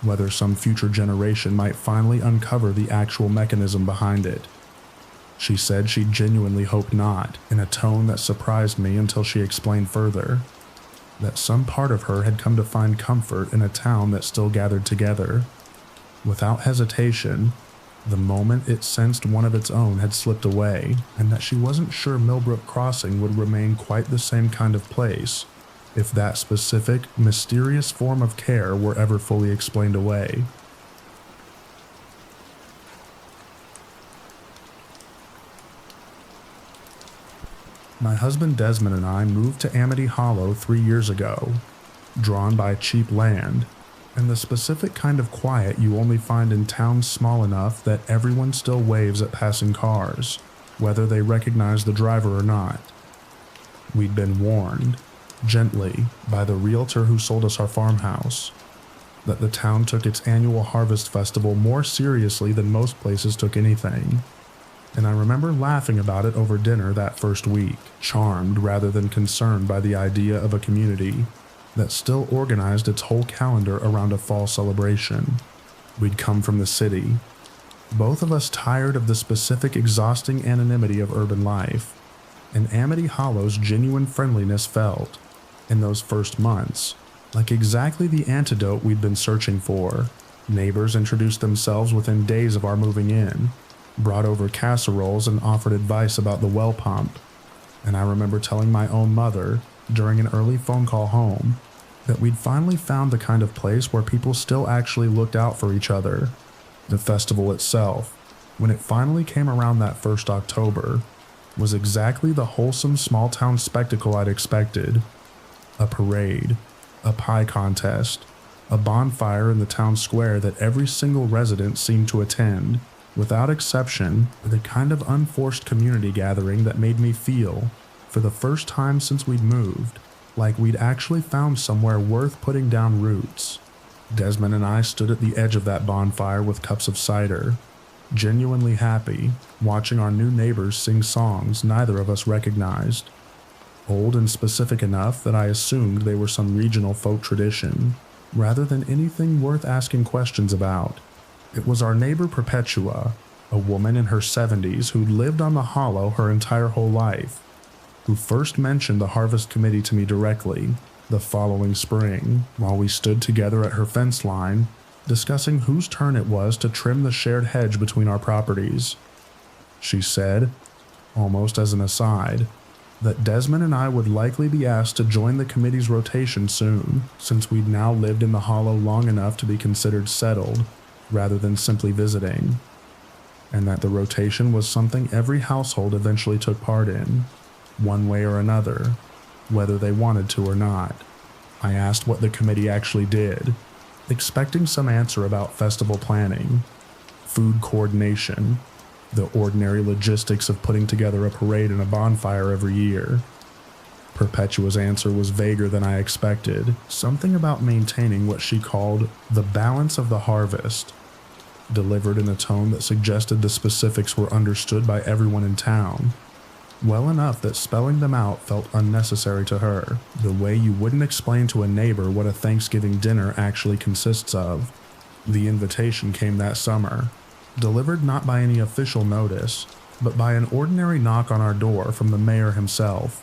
whether some future generation might finally uncover the actual mechanism behind it. She said she genuinely hoped not, in a tone that surprised me until she explained further, that some part of her had come to find comfort in a town that still gathered together. Without hesitation, the moment it sensed one of its own had slipped away, and that she wasn't sure Millbrook Crossing would remain quite the same kind of place if that specific, mysterious form of care were ever fully explained away. My husband Desmond and I moved to Amity Hollow 3 years ago, drawn by cheap land and the specific kind of quiet you only find in towns small enough that everyone still waves at passing cars, whether they recognize the driver or not. We'd been warned, gently, by the realtor who sold us our farmhouse, that the town took its annual harvest festival more seriously than most places took anything, and I remember laughing about it over dinner that first week, charmed rather than concerned by the idea of a community that still organized its whole calendar around a fall celebration. We'd come from the city, both of us tired of the specific exhausting anonymity of urban life, and Amity Hollow's genuine friendliness felt, in those first months, like exactly the antidote we'd been searching for. Neighbors introduced themselves within days of our moving in, brought over casseroles and offered advice about the well pump, and I remember telling my own mother, during an early phone call home, that we'd finally found the kind of place where people still actually looked out for each other. The festival itself, when it finally came around that first October, was exactly the wholesome small-town spectacle I'd expected. A parade, a pie contest, a bonfire in the town square that every single resident seemed to attend, without exception, the kind of unforced community gathering that made me feel, for the first time since we'd moved, like we'd actually found somewhere worth putting down roots. Desmond and I stood at the edge of that bonfire with cups of cider, genuinely happy, watching our new neighbors sing songs neither of us recognized, old and specific enough that I assumed they were some regional folk tradition, rather than anything worth asking questions about. It was our neighbor Perpetua, a woman in her 70s who'd lived on the hollow her entire whole life, who first mentioned the harvest committee to me directly the following spring, while we stood together at her fence line, discussing whose turn it was to trim the shared hedge between our properties. She said, almost as an aside, that Desmond and I would likely be asked to join the committee's rotation soon, since we'd now lived in the hollow long enough to be considered settled, rather than simply visiting, and that the rotation was something every household eventually took part in, one way or another, whether they wanted to or not. I asked what the committee actually did, expecting some answer about festival planning, food coordination, the ordinary logistics of putting together a parade and a bonfire every year. Perpetua's answer was vaguer than I expected, something about maintaining what she called the balance of the harvest, delivered in a tone that suggested the specifics were understood by everyone in town, well enough that spelling them out felt unnecessary to her, the way you wouldn't explain to a neighbor what a Thanksgiving dinner actually consists of. The invitation came that summer, delivered not by any official notice, but by an ordinary knock on our door from the mayor himself,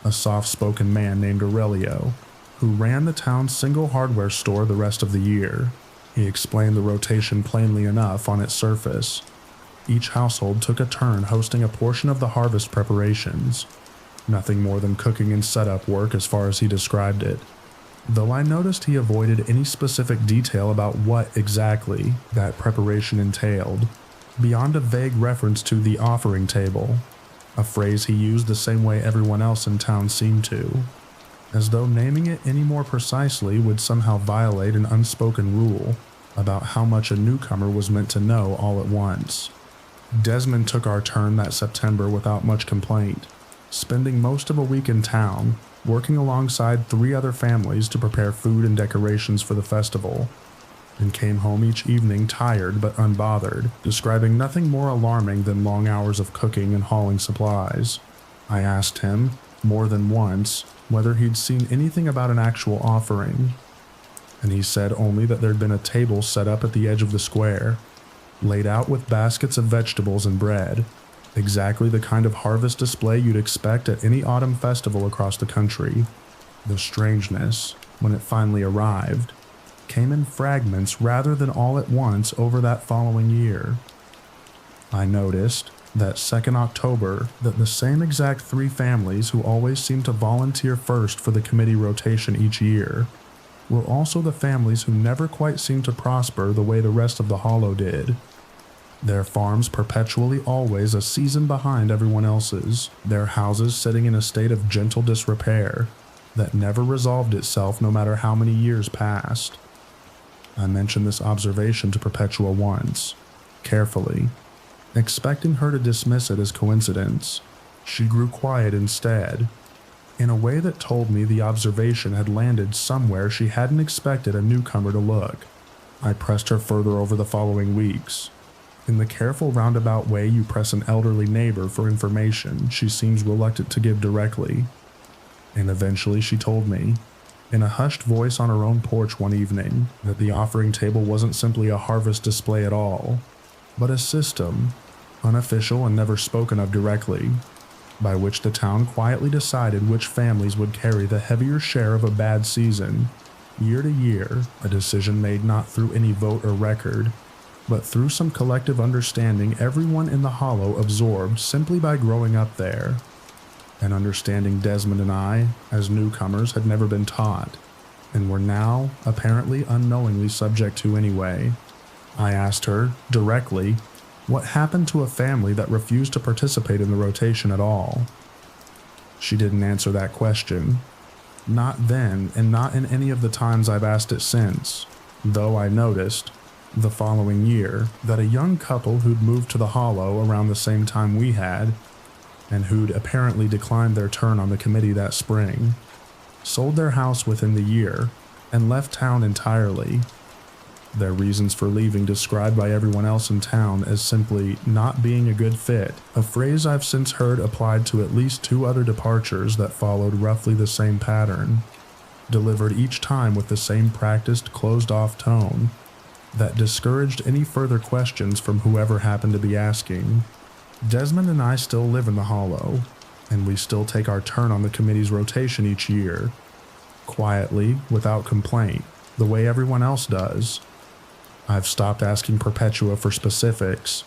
a soft-spoken man named Aurelio, who ran the town's single hardware store the rest of the year. He explained the rotation plainly enough on its surface. Each household took a turn hosting a portion of the harvest preparations, nothing more than cooking and setup work as far as he described it, though I noticed he avoided any specific detail about what exactly that preparation entailed, beyond a vague reference to the offering table, a phrase he used the same way everyone else in town seemed to, as though naming it any more precisely would somehow violate an unspoken rule about how much a newcomer was meant to know all at once. Desmond took our turn that September without much complaint, spending most of a week in town, working alongside 3 other families to prepare food and decorations for the festival, and came home each evening tired but unbothered, describing nothing more alarming than long hours of cooking and hauling supplies. I asked him, more than once, whether he'd seen anything about an actual offering, and he said only that there'd been a table set up at the edge of the square, laid out with baskets of vegetables and bread, exactly the kind of harvest display you'd expect at any autumn festival across the country. The strangeness, when it finally arrived, came in fragments rather than all at once over that following year. I noticed, that 2nd October, that the same exact 3 families who always seemed to volunteer first for the committee rotation each year were also the families who never quite seemed to prosper the way the rest of the hollow did. Their farms perpetually always a season behind everyone else's, their houses sitting in a state of gentle disrepair that never resolved itself no matter how many years passed. I mentioned this observation to Perpetua once, carefully, expecting her to dismiss it as coincidence. She grew quiet instead, in a way that told me the observation had landed somewhere she hadn't expected a newcomer to look. I pressed her further over the following weeks. In the careful roundabout way you press an elderly neighbor for information she seems reluctant to give directly. And eventually she told me, in a hushed voice on her own porch one evening, that the offering table wasn't simply a harvest display at all, but a system, unofficial and never spoken of directly, by which the town quietly decided which families would carry the heavier share of a bad season, year to year, a decision made not through any vote or record, but through some collective understanding everyone in the hollow absorbed simply by growing up there, an understanding Desmond and I, as newcomers, had never been taught, and were now, apparently unknowingly subject to anyway. I asked her, directly, what happened to a family that refused to participate in the rotation at all. She didn't answer that question. Not then, and not in any of the times I've asked it since, though I noticed, the following year, that a young couple who'd moved to the hollow around the same time we had, and who'd apparently declined their turn on the committee that spring, sold their house within the year and left town entirely. Their reasons for leaving described by everyone else in town as simply not being a good fit, a phrase I've since heard applied to at least 2 other departures that followed roughly the same pattern, delivered each time with the same practiced, closed-off tone that discouraged any further questions from whoever happened to be asking. Desmond and I still live in the hollow, and we still take our turn on the committee's rotation each year, quietly, without complaint, the way everyone else does. I've stopped asking Perpetua for specifics,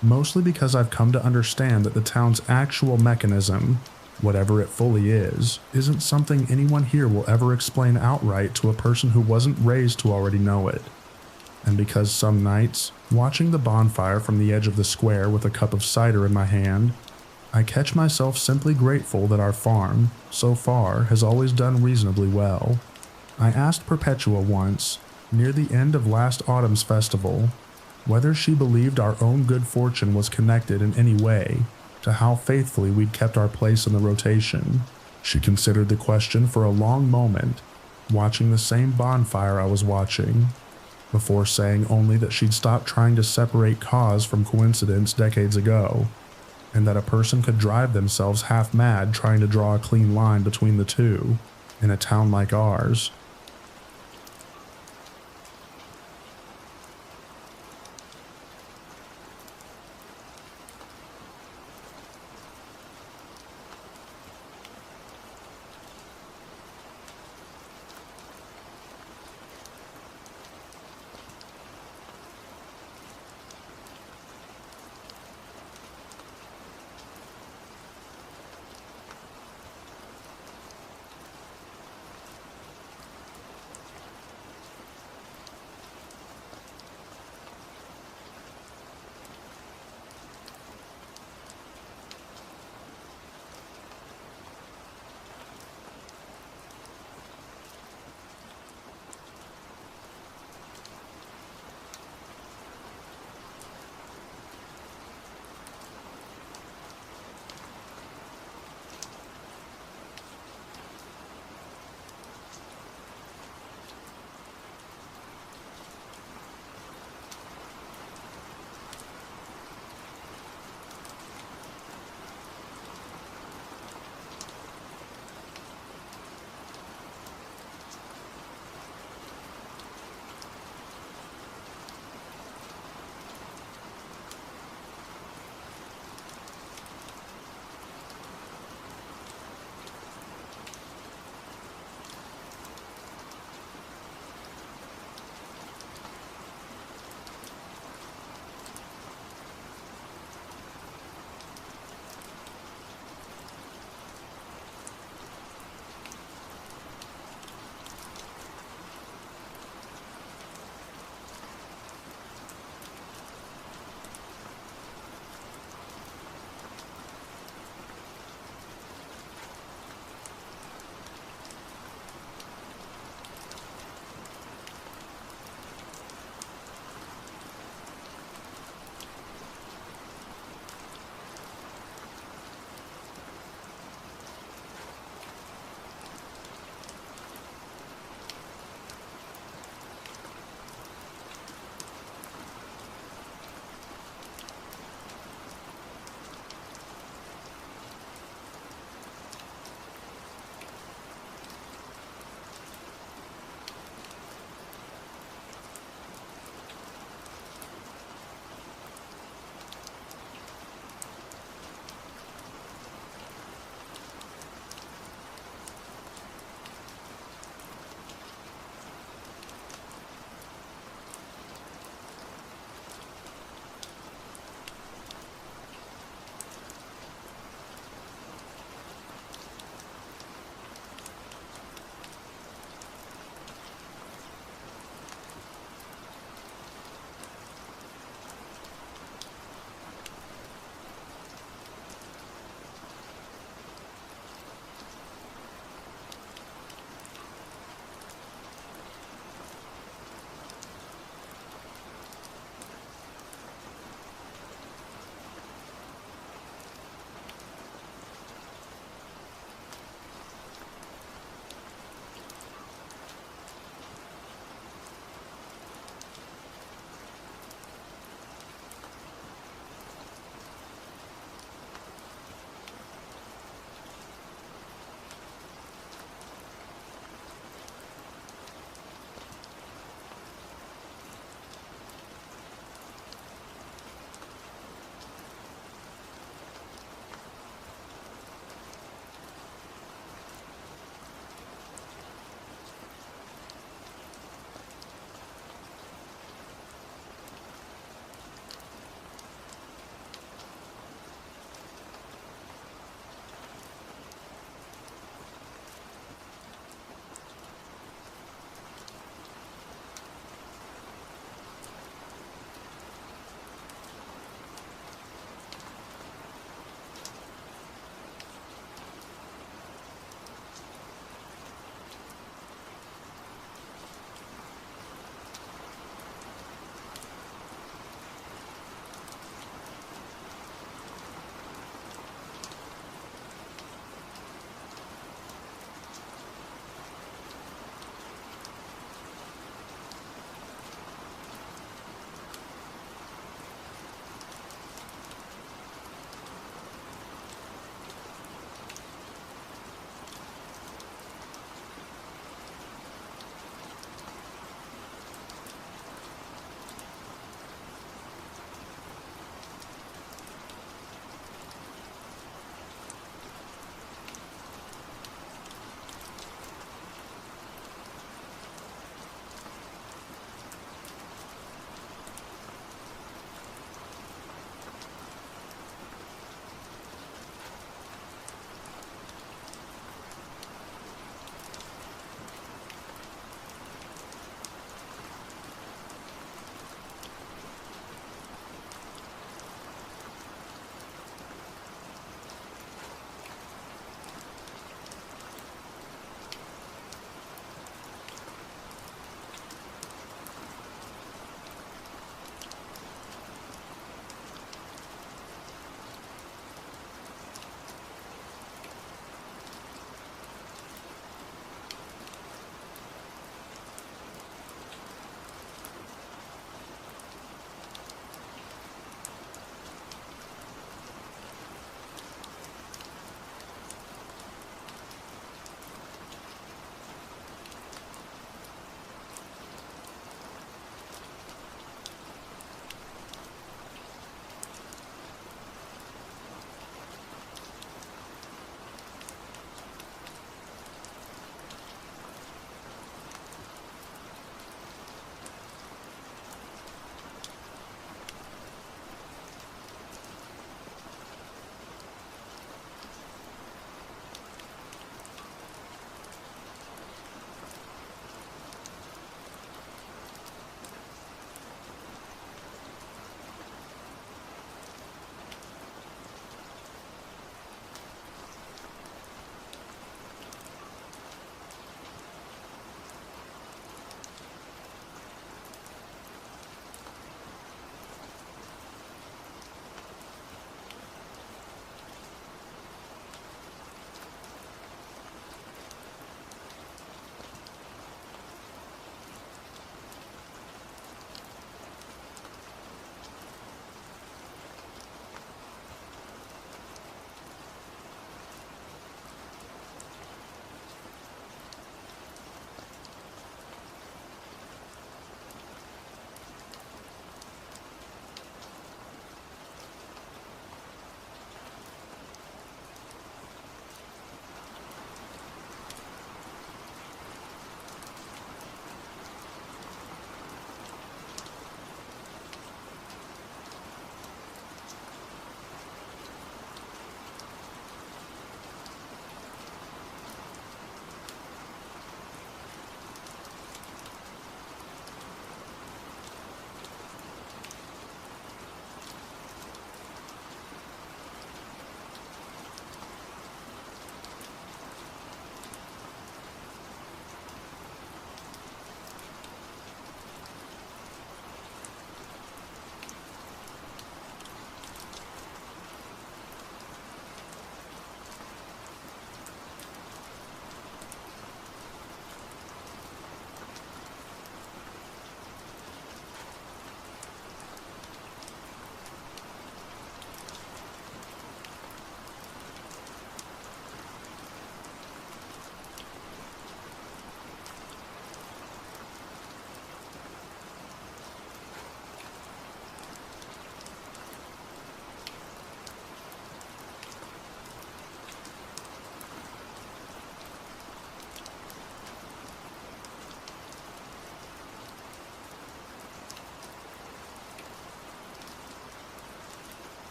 mostly because I've come to understand that the town's actual mechanism, whatever it fully is, isn't something anyone here will ever explain outright to a person who wasn't raised to already know it. And because some nights, watching the bonfire from the edge of the square with a cup of cider in my hand, I catch myself simply grateful that our farm, so far, has always done reasonably well. I asked Perpetua once, near the end of last autumn's festival, whether she believed our own good fortune was connected in any way to how faithfully we'd kept our place in the rotation. She considered the question for a long moment, watching the same bonfire I was watching, before saying only that she'd stopped trying to separate cause from coincidence decades ago, and that a person could drive themselves half mad trying to draw a clean line between the two in a town like ours.